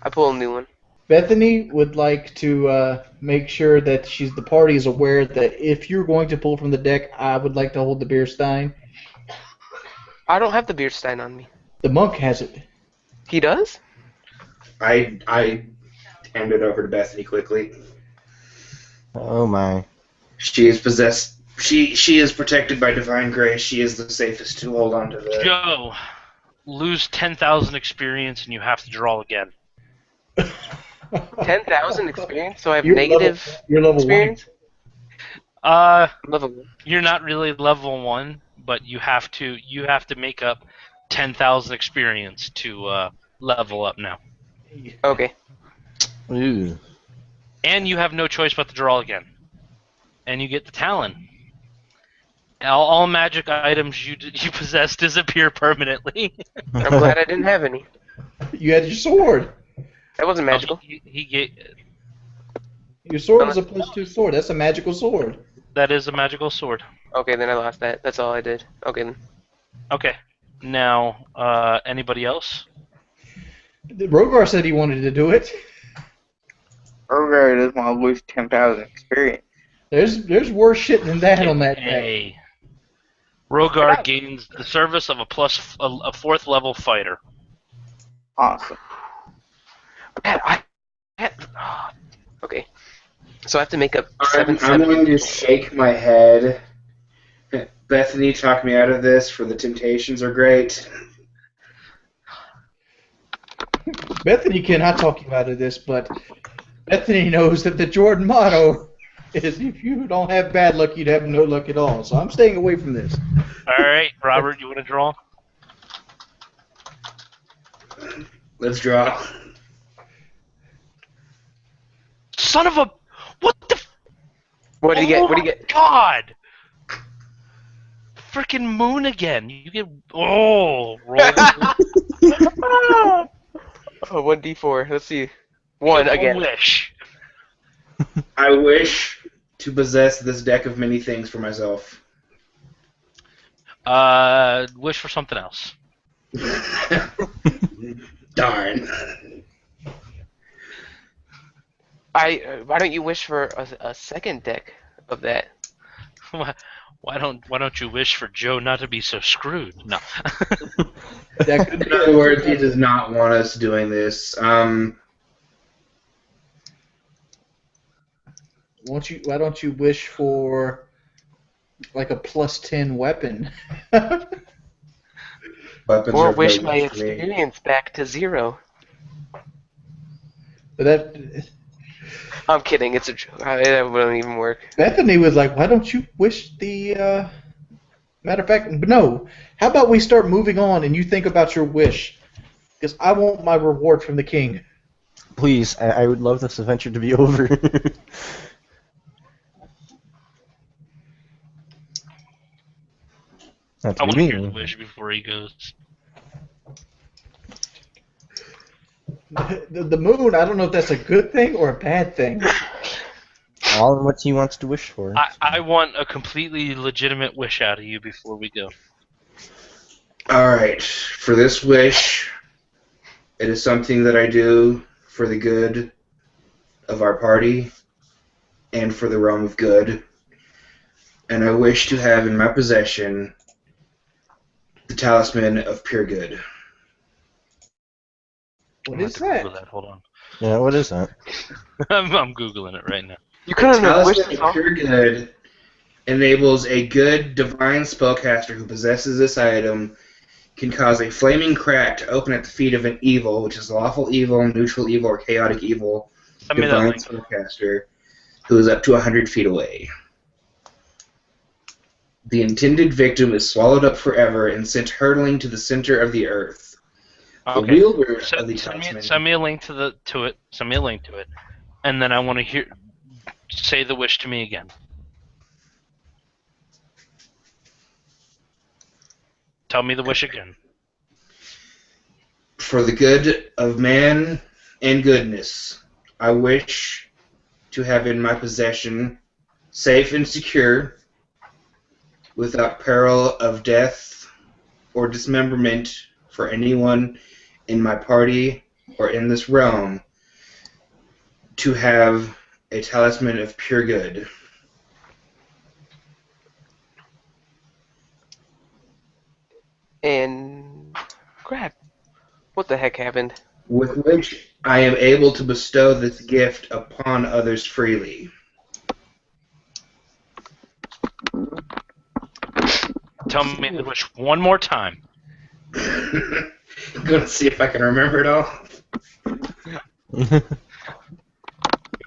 I pull a new one. Bethany would like to make sure that the party is aware that if you're going to pull from the deck, I would like to hold the beer stein. I don't have the beer stein on me. The monk has it. He does? I hand it over to Bethany quickly. Oh my. She is possessed. She is protected by divine grace. She is the safest to hold on to the. Joe, lose 10,000 experience and you have to draw again. 10,000 experience, so I have You're negative you're level experience. Level 1. You're not really level 1, but you have to make up 10,000 experience to level up now. Okay. Ooh. And you have no choice but to draw again. And you get the Talon. All magic items you possess disappear permanently. I'm glad I didn't have any. You had your sword. That wasn't magical. He get, Your sword is a +2 sword. That's a magical sword. that is a magical sword. Okay, then I lost that. That's all I did. Okay, then. Okay. Now, anybody else? Rogar said he wanted to do it. Rogar doesn't want to lose 10,000 experience. There's worse shit than that on that deck. Hey. Rogar gains the service of a 4th level fighter. Awesome. Okay. So I have to make up I'm 7. going to shake my head. Bethany talked me out of this, for the temptations are great. Bethany cannot talk you out of this, but Bethany knows that the Jordan motto is if you don't have bad luck, you'd have no luck at all. So I'm staying away from this. All right, Robert, you want to draw? Let's draw. Son of a... What the... What do you get? What do you get? God! Freaking moon again. You get... Oh, roll. Oh, 1d4. Let's see. 1 again. Wish. I wish to possess this deck of many things for myself. Wish for something else. Darn. Why don't you wish for a second deck of that? Why don't you wish for Joe not to be so screwed? No. That could In other words, he does not want us doing this. why don't you wish for like a +10 weapon? Weapons Or are wish very my much for me. experience back to 0. But that I'm kidding. It's a joke. It wouldn't even work. Bethany was like, why don't you wish the matter of fact, no. How about we start moving on and you think about your wish? Because I want my reward from the king. Please, I would love this adventure to be over. That's I want to me. hear the wish before he goes. The moon, I don't know if that's a good thing or a bad thing. all in what he wants to wish for. I want a completely legitimate wish out of you before we go. Alright, for this wish, it is something that I do for the good of our party and for the realm of good. And I wish to have in my possession the talisman of pure good. What I'm is gonna have to that? Google that. Hold on. Yeah, what is that? I'm Googling it right now. You The couldn't have wished talisman this of off. pure good enables a good divine spellcaster who possesses this item can cause a flaming crack to open at the feet of an evil, which is lawful evil, neutral evil, or chaotic evil, Send me that divine link. spellcaster who is up to 100 feet away. The intended victim is swallowed up forever and sent hurtling to the center of the earth. The Okay. wielder of the Send talisman. me a link to it. Send me a link to it, and then I want to hear. Say the wish to me again. Tell me the wish again. For the good of man and goodness, I wish to have in my possession, safe and secure, without peril of death or dismemberment for anyone in my party or in this realm, to have a talisman of pure good. And crap. What the heck happened? With which I am able to bestow this gift upon others freely. Tell me the wish one more time. I'm gonna see if I can remember it all. Gonna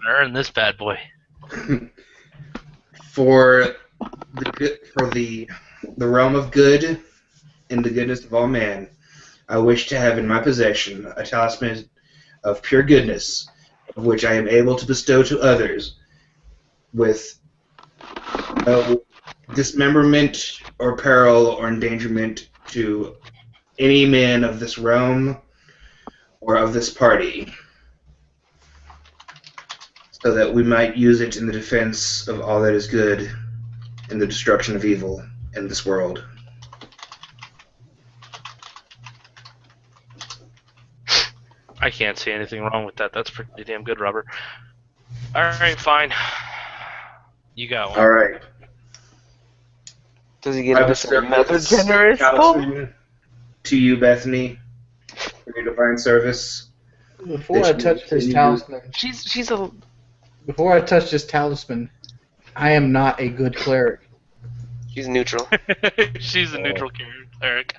earn this bad boy. For the realm of good and the goodness of all man, I wish to have in my possession a talisman of pure goodness, of which I am able to bestow to others, with no dismemberment or peril or endangerment to any man of this realm or of this party, so that we might use it in the defense of all that is good and the destruction of evil in this world. I can't see anything wrong with that. That's pretty damn good, Robert. All right, fine. You got one. All right. Does he get I us bestow another this generous bowl? talisman to you, Bethany, for your divine service. Before I touch this talisman, She's a. before I touch this talisman, I am not a good cleric. She's neutral. She's a neutral cleric.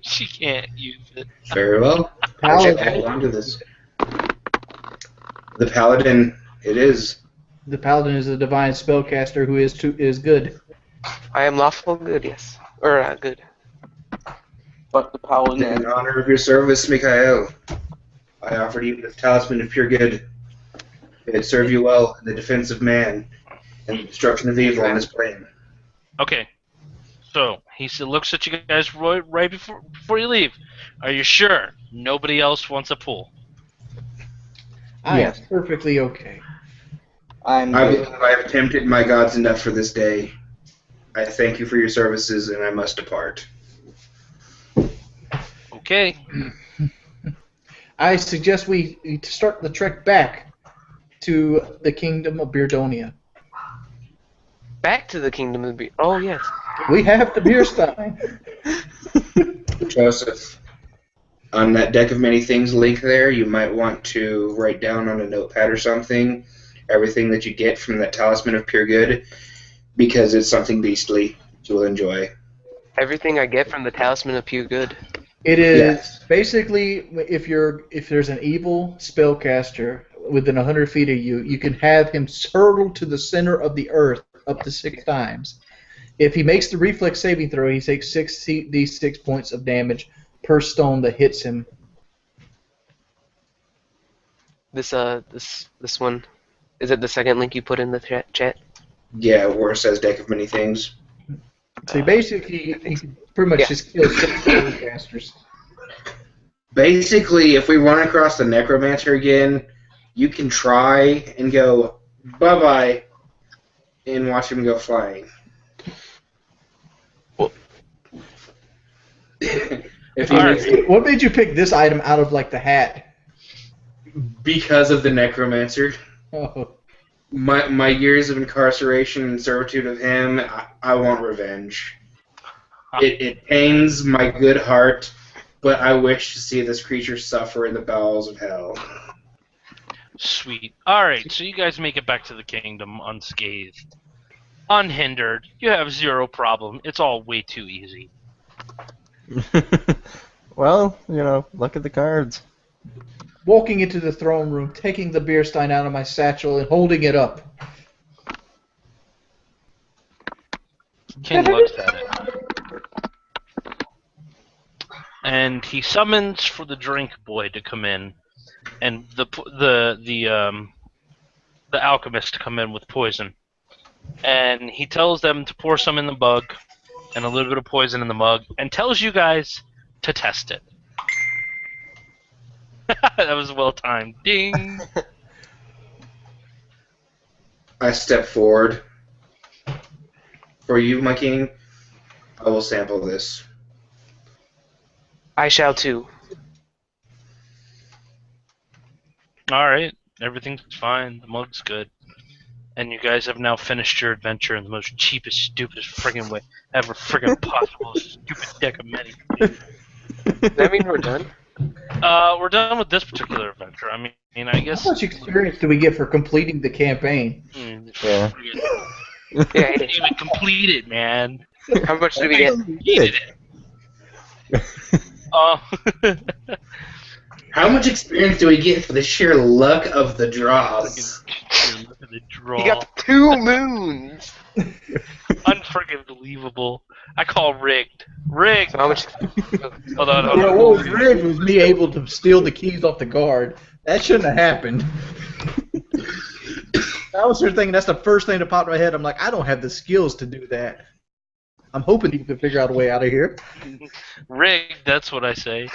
She can't use it. Very well. I'll hold Paladin, on to this. The paladin, it is. the paladin is a divine spellcaster who is good. I am lawful good, yes. Or good. But the paladin. In honor of your service, Mikhail, I offer you the talisman of pure good. May it serve you well in the defense of man and the destruction of evil on this plane. Okay. So he looks at you guys right before you leave. Are you sure nobody else wants a pool? I Yes. am perfectly okay. I believe I have tempted my gods enough for this day. I thank you for your services, and I must depart. Okay. I suggest we start the trek back to the kingdom of Beardonia. Back to the kingdom of the. Oh yes. We have the beer stein. Joseph, on that deck of many things link there, you might want to write down on a notepad or something everything that you get from that talisman of pure good, because it's something beastly that you will enjoy. Everything I get from the talisman of pure good. It is Yes. basically if there's an evil spellcaster within 100 feet of you, you can have him hurtle to the center of the earth up to 6 times. If he makes the reflex saving throw, he takes 6d6 points of damage per stone that hits him. This one. Is it the second link you put in the chat? Yeah, where it says deck of many things. So basically, he can pretty much Yeah. just kill 6 spellcasters. Basically, if we run across the necromancer again, you can try and go bye-bye, and watch him go flying. Well- If he All makes right. What made you pick this item out of like the hat? because of the necromancer. Oh, My years of incarceration and servitude of him, I want revenge. It pains my good heart, but I wish to see this creature suffer in the bowels of hell. Sweet. All right, so you guys make it back to the kingdom unscathed, unhindered. You have zero problem. It's all way too easy. Well, look at the cards. walking into the throne room, taking the beer stein out of my satchel and holding it up. King looks at it. And he summons for the drink boy to come in, and the alchemist to come in with poison. And he tells them to pour some in the mug, and a little bit of poison in the mug, and tells you guys to test it. That was well timed. Ding! I step forward. For you, my king, I will sample this. I shall too. Alright, everything's fine. The mug's good. And you guys have now finished your adventure in the most cheapest, stupidest friggin' way ever friggin' possible. Stupid deck of many. Does that mean we're done? We're done with this particular adventure. I mean, I How guess. much experience do we get for completing the campaign? Yeah. Yeah. Didn't even complete it, man. How much do we get? Completed it. How much experience do we get for the sheer luck of the draws? Look at the draw. You got 2 moons. Unfriggin' believable. I call rigged. Rigged. So how much? Hold on. Yeah, what was rigged was me able to steal the keys off the guard. That shouldn't have happened. I was here thinking that's the first thing that popped in my head. I'm like, I don't have the skills to do that. I'm hoping you can figure out a way out of here. Rigged. That's what I say.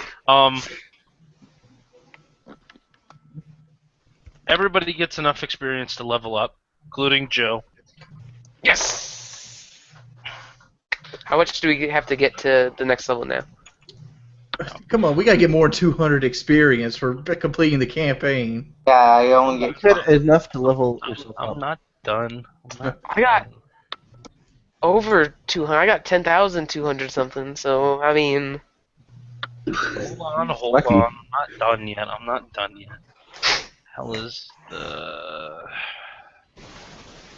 Everybody gets enough experience to level up, including Joe. Yes. How much do we have to get to the next level now? Come on, we gotta get more than 200 experience for completing the campaign. Yeah, I only You get get enough to level yourself I'm up. not done. I got over 200. I got 10,200 something. So I mean, Hold Lucky. on. I'm not done yet. Hell is the...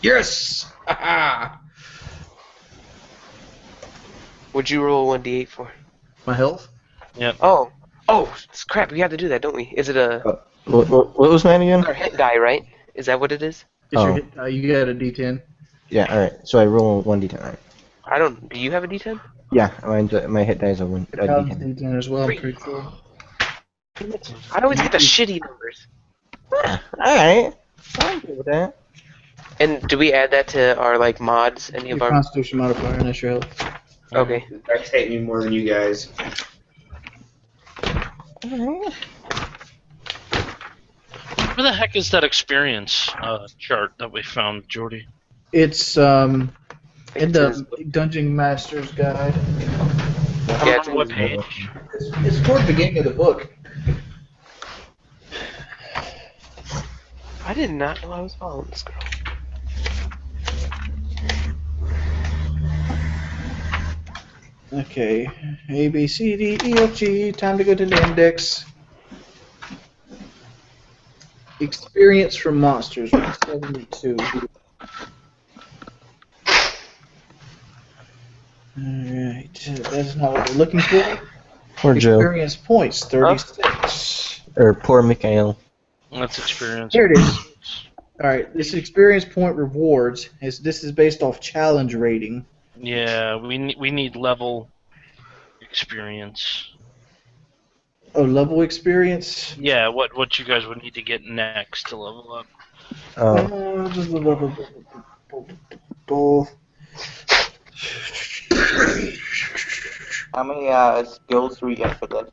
Yes! Ha would you roll 1d8 for? My health? Oh, crap! We have to do that, don't we? Is it a What was mine again? our hit die, right? Is that what it is? It's your Oh. hit, you got a D10. Yeah, alright. So I roll 1d10. Right. I don't. Do you have a d10? Yeah, my hit dice are 1 Paladin's d10. D10 as well, I'm pretty sure. I always get the shitty numbers. Alright. I'm good with that. And do we add that to our like mods? Any Your of our? Constitution modifier, and that's your health. Okay. That hate me more than you guys. Alright. Where the heck is that experience chart that we found, Jordy? It's in the Dungeon Master's Guide. I don't Yeah, remember what page. It's toward the beginning of the book. I did not know I was following this girl. Okay, A, B, C, D, E, F, G. Time to go to the index. Experience from monsters, 172. Alright, that's not what we're looking for. Poor Joe. Experience points, 36. Or poor Mikhail. That's experience. Here it is. Alright, this experience point rewards, this is based off challenge rating. Yeah, we need level experience. Oh, level experience? Yeah, what you guys would need to get next to level up. How many skills do we get for this?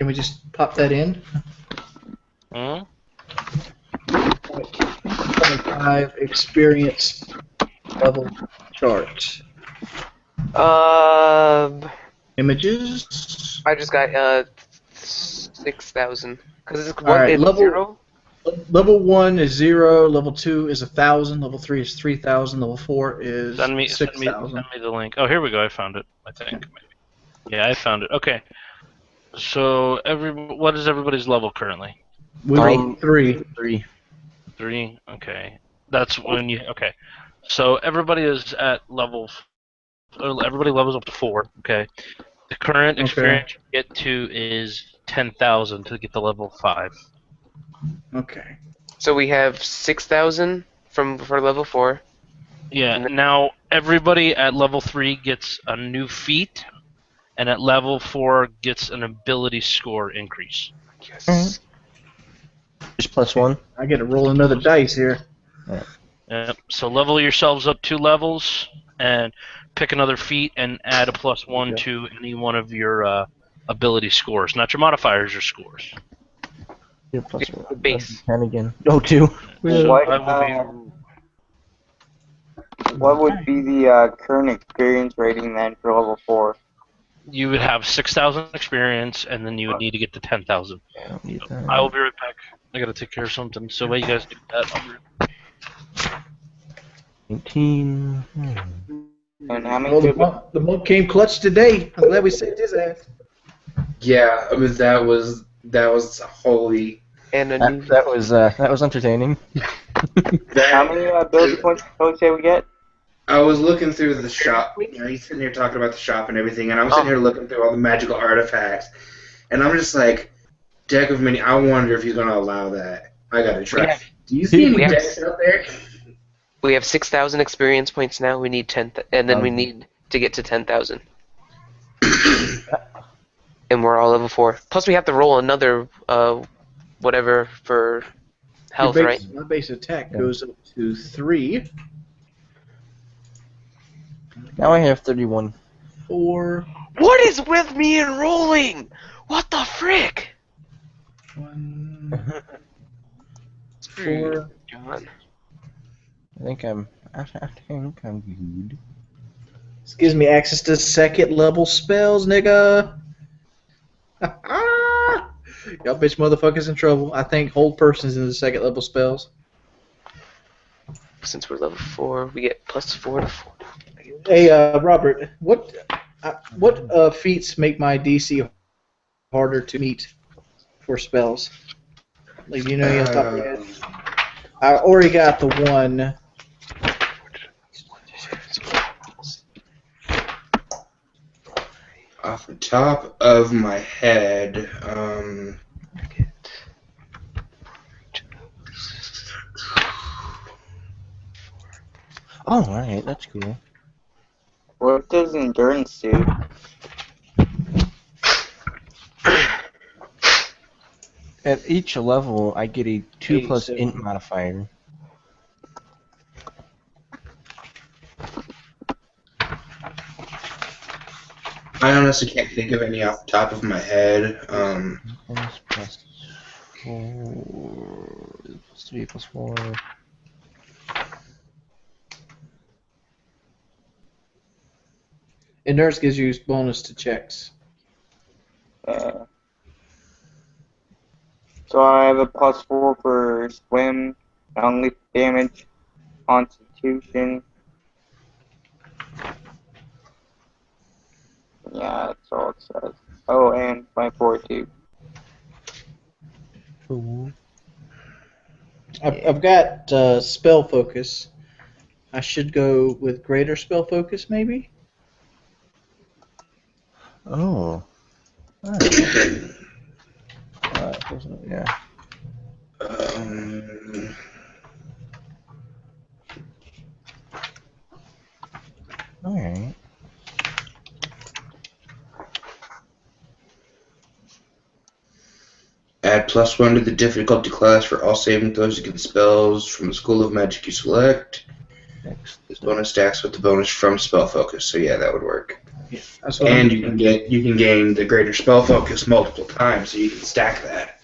Can we just pop that in? Hmm? 25 experience level chart. Images. I just got 6,000 because it's All right, it's level 0. level 1 is 0. Level 2 is 1,000. Level 3 is 3,000. Level 4 is Send me 6,000. the link. Oh, here we go. I found it. I think. Maybe. Yeah, I found it. Okay. So what is everybody's level currently? We were 3. 3. 3. Okay. That's when you. Okay. So everybody is at level. Everybody levels up to 4. Okay. The current experience you get to is 10,000 to get to level 5. Okay. So we have 6,000 for level 4. Yeah. Now everybody at level 3 gets a new feat, and at level 4 gets an ability score increase. Yes. Just +1. I get to roll another dice here. So level yourselves up 2 levels, and pick another feat, and add a +1 to any one of your ability scores. Not your modifiers, your scores. Yeah, +1. Base. 10 again. Oh, 2. What would be the current experience rating then for level 4? You would have 6,000 experience, and then you would need to get to 10,000. I don't need that. I will be right back. I gotta take care of something. So while you guys do that, I'll be right 18. And how many Well, people? the monk came clutch today. I'm glad we saved his ass. Yeah, I mean that was holy. And a new. That was entertaining. How many ability points did you say we get? I was looking through the shop. He's sitting here talking about the shop and everything, and I'm sitting here looking through all the magical artifacts, and I'm just like, deck of mini. I wonder if he's gonna allow that. I gotta try. Do you see any decks out there? We have 6,000 experience points now. We need 10, and then we need to get to 10,000. And we're all level 4. Plus, we have to roll another whatever for health, right? My base attack goes up to 3. Now I have 31. 4. What is with me and rolling? What the frick? 1. 4. John. I think I'm good. This gives me access to second level spells, nigga. Y'all bitch motherfuckers in trouble. I think hold persons in the second level spells. Since we're level 4, we get +4 to 4. Hey, Robert, what feats make my DC harder to meet for spells? Like, you know, you top of your head. I already got the one. Off the top of my head, Oh, alright, that's cool. What does endurance do? At each level, I get a 2 plus 87. int modifier. I honestly can't think of any off the top of my head. Plus 4, plus 3, plus 4. Endurance gives you bonus to checks. So I have a +4 for swim, non-lethal damage, constitution. Yeah, that's all it says. Oh, and my fortitude. Cool. I've got spell focus. I should go with greater spell focus, maybe. Oh. Alright. Yeah. Alright. Add +1 to the difficulty class for all saving throws against spells from the School of Magic you select. Next. This bonus stacks with the bonus from spell focus, so yeah, that would work. That's what I'm And you can gain the greater spell focus multiple times, so you can stack that.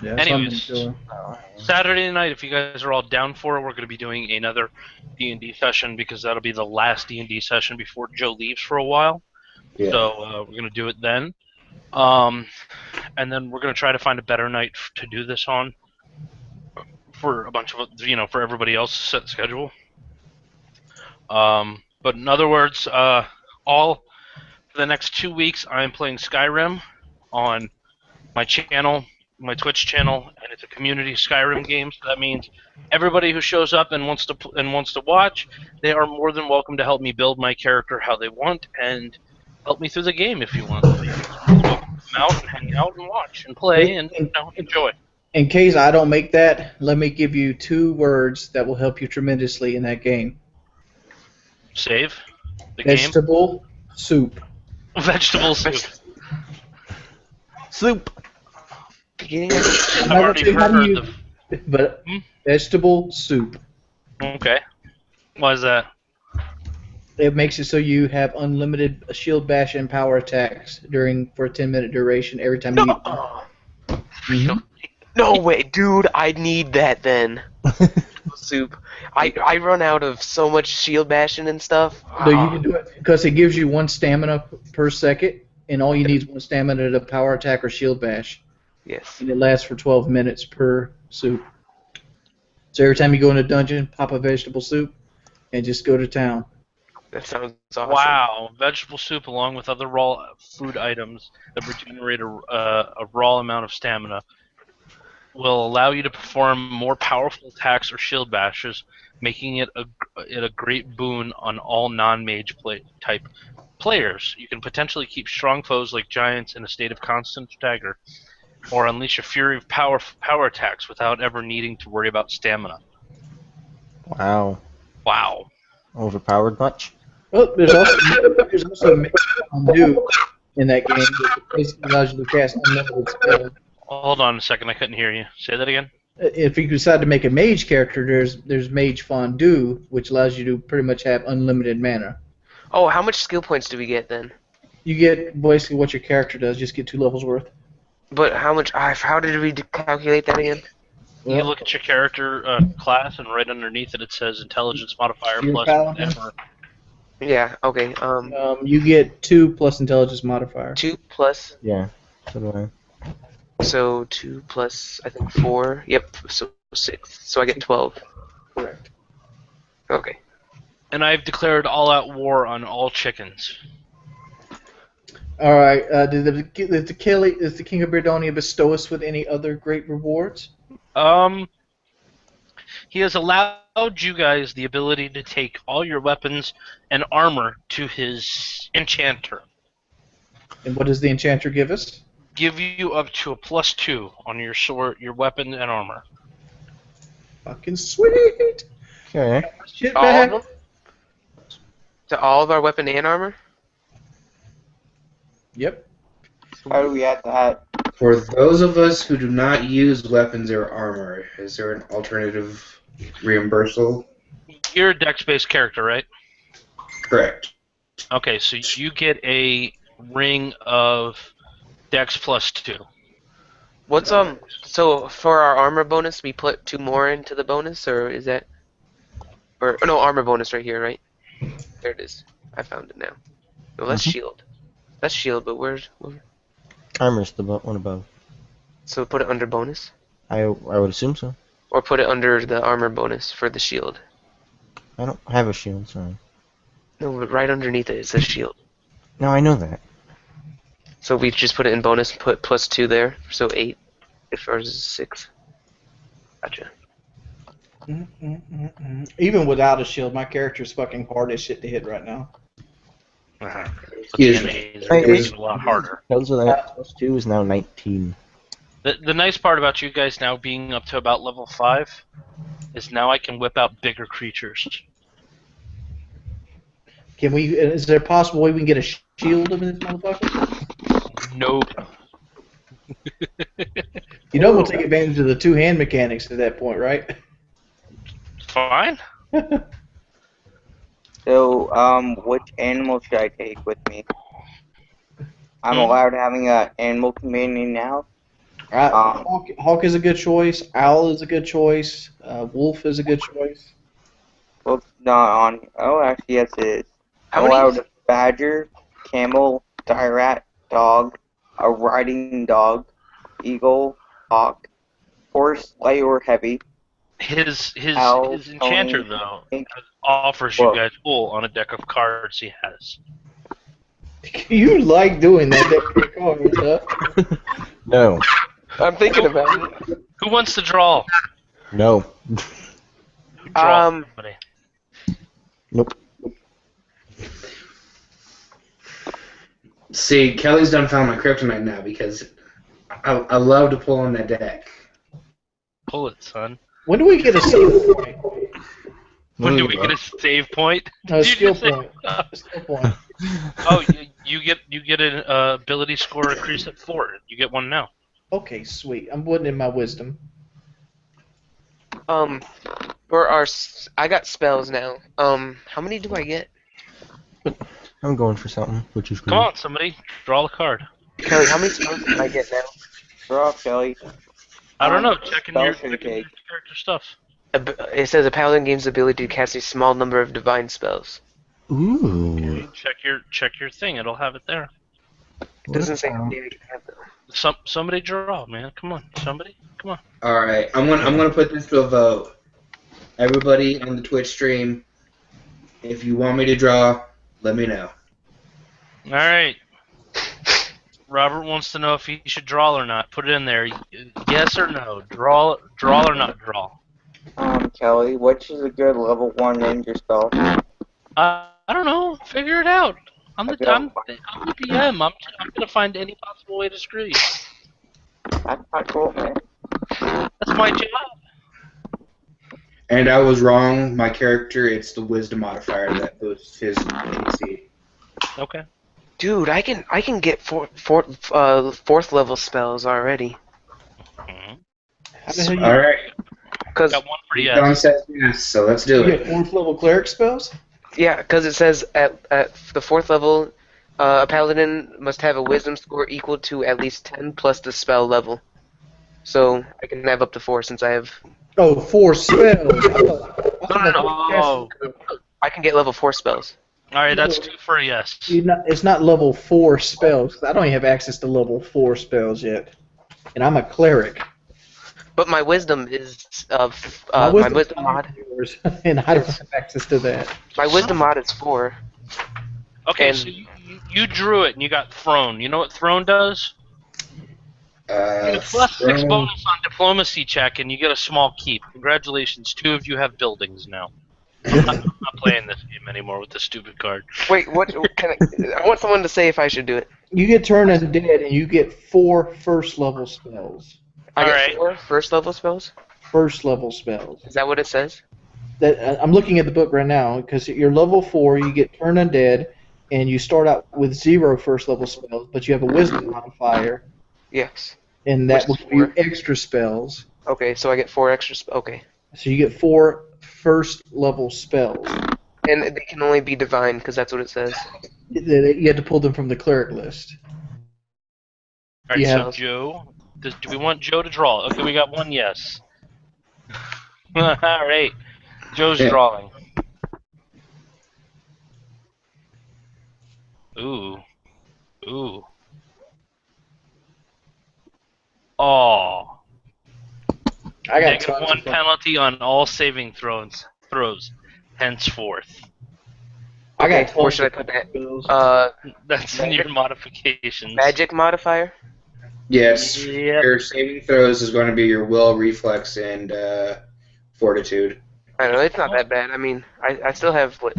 Yeah, that's what I'm Anyways, doing. Saturday night, if you guys are all down for it, we're going to be doing another D&D session because that'll be the last D&D session before Joe leaves for a while. Yeah. So we're going to do it then. And then we're going to try to find a better night to do this on for a bunch of, for everybody else's set schedule. But in other words, all for the next 2 weeks, I'm playing Skyrim on my channel, my Twitch channel, and it's a community Skyrim game. So that means everybody who shows up and wants to watch, they are more than welcome to help me build my character how they want and help me through the game if you want. So come out and hang out and watch and play and enjoy. In case I don't make that, let me give you 2 words that will help you tremendously in that game. Save the Vegetable soup. game. Vegetable soup. Soup. I've already heard But vegetable soup. Okay. Why is that? It makes it so you have unlimited shield bash and power attacks for a 10-minute duration every time you eat. Mhm. No way, dude! I need that then. Soup. I run out of so much shield bashing and stuff. No, you can do it because it gives you 1 stamina per second, and all you need is 1 stamina to power attack or shield bash. Yes. And it lasts for 12 minutes per soup. So every time you go in a dungeon, pop a vegetable soup, and just go to town. That sounds awesome. Wow, vegetable soup along with other raw food items that regenerate a raw amount of stamina will allow you to perform more powerful attacks or shield bashes, making it a great boon on all non-mage type players. You can potentially keep strong foes like giants in a state of constant stagger, or unleash a fury of power attacks without ever needing to worry about stamina. Wow. Wow. Overpowered much? Well, there's also a mix undo in that game that basically allows you to cast unlimited spells. Hold on a second, I couldn't hear you. Say that again? If you decide to make a mage character, there's Mage Fondue, which allows you to pretty much have unlimited mana. Oh, how much skill points do we get then? You get basically what your character does, just get 2 levels worth. But how much? How did we calculate that again? You look at your character class, and right underneath it says intelligence modifier Your plus paladin? whatever. Yeah. Okay. You get 2 plus intelligence modifier. 2 plus. Yeah. So do I. So 2 plus I think 4. Yep. So 6. So I get 12. Correct. Okay. And I've declared all-out war on all chickens. All right. Does the King of Beardonia bestow us with any other great rewards? He has allowed you guys the ability to take all your weapons and armor to his enchanter. And what does the enchanter give us? Give you up to a +2 on your sword, your weapon, and armor. Fucking sweet. Okay. Shit All bag. of them? To all of our weapon and armor? Yep. How do we add that? For those of us who do not use weapons or armor, is there an alternative reimbursal? You're a dex-based character, right? Correct. Okay, so you get a ring of dex +2. What's So for our armor bonus, we put 2 more into the bonus, or is that? Or no, armor bonus right here, right? There it is. I found it now. No, that's shield. That's shield, but where? Armor's the one above. So put it under bonus, I would assume so. or put it under the armor bonus for the shield. I don't have a shield, sorry. No, but right underneath it says shield. No, I know that. So we just put it in bonus, put +2 there, so 8. If ours is 6. Gotcha. Even without a shield, my character's fucking hard as shit to hit right now. Excuse me. It's a lot harder. Because of that, +2 is now 19. The nice part about you guys now being up to about level 5 is now I can whip out bigger creatures. Can we? Is there a possible way we can get a shield of this motherfucker? Nope. You know we'll take advantage of the 2-hand mechanics at that point, right? Fine. So, which animal should I take with me? I'm Hmm? allowed having an animal companion now. Hawk is a good choice. Owl is a good choice. Wolf is a good choice. Well, it's not on. Oh, actually, yes, it is. How I'm many? allowed a badger, camel, rat, dog, a riding dog, eagle, hawk, horse, light or heavy, His owl, enchanter pony, though mink, offers you wolf. guys pull on a deck of cards he has. You like doing that deck of cards, huh? No. I'm thinking about it. Who wants to draw? No. Draw Um, somebody. Nope. See, Kelly's done found my kryptonite now because I love to pull on that deck. Pull it, son. When do we get a save point? When do we get a save point? No, Did you skill just say- point. Skill point. Oh, you get an ability score increase at 4. You get one now. Okay, sweet. I'm putting in my wisdom. for our, I got spells now. How many do I get? I'm going for something, which is good. Come on, somebody, draw a card. Kelly, how many spells can I get now? Draw, Kelly. I don't know. Checking your Spell should character stuff. It says a paladin gains the ability to cast a small number of divine spells. Ooh. Check your thing. It'll have it there. It doesn't say how many I can have though. Somebody draw, man. Come on, somebody. Come on. All right, I'm gonna put this to a vote. Everybody on the Twitch stream, if you want me to draw, let me know. All right. Robert wants to know if he should draw or not. Put it in there. Yes or no. Draw or not draw. Kelly, which is a good level 1 ranger spell? I don't know. Figure it out. I'm the DM. I'm gonna find any possible way to screw you. That's not cool, man. That's my job. And I was wrong. My character, it's the wisdom modifier that boosts his AC. Okay. Dude, I can get fourth level spells already. Mhm. How the hell you, All right, Cause Got one for Don yes. says yes, so let's do you it. get 4th level cleric spells? yeah, because it says at the 4th level, a paladin must have a wisdom score equal to at least 10 plus the spell level. So I can have up to 4 since I have. Oh, 4 spells. No. I can get level 4 spells. All right, that's 2 for a yes. It's not level 4 spells. I don't even have access to level 4 spells yet. And I'm a cleric. But my wisdom is my wisdom's wisdom higher mod. than yours, and I don't have access to that. My wisdom mod is 4. Okay, And- so you drew it and you got thrown. You know what thrown does? You get a +6 Throne- bonus on diplomacy check, and you get a small keep. Congratulations, 2 of you have buildings now. I'm not playing this game anymore with this stupid card. Wait, what? I want someone to say if I should do it. You get turned undead, and you get 4 first level spells. I get Alright. 4 first level spells. First level spells. Is that what it says? I'm looking at the book right now because you're level 4. You get turned undead, and you start out with 0 first level spells, but you have a wisdom modifier, Yes. and that will Which is give you 4. extra spells. Okay, so I get 4 extra. Okay, So you get 4 first level spells. and they can only be divine because that's what it says. You have to pull them from the cleric list. All right, Yeah. so Joe, do we want Joe to draw? Okay, we got one yes. All right, Joe's Yeah. drawing. Ooh, ooh. Oh, I got negative tons 1 of fun. penalty on all saving throws, henceforth. I got Okay, where tons should I of put that? spells. That's in your modifications. Magic modifier. Yes, Yep. your saving throws is going to be your will, reflex, and fortitude. I don't know, it's not that bad. I mean, I still have what?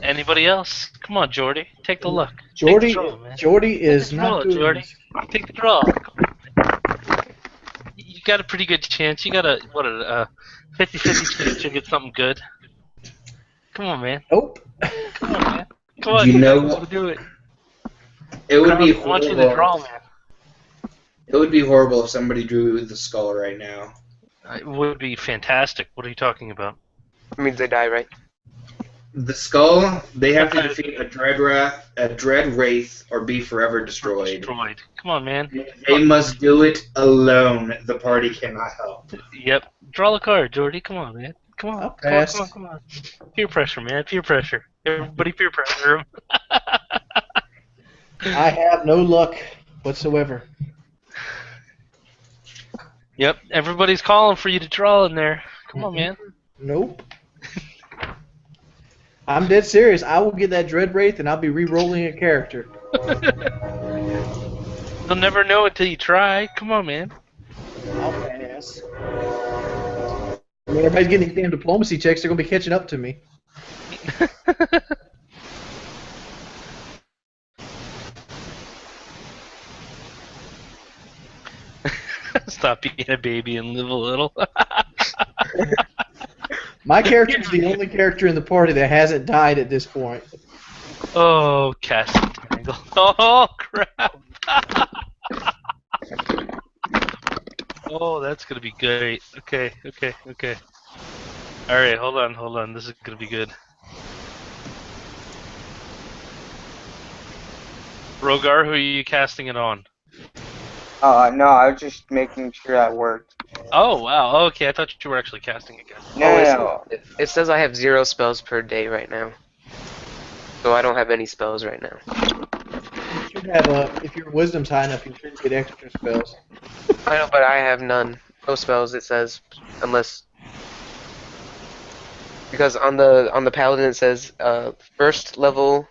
Anybody else? Come on, Jordy, take the look. Jordy, Take the draw, man. Jordy is Take the not draw, doing Jordy. this. Take the draw. You got a pretty good chance. You got a 50-50 chance to get something good. Come on, man. Nope. Come on, man. Come on. You know you what? gotta do it. It would be I want you to horrible. draw, man. It would be horrible if somebody drew the skull right now. It would be fantastic. What are you talking about? It means they die, right? The skull, they have to defeat a dread wraith, or be forever destroyed. Come on, man. They must do it alone. The party cannot help. Yep. Draw a card, Jordy. Come on, man. Come on. I'll Come on, pass. come on, come on. Peer pressure, man. Peer pressure. Everybody peer pressure him. I have no luck whatsoever. Yep. Everybody's calling for you to draw in there. Come on, man. Nope. I'm dead serious. I will get that Dread Wraith and I'll be re-rolling a character. You'll never know until you try. Come on, man. I'll pass. When everybody's getting these damn diplomacy checks, they're going to be catching up to me. Stop being a baby and live a little. My character is the only character in the party that hasn't died at this point. Oh, casting tangle. Oh, crap. Oh, that's going to be great. Okay. Alright, hold on. This is going to be good. Rogar, who are you casting it on? No, I was just making sure that worked. Oh, wow. Okay, I thought you were actually casting it, guys. No. It says I have 0 spells per day right now. So I don't have any spells right now. You should have if your wisdom's high enough, you should get extra spells. I know, but I have none. No spells, it says. Unless... Because on the paladin it says first level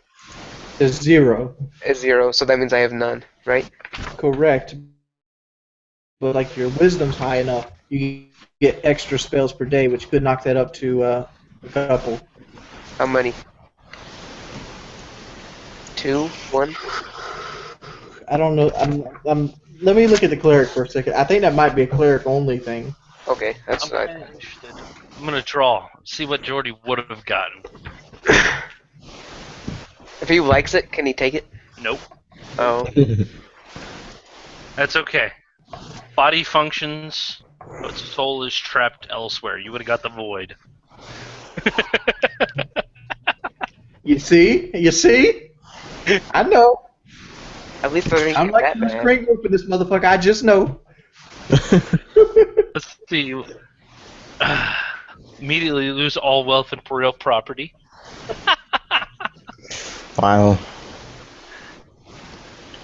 There's 0. is 0, so that means I have none, right? Correct. But like your wisdom's high enough, you get extra spells per day, which could knock that up to a couple. How many? 2? 1? I don't know. Let me look at the cleric for a second. I think that might be a cleric only thing. Okay, that's I'm fine. interested. I'm going to draw. See what Jordy would have gotten. If he likes it, can he take it? Nope. Oh. That's okay. Body functions, but soul is trapped elsewhere. You would have got the void. You see? I know. At least I didn't I'm get like that this bad. string for this motherfucker. I just know. Let's see. Immediately lose all wealth and real property. Wow.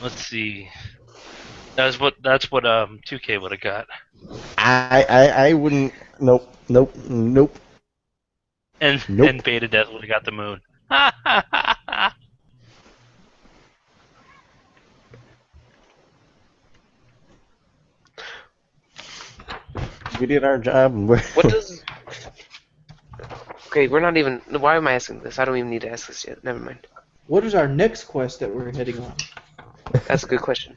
Let's see. That's what 2K would have got. I wouldn't. Nope. And Beta Death would have got the moon. We did our job. What does... Okay, we're not even... Why am I asking this? I don't even need to ask this yet. Never mind. What is our next quest that we're heading on? That's a good question.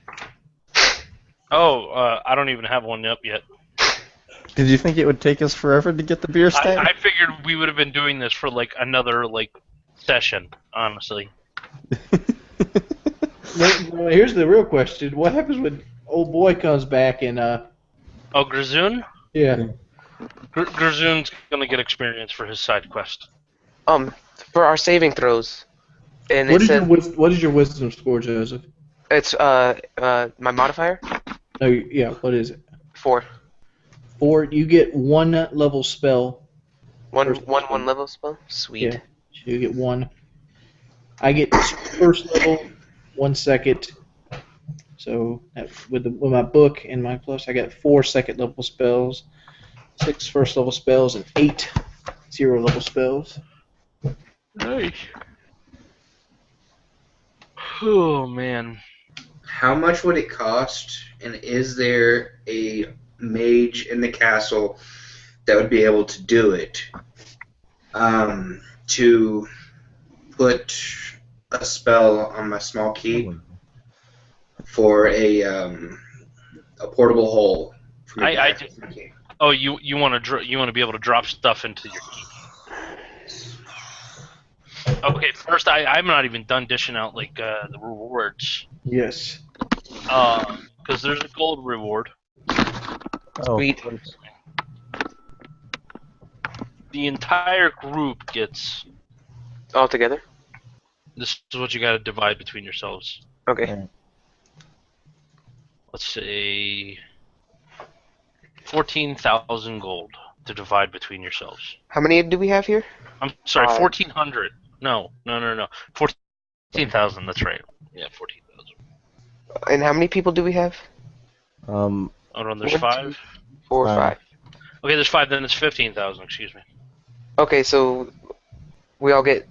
Oh, I don't even have one up yet. Did you think it would take us forever to get the beer stand? I figured we would have been doing this for like another session, honestly. Well, here's the real question: what happens when old boy comes back and Oh, Grazoon? Yeah. Grazoon's gonna get experience for his side quest. For our saving throws, and What it is said what is your wisdom score, Joseph? it's my modifier No, yeah. What is it? 4. 4. You get 1 level spell. One First level spell. Sweet. Yeah. So you get 1. I get 2 first level, 1 second. So with my book and my plus, I got 4 second level spells, 6 first level spells, and 8 0 level spells. Nice. Oh man. How much would it cost, and is there a mage in the castle that would be able to do it? To put a spell on my small key for a portable hole. For me to access my key. Oh, you want to be able to drop stuff into your key. Okay, first I'm not even done dishing out the rewards. Yes. Because there's a gold reward. Oh, Sweet. The entire group gets All together? This is what you got to divide between yourselves. Okay. Alright. Let's say 14,000 gold to divide between yourselves. How many do we have here? I'm sorry, 5. 1,400. No. 14,000. That's right. Yeah, 14,000. And how many people do we have? Um, Hold on, there's 1, 5. 2, 4, 5. Okay, there's 5. Then it's 15,000. Excuse me. Okay, so we all get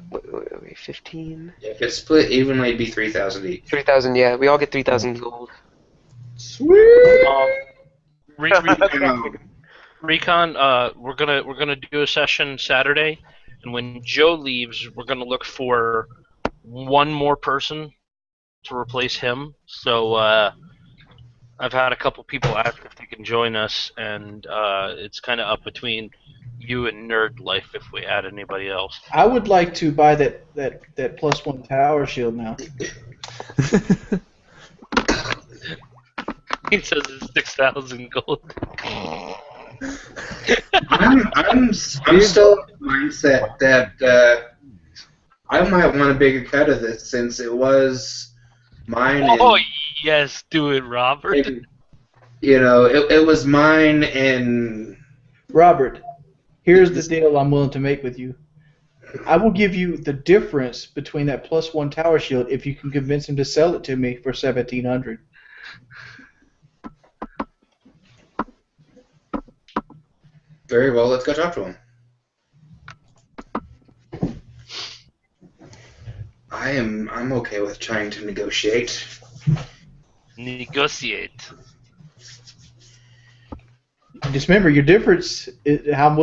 15, If it's split evenly, it'd be 3,000 each. 3,000. Yeah, we all get 3,000 gold. Sweet. Recon, we're gonna do a session Saturday, and when Joe leaves, we're gonna look for one more person to replace him. So I've had a couple people ask if they can join us, and it's kind of up between you and Nerd Life if we add anybody else. I would like to buy that +1 tower shield now. He says it's 6,000 gold. I'm still in the mindset that I might want a bigger cut of this since it was mine. Oh yes, do it, Robert. And, you know, it was mine and. Robert, here's the deal I'm willing to make with you. I will give you the difference between that +1 tower shield if you can convince him to sell it to me for 1,700. Very well, let's go talk to him. I'm okay with trying to negotiate. Negotiate. Just remember, your difference, how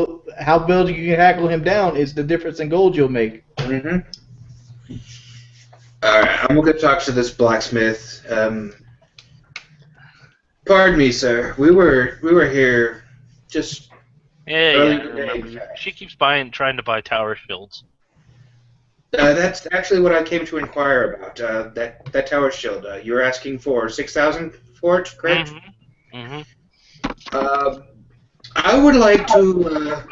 well you can hackle him down, is the difference in gold you'll make. Mm-hmm. Alright, I'm gonna go talk to this blacksmith. Pardon me, sir. We were here just Yeah. early I remember. today. She keeps trying to buy tower shields. That's actually what I came to inquire about. That tower shield. You were asking for 6,000 for it, correct? Mm-hmm. I would like to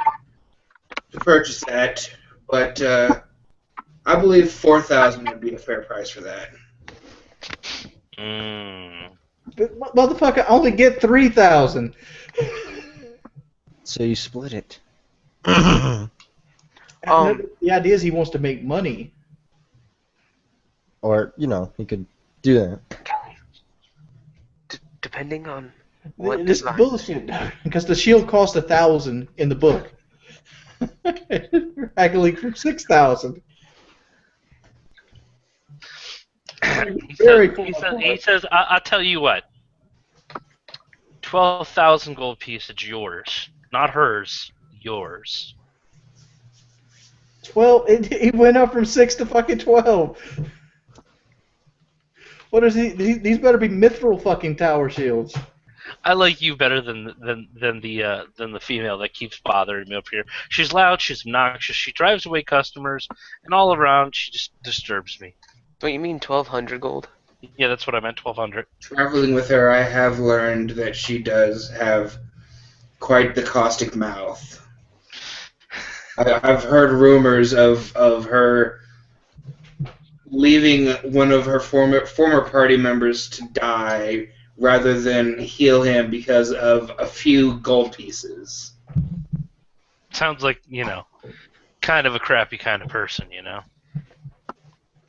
purchase that, but I believe 4,000 would be a fair price for that. But, motherfucker, I only get 3,000. so you split it. The idea is he wants to make money. Or, you know, he could do that. Depending on what This is design. bullshit, because the shield costs 1,000 in the book. You're haggling for 6,000. He says, I'll tell you what. 12,000 gold piece, it's yours. Not hers, yours. 12. He went up from 6 to fucking 12. What is he? These better be mithril fucking tower shields. I like you better than the female that keeps bothering me up here. She's loud, she's obnoxious, she drives away customers, and all around she just disturbs me. What you mean 1,200 gold? Yeah, that's what I meant. 1,200. Traveling with her, I have learned that she does have quite the caustic mouth. I've heard rumors of her leaving one of her former party members to die rather than heal him because of a few gold pieces. Sounds like, kind of a crappy kind of person,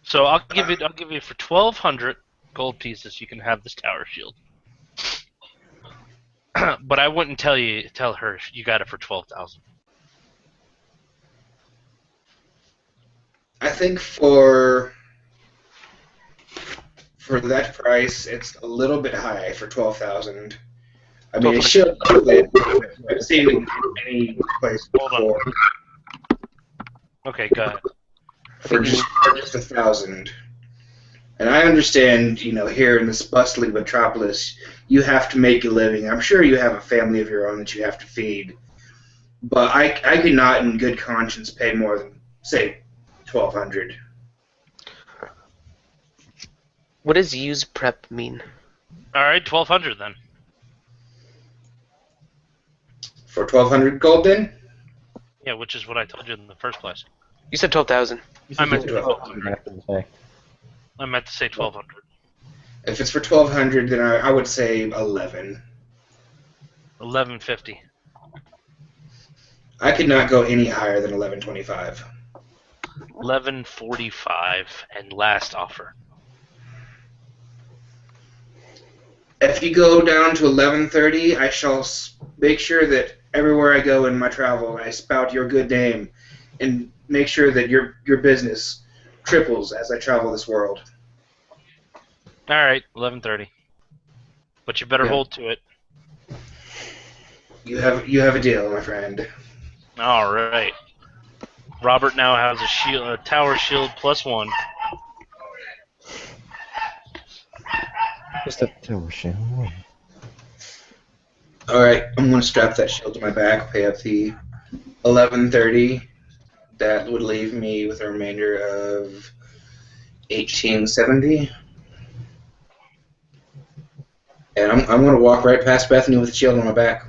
So I'll give it for 1,200 gold pieces. You can have this tower shield. But I wouldn't tell her you got it for 12,000. I think for that price, it's a little bit high for 12,000. I mean, it should I've seen any place before. Okay, go ahead. For just 1,000. And I understand, here in this bustling metropolis, you have to make a living. I'm sure you have a family of your own that you have to feed. But I could not, in good conscience, pay more than, say, 1,200. What does use prep mean? All right, 1,200 then. For 1,200 gold, then? Yeah, which is what I told you in the first place. You said 12,000. I meant Yeah. 1,200. After the fact. I meant to say 1,200. If it's for 1,200, then I would say 11. 1,150. I could not go any higher than 1125. 1,145 and last offer. If you go down to 1130, I shall make sure that everywhere I go in my travel, I spout your good name, and make sure that your business triples as I travel this world. All right, 1130. But you better Yeah. hold to it. You have a deal, my friend. All right. Robert now has a tower shield +1. Just a tower shield. All right, I'm going to strap that shield to my back, pay up the 1130. That would leave me with a remainder of 1870. And I'm going to walk right past Bethany with the shield on my back.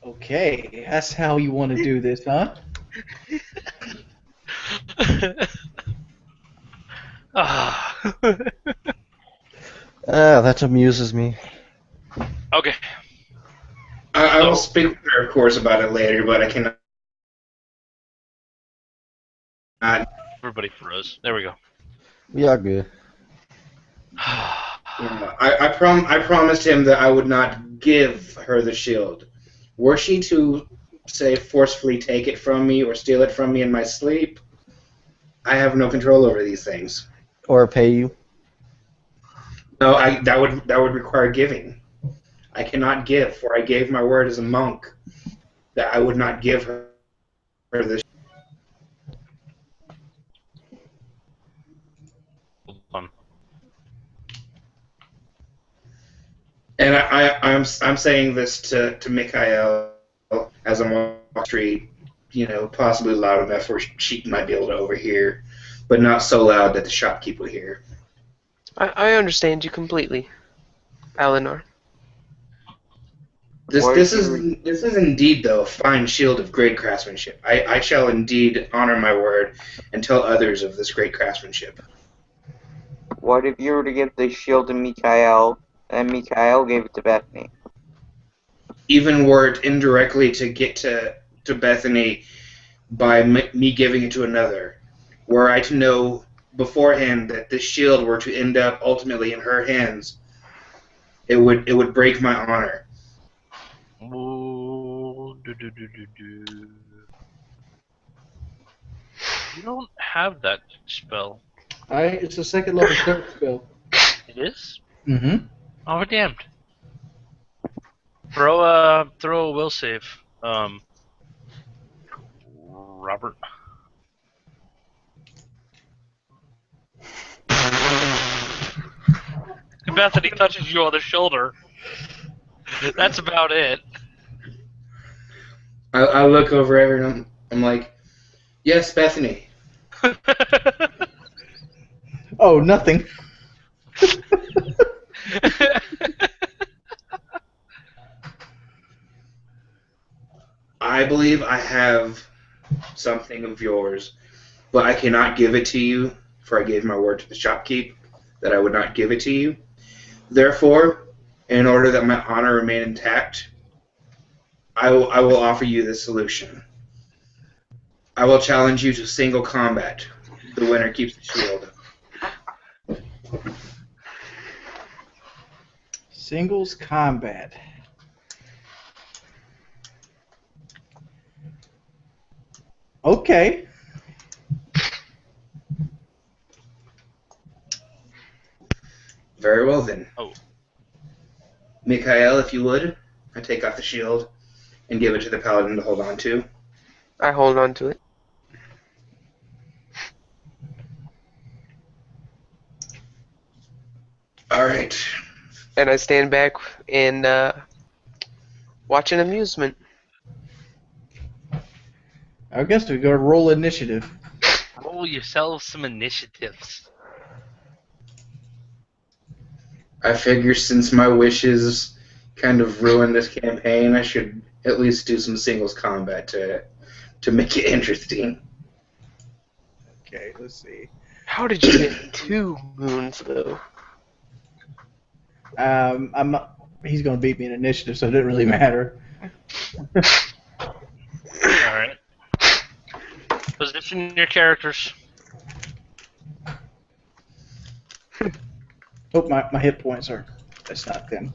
Okay, that's how you want to do this, huh? Ah. That amuses me. Okay. I will speak with her, of course, about it later, but I cannot. Everybody froze. There we go. We are good. I promised him that I would not give her the shield. Were she to, say, forcefully take it from me or steal it from me in my sleep, I have no control over these things. Or pay you. No, that would require giving. I cannot give, for I gave my word as a monk that I would not give her the. And I'm saying this to Mikhail as I'm on the street, possibly loud enough where she might be able to overhear, but not so loud that the shopkeep will hear. I understand you completely, Eleanor. This is indeed, though, a fine shield of great craftsmanship. I shall indeed honor my word and tell others of this great craftsmanship. What if you were to give the shield to Mikhail, and Mikhail gave it to Bethany? Even were it indirectly to get to Bethany by me giving it to another, were I to know beforehand that this shield were to end up ultimately in her hands, it would break my honor. Ooh, You don't have that spell. It's a second level cleric spell. It is? Mm-hmm. Oh, damned. Throw a will save, Robert. Bethany touches you on the shoulder. That's about it. I look over everyone. I'm like, yes, Bethany. Oh, nothing. I believe I have something of yours, but I cannot give it to you, for I gave my word to the shopkeep that I would not give it to you. Therefore, in order that my honor remain intact, I will offer you this solution. I will challenge you to single combat. The winner keeps the shield. Singles combat. Okay. Very well then. Oh. Mikhail, if you would, I take off the shield and give it to the paladin to hold on to. I hold on to it. All right. And I stand back and watch an amusement. I guess we go to roll initiative. Roll yourself some initiatives. I figure since my wishes kind of ruin this campaign. I should at least do some singles combat to make it interesting. Okay, let's see. How did you get 2 moons, though? I'm not, he's going to beat me in initiative, so it didn't really matter. All right. Position your characters. Oh, my hit points are. That's not them.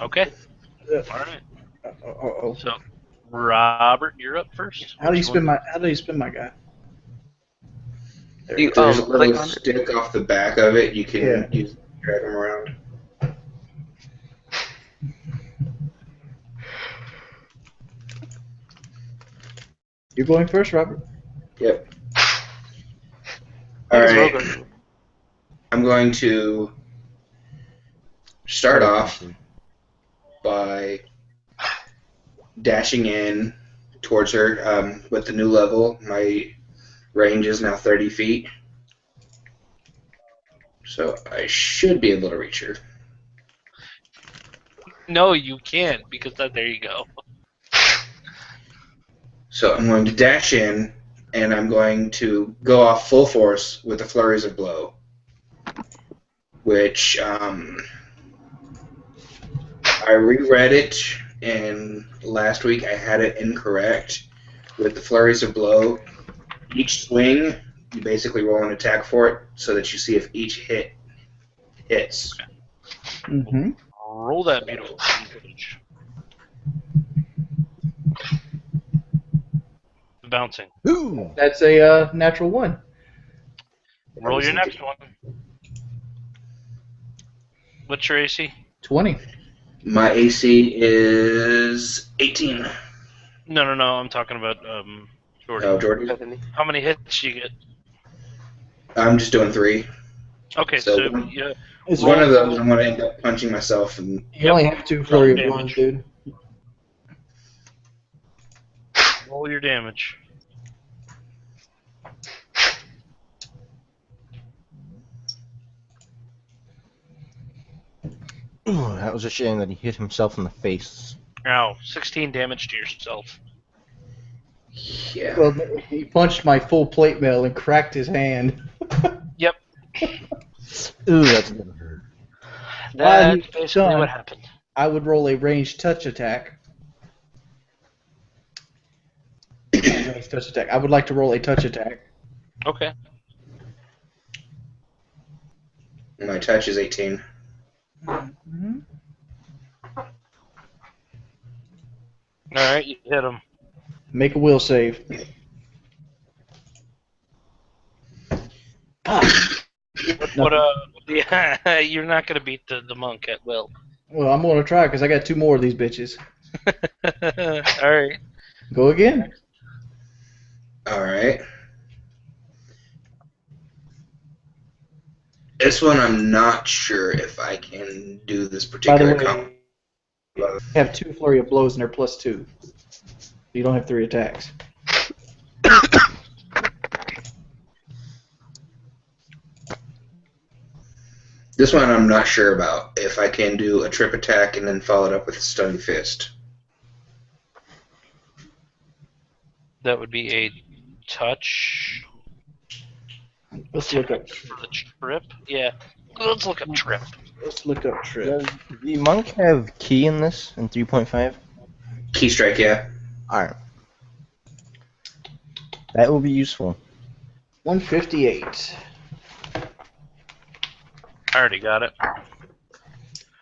Okay. Yeah. All right. Oh. So, Robert, you're up first. How do you spin my guy? There You, There's a click little on it. stick off the back of it. You can Yeah. use it to drag them around. You're going first, Robert. Yep. What is Alright. Rogar? I'm going to start off by dashing in towards her with the new level. My range is now 30 feet. So I should be able to reach her. No, you can't because there you go. So I'm going to dash in, and I'm going to go off full force with the flurries of blow, which I reread it, and last week I had it incorrect. With the flurries of blow, each swing, you basically roll an attack for it, so that you see if each hit hits. Mm-hmm. Roll that beautiful footage. Bouncing. Ooh. That's a natural 1. Roll your next one. What's your AC? 20. My AC is 18. No, I'm talking about Jordan. Oh, Jordan. 70. How many hits you get? I'm just doing 3. Okay, So- so yeah, It's One of those, I'm going to end up punching myself. And You only have 2 flurry of blows, Damage. dude. roll your damage. Ooh, that was a shame that he hit himself in the face. Ow, 16 damage to yourself. yeah. Well, he punched my full plate mail and cracked his hand. Yep, Ooh, that's gonna hurt. While that's he's basically done. what happened. I would roll a ranged touch attack. Ranged touch attack. I would like to roll a touch attack. Okay. My touch is 18. Mm-hmm. Alright, you hit him. Make a will save. What, yeah, you're not going to beat the monk at will. Well, I'm gonna try because I got 2 more of these bitches. Alright. Go again. Alright. This one, I'm not sure if I can do this By the particular way, combo. you have 2 flurry of blows and they're +2. You don't have 3 attacks. This one, I'm not sure about. If I can do a trip attack and then follow it up with a stunning fist. That would be a touch Let's look up. for the trip. Yeah, let's look up trip. Let's look up trip. Does the monk have key in this in 3.5? Key strike, yeah. Alright. That will be useful. 158. I already got it.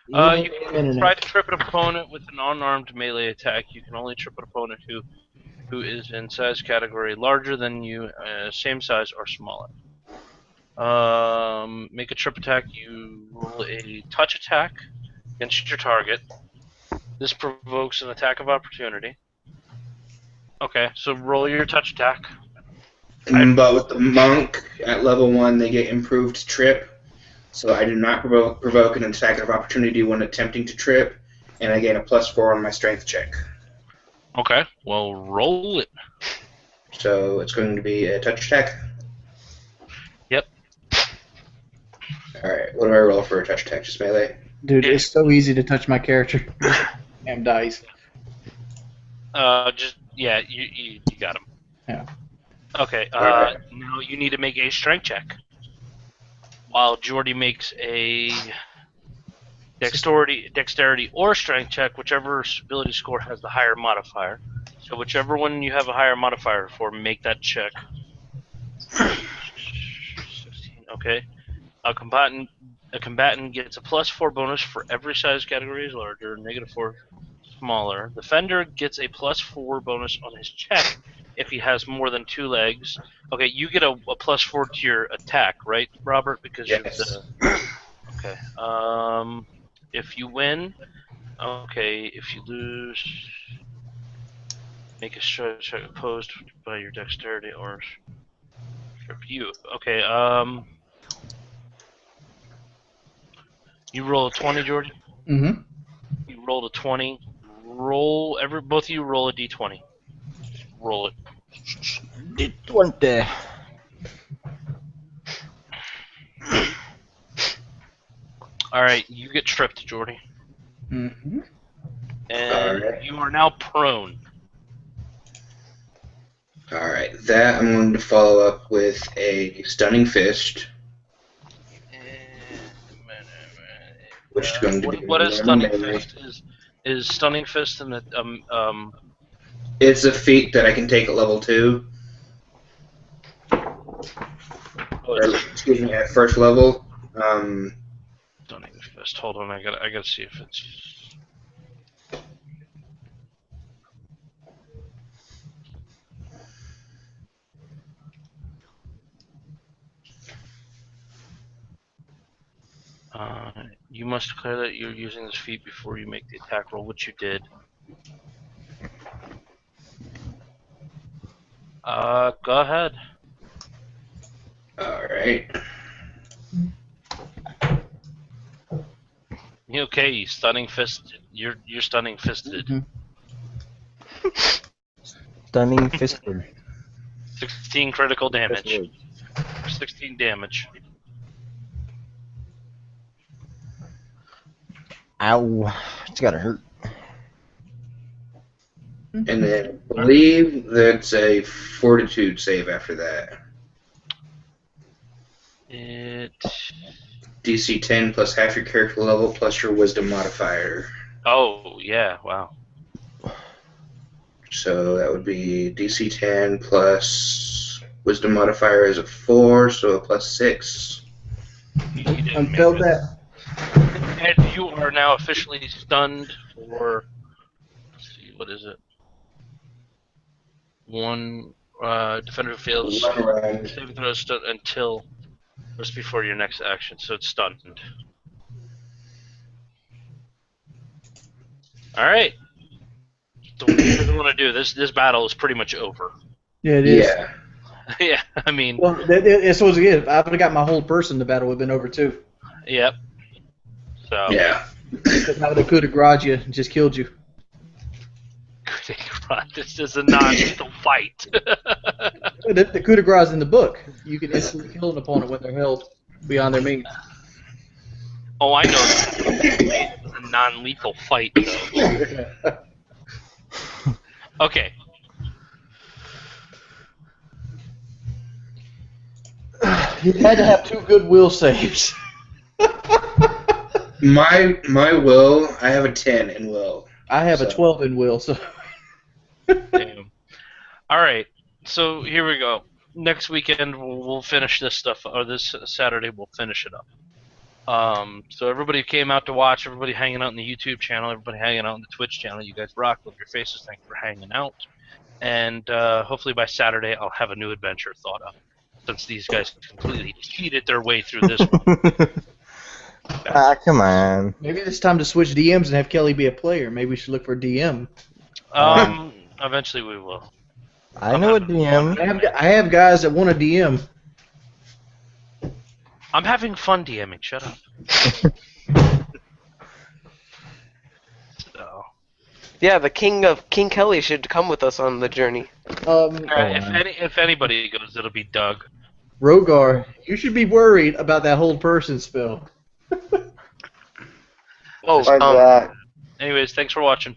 You can try to trip an opponent with an unarmed melee attack. You can only trip an opponent who is in size category larger than you, same size or smaller. Make a trip attack. You roll a touch attack against your target. This provokes an attack of opportunity. Okay, so roll your touch attack. But with the monk, at level 1, they get improved trip. So I do not provoke an attack of opportunity when attempting to trip, and I gain a +4 on my strength check. Okay, well, roll it. So it's going to be a touch attack. Yep. Alright, what do I roll for a touch attack? Just melee? Dude, it's so easy to touch my character. Damn dice. You got him. Yeah. Okay. Alright. Now you need to make a strength check. While Jordy makes a dexterity or strength check, whichever ability score has the higher modifier. So whichever one you have a higher modifier for, make that check. 16. Okay. A combatant gets a +4 bonus for every size category is larger, -4 smaller. The defender gets a +4 bonus on his check if he has more than 2 legs. Okay, you get a +4 to your attack, right, Robert? Because Yes. Okay. If you win, okay. If you lose, make a strength check opposed by your dexterity or you. Okay. You roll a 20, Jordy. Mm-hmm. You rolled a 20. Both of you roll a d20. Just roll it. D20. All right, you get tripped, Jordy, Mm-hmm. and Alright. you are now prone. Alright, that I'm going to follow up with a stunning fist, which is going to be What is normal stunning melee. fist? Is stunning fist in the It's a feat that I can take at level 2, or excuse me, at first level. stunning fist? Hold on, I gotta see if it's. You must declare that you're using this feat before you make the attack roll, which you did. Go ahead. Alright. You okay? You stunning fist. You're stunning fisted. Mm-hmm. Stunning fister. 16 critical damage. That's 16 damage. Ow. It's gotta hurt. And then I believe that's a fortitude save after that. It. DC 10 plus half your character level plus your wisdom modifier. Oh yeah! Wow. So that would be DC 10 plus wisdom modifier is a 4, so a +6. You didn't I make felt it. that. And you are now officially stunned for. Let's see, what is it? One defender who fails One round. saving throw stun until just before your next action, so it's stunned. All right. So what do you guys want to do? This battle is pretty much over. Yeah, it is. Yeah. Yeah, I mean, Well, that's what it is. If I would have got my whole person, the battle would have been over too. yep. So Yeah. Because I would have coup de grace you and just killed you. this is a non-lethal fight. The coup de grace in the book. You can instantly kill an opponent when they're held beyond their means. Oh, I know. It's a non-lethal fight, though. Okay. You had to have 2 good will saves. My will, I have a 10 in will. I have a So- 12 in will, so. Damn. All right. So here we go. Next weekend we'll finish this stuff, or this Saturday we'll finish it up. So everybody came out to watch, everybody hanging out in the YouTube channel, everybody hanging out in the Twitch channel. You guys rock. Love your faces. Thanks for hanging out. And hopefully by Saturday I'll have a new adventure thought up, since these guys completely cheated their way through this one. Ah, come on. Maybe it's time to switch DMs and have Kelly be a player. Maybe we should look for a DM. Eventually we will. I know a DM. I have guys that want a DM. I'm having fun DMing. Shut up. So, Yeah, the King Kelly should come with us on the journey. If anybody goes, it'll be Doug. Rogar, you should be worried about that hold person spell. Oh, Why's that? Anyways, thanks for watching.